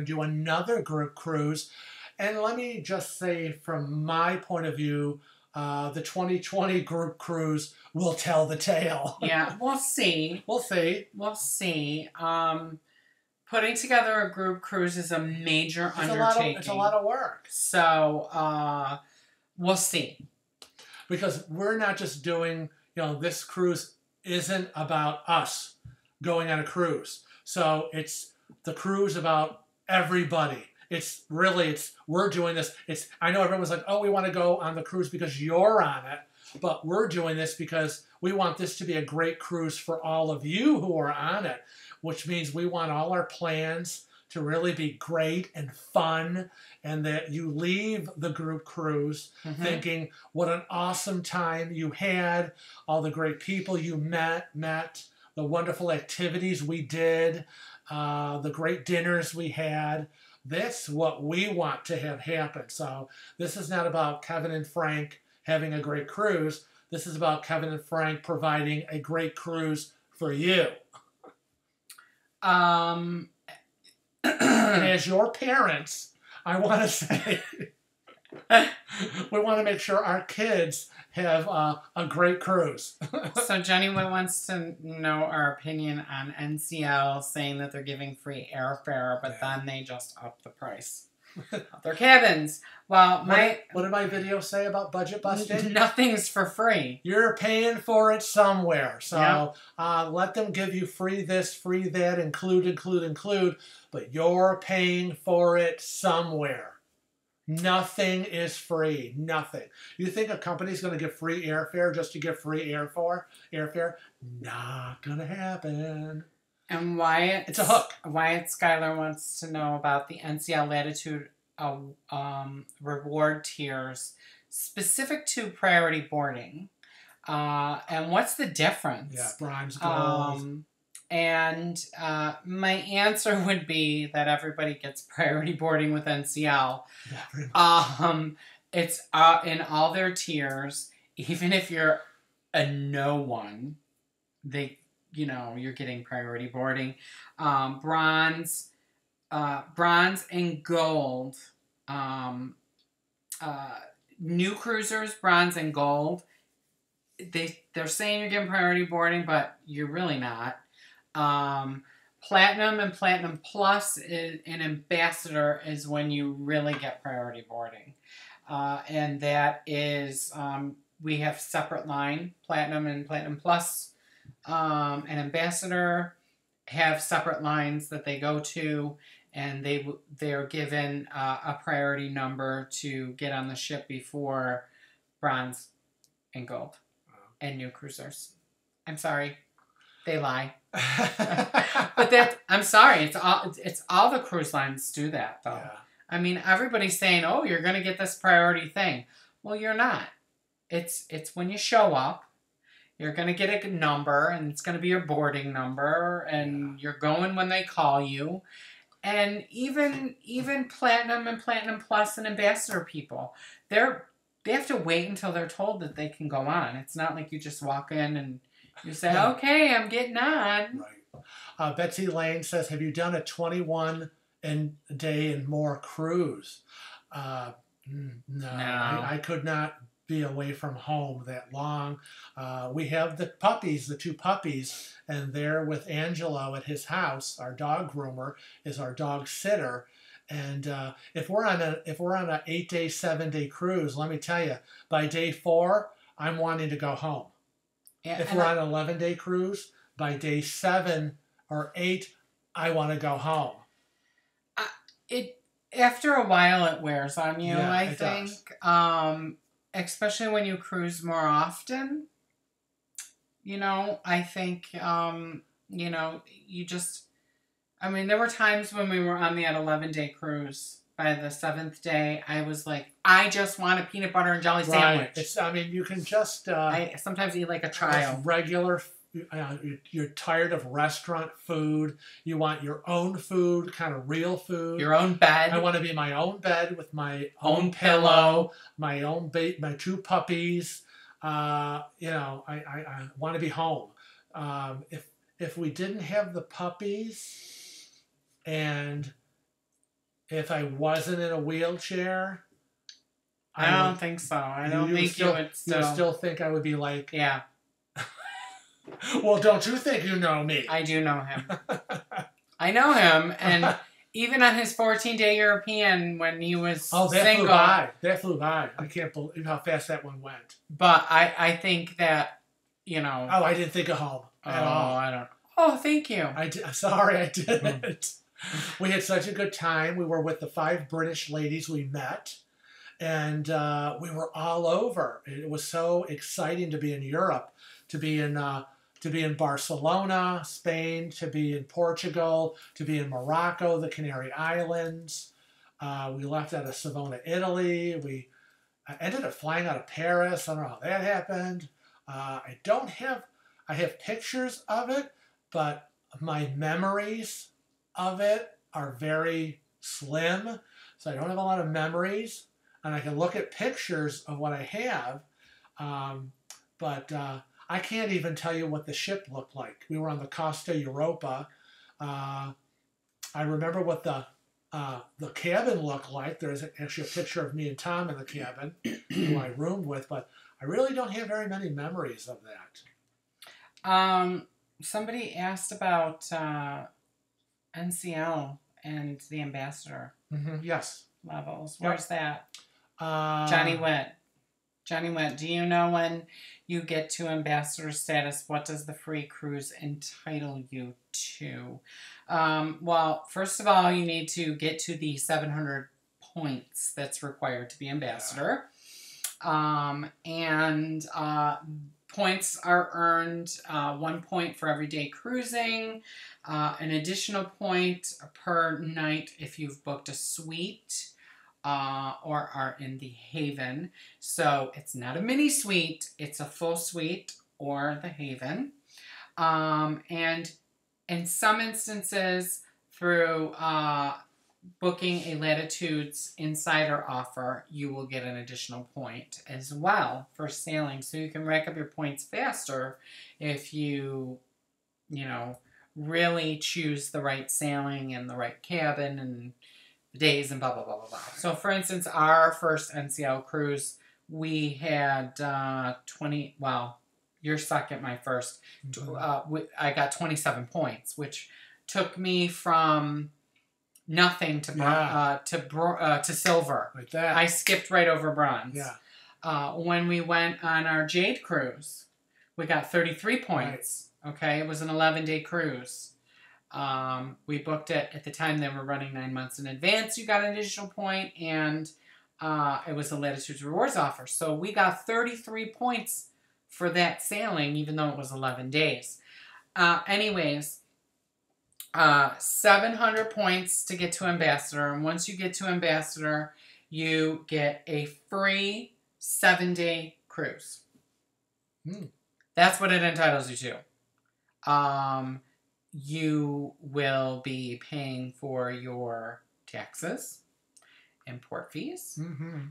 do another group cruise? And let me just say, from my point of view, the 2020 group cruise will tell the tale. Yeah, we'll see. We'll see. We'll see. Putting together a group cruise is a major undertaking. It's a lot of work. So, we'll see. Because we're not just doing, this cruise isn't about us going on a cruise. So it's the cruise about everybody. We're doing this. I know everyone's like, oh, we want to go on the cruise because you're on it. But we're doing this because we want this to be a great cruise for all of you who are on it, which means we want all our plans to really be great and fun, and that you leave the group cruise thinking what an awesome time you had, all the great people you met, the wonderful activities we did, the great dinners we had. That's what we want to have happen. So this is not about Kevin and Frank having a great cruise. This is about Kevin and Frank providing a great cruise for you. And as your parents, I want to say, we want to make sure our kids have a great cruise. So Jenny wants to know our opinion on NCL saying that they're giving free airfare, but then they just up the price of their cabins. Well, what did my video say about budget busting? Nothing's for free. You're paying for it somewhere. So let them give you free this, free that, include, but you're paying for it somewhere. Nothing is free. Nothing. You think a company's going to give free airfare just to give free airfare? Not going to happen. And Wyatt, it's a hook. Wyatt Schuyler wants to know about the NCL Latitude reward tiers specific to priority boarding. And what's the difference? Yeah, bronze, gold. And my answer would be that everybody gets priority boarding with NCL. It's in all their tiers. Even if you're a no one, you're getting priority boarding. Bronze and gold Um, New cruisers, bronze and gold, they're saying you're getting priority boarding, but you're really not. Platinum and Platinum Plus an ambassador is when you really get priority boarding. And that is, we have separate line, Platinum and Platinum Plus. An ambassador have separate lines that they go to, and they're given a priority number to get on the ship before bronze and gold and new cruisers. I'm sorry, they lie. But I'm sorry, it's all the cruise lines do that though. Yeah. I mean, everybody's saying, "Oh, you're going to get this priority thing." Well, you're not. It's when you show up. You're going to get a number, and it's going to be your boarding number, and you're going when they call you. And even Platinum and Platinum Plus and Ambassador people, they have to wait until they're told that they can go on. It's not like you just walk in and you say, "Okay, I'm getting on." Right. Betsy Lane says, "Have you done a 21-day and more cruise?" No. I could not be away from home that long. We have the puppies, the two puppies, and they're with Angelo at his house. Our dog groomer is our dog sitter. And if we're on an 8-day, 7-day cruise, let me tell you, by day 4, I'm wanting to go home. Yeah, if we're on an 11-day cruise, by day 7 or 8, I want to go home. After a while, it wears on you. Yeah, I think. Especially when you cruise more often, I think, you just, I mean, there were times when we were on that 11-day cruise. By the 7th day, I was like, I just want a peanut butter and jelly sandwich. Right. You can just... I sometimes eat like a child. Regular, you're tired of restaurant food. You want your own food, kind of real food. Your own bed. I want to be in my own bed with my own pillow, my own my 2 puppies. I want to be home. If we didn't have the puppies, and if I wasn't in a wheelchair, I don't think so. I don't think you would still... You still think I would be like... Yeah. Well, don't you think you know me? I do know him. I know him, and even on his 14-day European when he was single... That flew by. I can't believe how fast that one went. But I think that, Oh, I didn't think of home at all. I don't... Oh, thank you. Sorry, I didn't. We had such a good time. We were with the 5 British ladies we met, and we were all over. It was so exciting to be in Europe, to be in Barcelona, Spain, to be in Portugal, to be in Morocco, the Canary Islands. We left out of Savona, Italy. I ended up flying out of Paris. I don't know how that happened. I have pictures of it, but my memories of it are very slim, so I don't have a lot of memories, and I can look at pictures of what I have, but I can't even tell you what the ship looked like. We were on the Costa Europa. I remember what the cabin looked like. There's actually a picture of me and Tom in the cabin, who I roomed with, but I really don't have very many memories of that. Somebody asked about NCL and the ambassador. Mm-hmm. Yes. Levels. Where's that? Johnny Witt, do you know when you get to ambassador status, what does the free cruise entitle you to? Well, first of all, you need to get to the 700 points that's required to be ambassador. Points are earned 1 point for every day cruising, an additional point per night if you've booked a suite or are in the Haven. So it's not a mini suite, it's a full suite or the Haven. And in some instances, through booking a Latitudes Insider offer, you will get an additional point as well for sailing. So you can rack up your points faster if you really choose the right sailing and the right cabin and days and blah, blah, blah, blah, blah. So, for instance, our first NCL cruise, we had 20, well, you're second, my first. I got 27 points, which took me from nothing to silver. Like that. I skipped right over bronze. Yeah. When we went on our Jade cruise, we got 33 points. Right. Okay, it was an 11-day cruise. We booked it at the time they were running 9 months in advance. You got an additional point, and it was a Latitudes Rewards offer. So we got 33 points for that sailing, even though it was 11 days. Anyways, 700 points to get to Ambassador. And once you get to Ambassador, you get a free 7-day cruise. That's what it entitles you to. You will be paying for your taxes and port fees.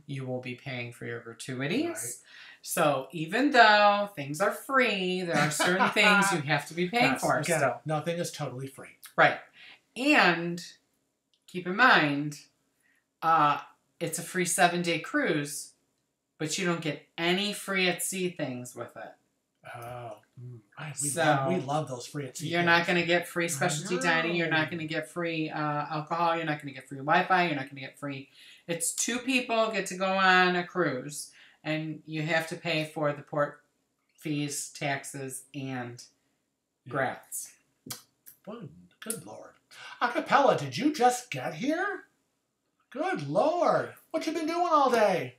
You will be paying for your gratuities. Right. So even though things are free, there are certain things you have to be paying for. Again, so nothing is totally free. Right. And keep in mind, it's a free 7-day cruise, but you don't get any free at sea things with it. Oh, we love those free at sea. You're not going to get free specialty dining. You're not going to get free alcohol. You're not going to get free Wi-Fi. You're not going to get free. It's 2 people get to go on a cruise, and you have to pay for the port fees, taxes, and grats. Good Lord. Acapella, did you just get here? Good Lord. What you been doing all day?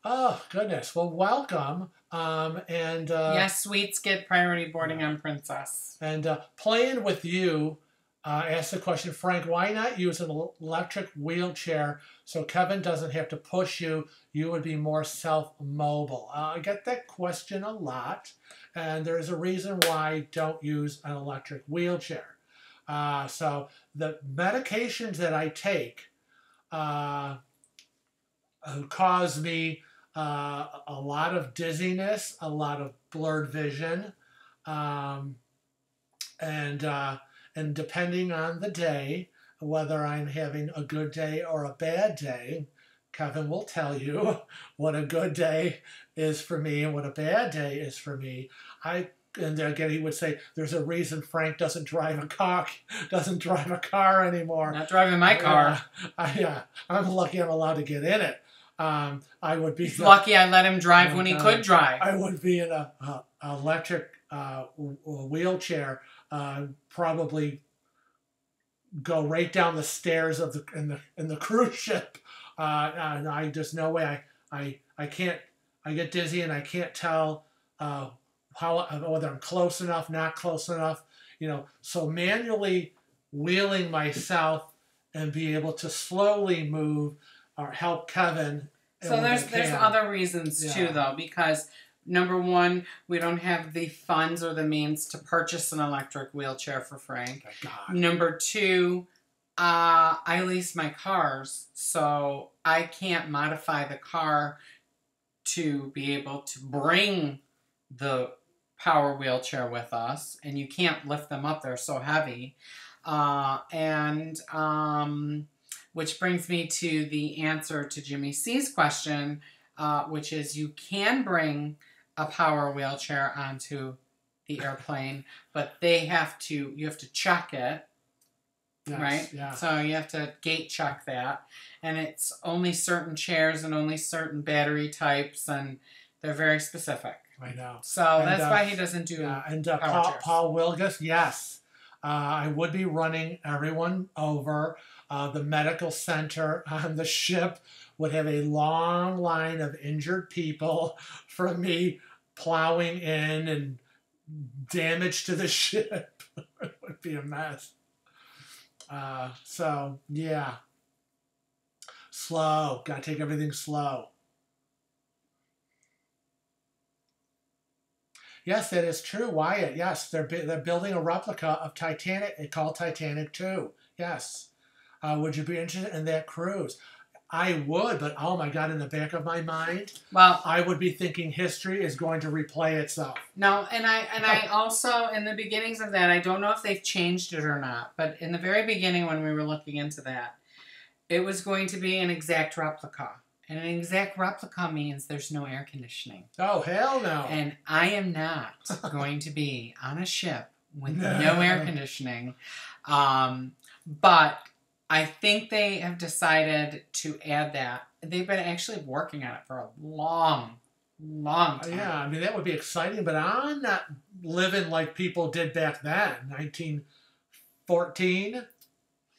Oh, goodness. Well, welcome. Yes, suites get priority boarding on Princess. And playing with you, asked the question, Frank, why not use an electric wheelchair so Kevin doesn't have to push you? You would be more self-mobile. I get that question a lot, and there's a reason why I don't use an electric wheelchair. So the medications that I take cause me a lot of dizziness, a lot of blurred vision, and depending on the day, whether I'm having a good day or a bad day, Kevin will tell you what a good day is for me and what a bad day is for me. And again, he would say, "There's a reason Frank doesn't drive a car anymore." Not driving my car. I'm lucky I'm allowed to get in it. I would be lucky I let him drive when he could drive. I would be in a electric wheelchair, probably go right down the stairs of in the cruise ship. And there's no way I can't. I get dizzy and I can't tell whether I'm close enough, not close enough. So manually wheeling myself and be able to slowly move or help Kevin. So there's other reasons too, though, because number one, we don't have the funds or the means to purchase an electric wheelchair for Frank. Number two, I lease my cars, so I can't modify the car to be able to bring the power wheelchair with us, and you can't lift them up, they're so heavy. Which brings me to the answer to Jimmy C's question, which is you can bring a power wheelchair onto the airplane, but you have to check it, right? Yeah. So you have to gate check that, and it's only certain chairs and only certain battery types, and they're very specific. I know. So that's why he doesn't do power chairs. Paul Wilgus, yes. I would be running everyone over. The medical center on the ship would have a long line of injured people from me plowing in and damage to the ship. It would be a mess. So, yeah. Slow. Got to take everything slow. Yes, that is true, Wyatt. Yes, they're building a replica of Titanic. It's called Titanic 2. Yes. Would you be interested in that cruise? I would, but oh my God, in the back of my mind, well, I would be thinking history is going to replay itself. No, and I also, in the beginnings of that, I don't know if they've changed it or not, but in the very beginning when we were looking into that, it was going to be an exact replica. And an exact replica means there's no air conditioning. Oh, hell no. And I am not going to be on a ship with no air conditioning. But I think they have decided to add that. They've been actually working on it for a long time. Yeah, I mean, that would be exciting, but I'm not living like people did back then, 1914.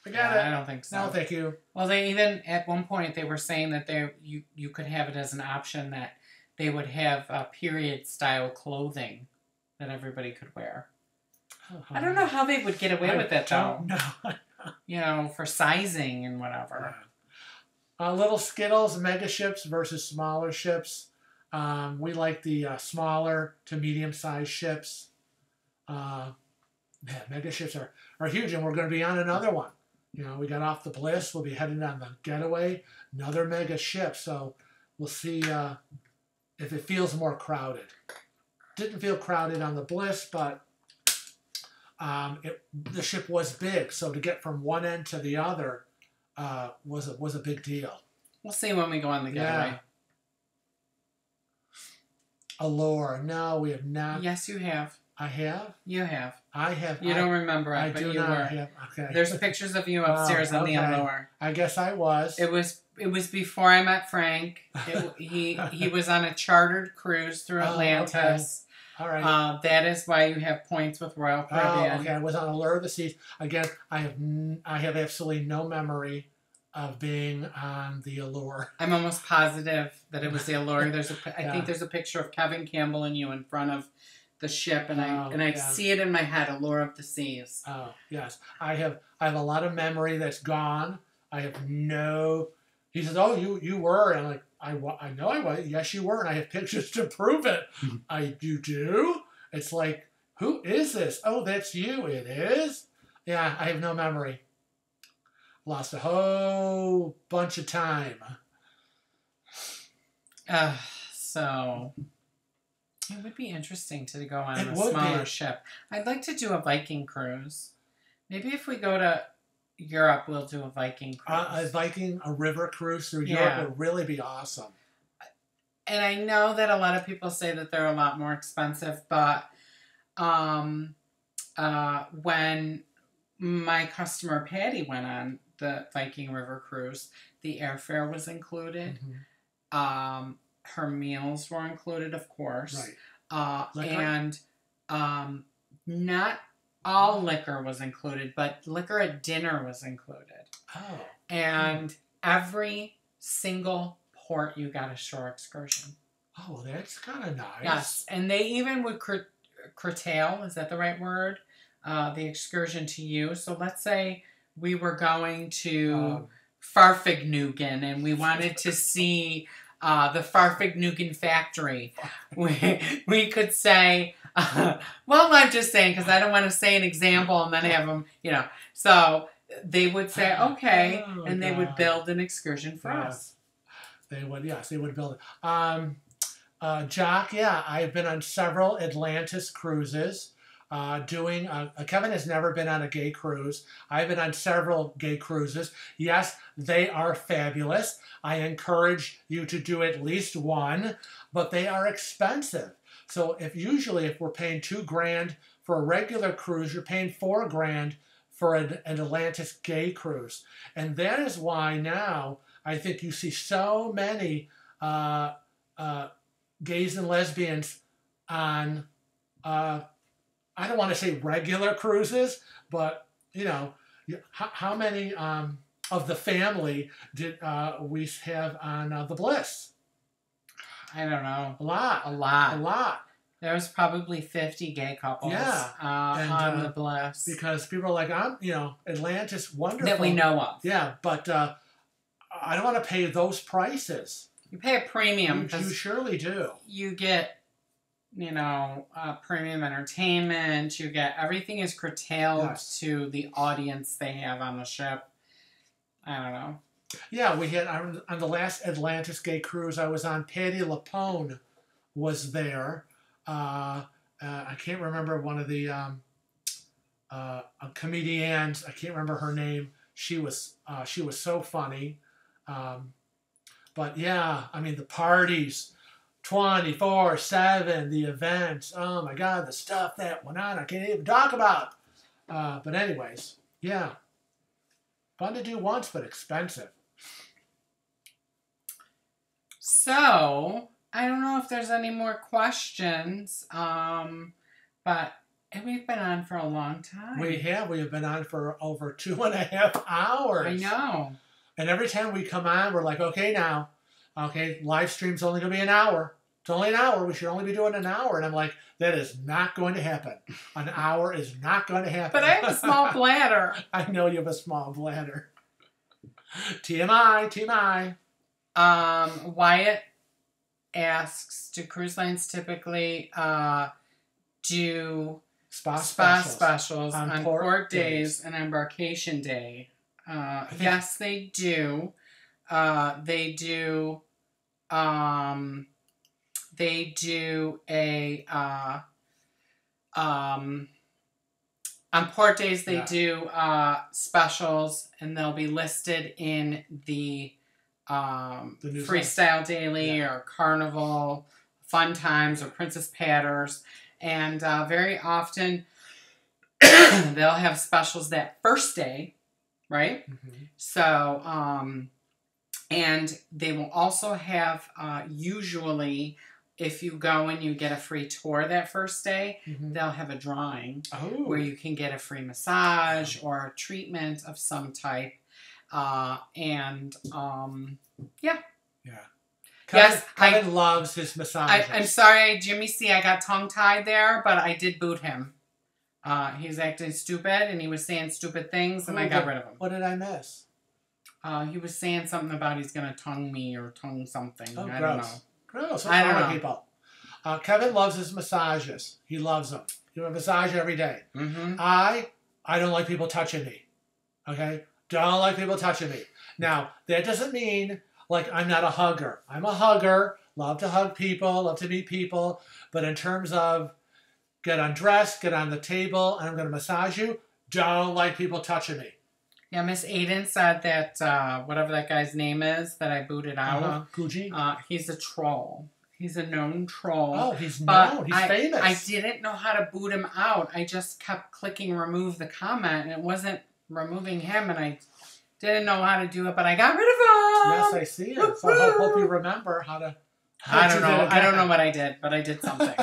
Forget it. I don't think so. No, thank you. Well, they even, at one point, they were saying that you could have it as an option that they would have period-style clothing that everybody could wear. I don't know how they would get away with it, though. No. You know, for sizing and whatever. Little Skittles, mega ships versus smaller ships. We like the smaller to medium-sized ships. Mega ships are huge, and we're going to be on another one. You know, we got off the Bliss. We'll be heading on the Getaway, another mega ship. So we'll see if it feels more crowded. Didn't feel crowded on the Bliss, but the ship was big. So to get from one end to the other was a big deal. We'll see when we go on the Getaway. Yeah. Allure. No, we have not. Yes, you have. I have? You have. I have. You don't remember it, but you were. Have, okay. There's pictures of you upstairs on the Allure. I guess I was. It was before I met Frank. He was on a chartered cruise through Atlantis. Okay. All right. That is why you have points with Royal Caribbean. Oh, okay. I was on Allure of the Seas. Again, I have absolutely no memory of being on the Allure. I'm almost positive that it was the Allure. I think there's a picture of Kevin Campbell and you in front of the ship, and I see it in my head, Allure of the Seas. Oh, yes. I have a lot of memory that's gone. I have no... He says, oh, you were. And I'm like, I know I was. Yes, you were. And I have pictures to prove it. You do? It's like, who is this? Oh, that's you. It is? Yeah, I have no memory. Lost a whole bunch of time. So... It would be interesting to go on a smaller ship. I'd like to do a Viking cruise. Maybe if we go to Europe, we'll do a Viking cruise. A river cruise through Europe would really be awesome. And I know that a lot of people say that they're a lot more expensive, but when my customer Patty went on the Viking river cruise, the airfare was included. Mm-hmm. Her meals were included, of course. Right. And not all liquor was included, but liquor at dinner was included. Oh. And every single port you got a shore excursion. Oh, that's kind of nice. Yes. And they even would curtail, is that the right word? The excursion to you. So let's say we were going to Farfignugan and we wanted to see... the Farfignugan factory. We could say, well, I'm just saying, because I don't want to say an example and then have them, you know. So they would say, okay, and they would build an excursion for us. They would, yes, they would build it. Jock, yeah, I've been on several Atlantis cruises. Kevin has never been on a gay cruise. I've been on several gay cruises. Yes, they are fabulous. I encourage you to do at least one, but they are expensive. So if we're paying $2,000 for a regular cruise, you're paying $4,000 for an Atlantis gay cruise. And that is why now I think you see so many gays and lesbians on I don't want to say regular cruises, but, you know, how many of the family did we have on the Bliss? I don't know. A lot. A lot. A lot. There was probably 50 gay couples on the Bliss. Because people are like, Atlantis, wonderful. That we know of. Yeah, but I don't want to pay those prices. You pay a premium. You surely do. You get... premium entertainment. You get everything is curtailed to the audience they have on the ship. I don't know. Yeah, we had on the last Atlantis Gay cruise I was on. Patty Lapone was there. I can't remember one of the comedians. I can't remember her name. She was so funny. But yeah, I mean the parties, 24/7, the events. Oh my God, the stuff that went on, I can't even talk about. But anyways, yeah, fun to do once, but expensive. So I don't know if there's any more questions, but we've been on for a long time. We have been on for over 2.5 hours. I know. And every time we come on, we're like, okay, live stream's only going to be an hour. It's only an hour. We should only be doing an hour. And I'm like, that is not going to happen. An hour is not going to happen. But I have a small bladder. I know you have a small bladder. TMI. Wyatt asks, do cruise lines typically do spa specials on port days and embarkation day? Yes, they do. They do a on port days they do specials, and they'll be listed in the Freestyle Daily or Carnival, Fun Times, or Princess Patters, and very often they'll have specials that first day, right? Mm-hmm. So, and they will also have usually, if you go and you get a free tour that first day, mm-hmm. they'll have a drawing where you can get a free massage or a treatment of some type. Yeah. Kevin loves his massages. I'm sorry, Jimmy C. I got tongue-tied there, but I did boot him. He was acting stupid, and he was saying stupid things, and I got rid of him. What did I miss? He was saying something about he's going to tongue me or tongue something. Oh, I don't know. Gross. I don't know. People. Kevin loves his massages. He loves them. You have a massage every day. Mm-hmm. I don't like people touching me. Okay? Don't like people touching me. Now, that doesn't mean, like, I'm not a hugger. I'm a hugger. Love to hug people. Love to meet people. But in terms of get undressed, get on the table, and I'm going to massage you, don't like people touching me. Yeah, Miss Aiden said that whatever that guy's name is that I booted out, Gucci? He's a troll. He's a known troll. Oh, he's known. He's famous. I didn't know how to boot him out. I just kept clicking remove the comment, and it wasn't removing him, and I didn't know how to do it, but I got rid of him. Yes, I see it. So I hope you remember how to... I don't know. I don't know what I did, but I did something.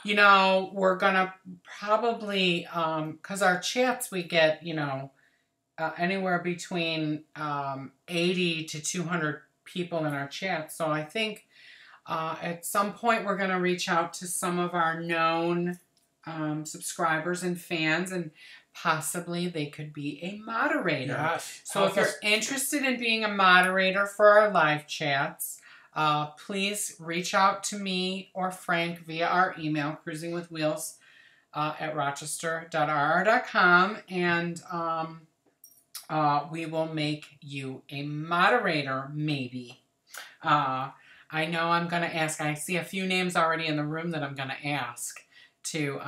You know, we're going to probably, because our chats, we get, you know, anywhere between 80 to 200 people in our chat. So I think at some point we're going to reach out to some of our known subscribers and fans, and possibly they could be a moderator. Yes. So if you're interested in being a moderator for our live chats, please reach out to me or Frank via our email, cruisingwithwheels at rochester.rr.com, and we will make you a moderator, maybe. I know I'm going to ask. I see a few names already in the room that I'm going to ask to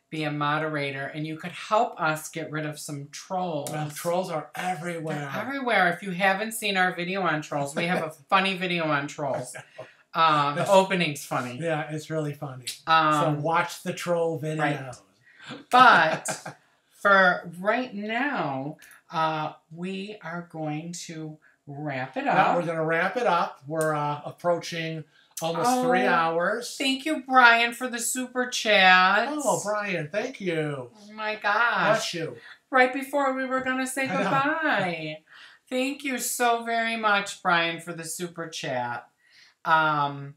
be a moderator, and you could help us get rid of some trolls. Well, trolls are everywhere. They're everywhere. If you haven't seen our video on trolls, we have a funny video on trolls. The opening's funny. Yeah, it's really funny. So watch the troll videos. Right. But for right now, we are going to wrap it up. Yeah, we're going to wrap it up. We're approaching almost 3 hours. Thank you, Brian, for the super chat. Oh, Brian, thank you. Oh, my gosh. Bless you. Right before we were going to say goodbye. Thank you so very much, Brian, for the super chat. Behaving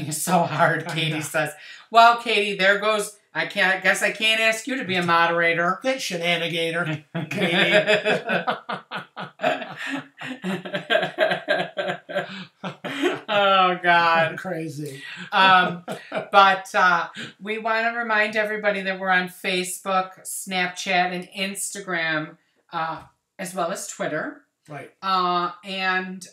is so hard, Katie says. Well, Katie, there goes... I guess I can't ask you to be a moderator. That shenanigator, Katie. Oh, God. Crazy. But we want to remind everybody that we're on Facebook, Snapchat, and Instagram as well as Twitter. Right. And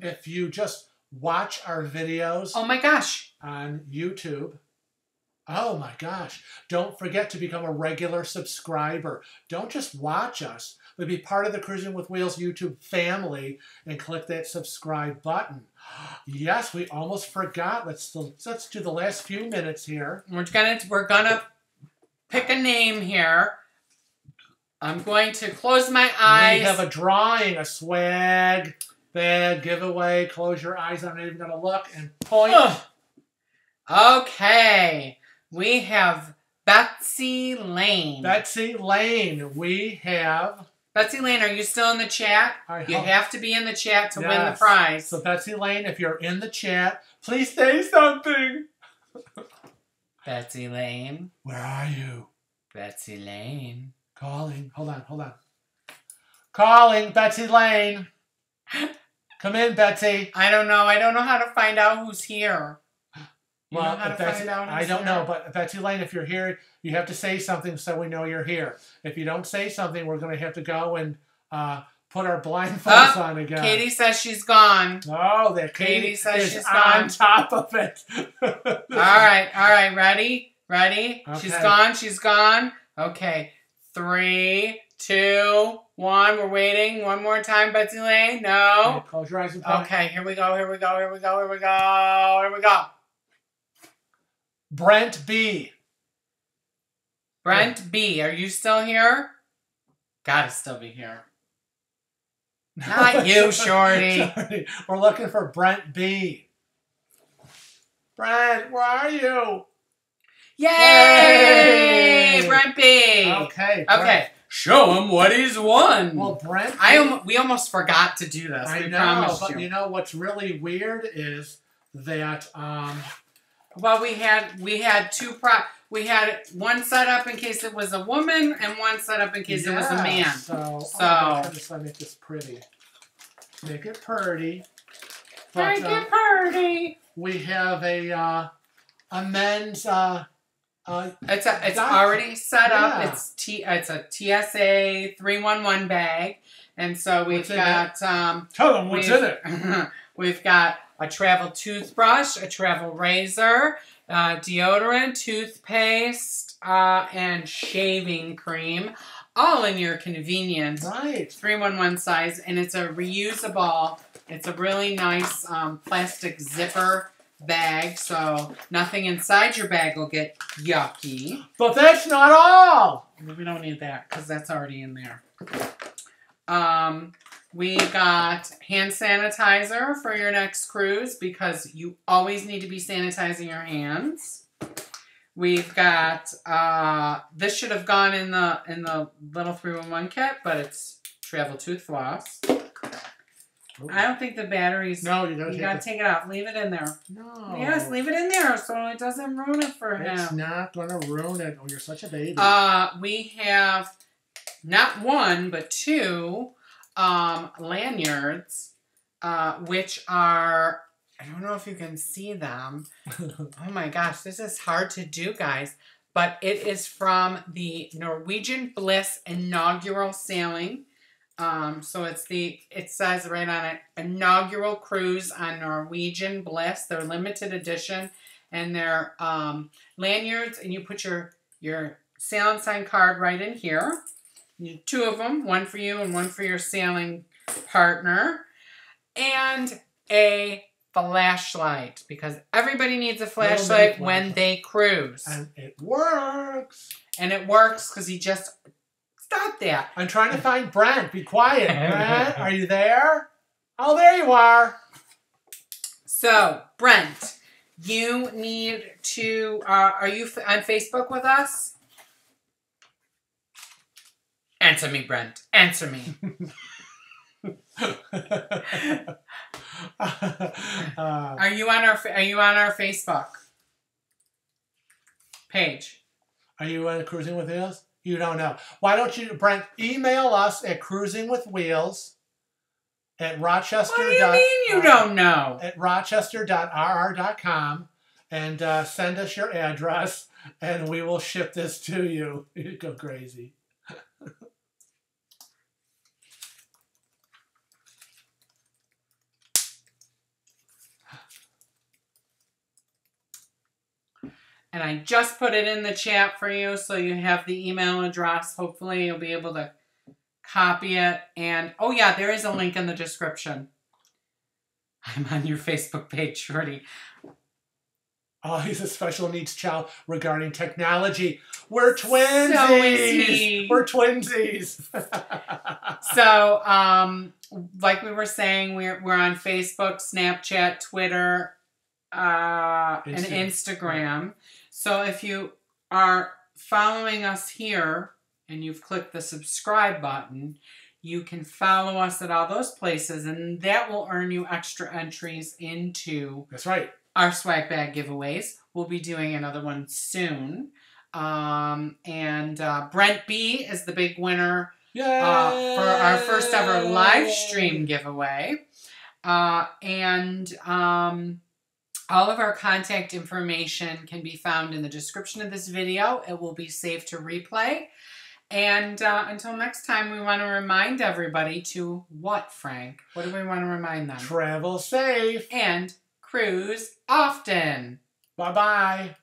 if you just watch our videos, oh my gosh, on YouTube, oh my gosh, don't forget to become a regular subscriber. Don't just watch us, but be part of the Cruising with Wheels YouTube family and click that subscribe button. Yes, we almost forgot. Let's do the last few minutes here. We're gonna pick a name here. I'm going to close my eyes. We have a drawing, a swag bag giveaway. Close your eyes. I'm not even going to look and point. Okay. We have Betsy Lane. Betsy Lane. We have... Betsy Lane, are you still in the chat? You have to be in the chat to win the prize. So Betsy Lane, if you're in the chat, please say something. Betsy Lane. Where are you? Betsy Lane. Calling. Hold on. Calling, Betsy Lane. Come in, Betsy. I don't know how to find out who's here. You know how to find out who's I don't know, but Betsy Lane, if you're here, you have to say something so we know you're here. If you don't say something, we're going to have to go and put our blindfolds on again. Katie says she's gone. Oh, that Katie says she's on gone. top of it. All right. Ready? Okay. She's gone. Okay. 3, 2, 1. We're waiting. One more time, Betsy Lane. No. Okay, close your eyes and point. Okay, here we go. Brent B. Brent B, are you still here? Gotta still be here. Not you, Shorty. We're looking for Brent B. Brent, where are you? Yay! Brent B. Okay. Okay. Show him what he's won. Well, Brent, we almost forgot to do this. I know, but you know what's really weird is that well, we had we had one set up in case it was a woman and one set up in case it was a man. So I'm trying to make this pretty. Make it pretty. Make it pretty. We have a men's. It's already set up. It's a TSA 311 bag, and so we've got. Tell them what's in it. We've got a travel toothbrush, a travel razor, deodorant, toothpaste, and shaving cream, all in your convenience. Right. 311 size, and it's a reusable. It's a really nice plastic zipper bag, so nothing inside your bag will get yucky. But that's not all. We don't need that because that's already in there. We got hand sanitizer for your next cruise because you always need to be sanitizing your hands. We've got this should have gone in the little 311 kit, but it's travel tooth floss. Ooh. I don't think the batteries. No, you gotta take it off. Leave it in there. No. Yes, leave it in there so it doesn't ruin it for him. It's not gonna ruin it. Oh, you're such a baby. We have not one but two lanyards, which are, I don't know if you can see them. Oh my gosh, this is hard to do, guys. But it is from the Norwegian Bliss inaugural sailing. So it says right on it, inaugural cruise on Norwegian Bliss. They're limited edition, and they're lanyards, and you put your sailing sign card right in here. You need two of them, one for you and one for your sailing partner, and a flashlight, because everybody needs a flashlight when they cruise. And it works. And it works because he just... Stop that. I'm trying to find Brent. Be quiet. Brent, are you there? Oh, there you are. So, Brent, you need to... are you on Facebook with us? Answer me, Brent. Answer me. Are you on our Facebook page? Are you on Cruising with Wheels? You don't know. Why don't you, Brent, email us at cruisingwithwheels at Rochester. What do you mean you don't know? At rochester.rr.com and send us your address and we will ship this to you. You go crazy. And I just put it in the chat for you, so you have the email address. Hopefully you'll be able to copy it. And, oh yeah, there is a link in the description. I'm on your Facebook page, Shorty. Oh, he's a special needs child regarding technology. We're twinsies. So is he. We're twinsies. So, like we were saying, we're on Facebook, Snapchat, Twitter, and Instagram. So if you are following us here and you've clicked the subscribe button, you can follow us at all those places, and that will earn you extra entries into That's right. our swag bag giveaways. We'll be doing another one soon. Brent B is the big winner for our first ever live stream giveaway. All of our contact information can be found in the description of this video. It will be saved to replay. And until next time, we want to remind everybody to what, Frank? What do we want to remind them? Travel safe. And cruise often. Bye-bye.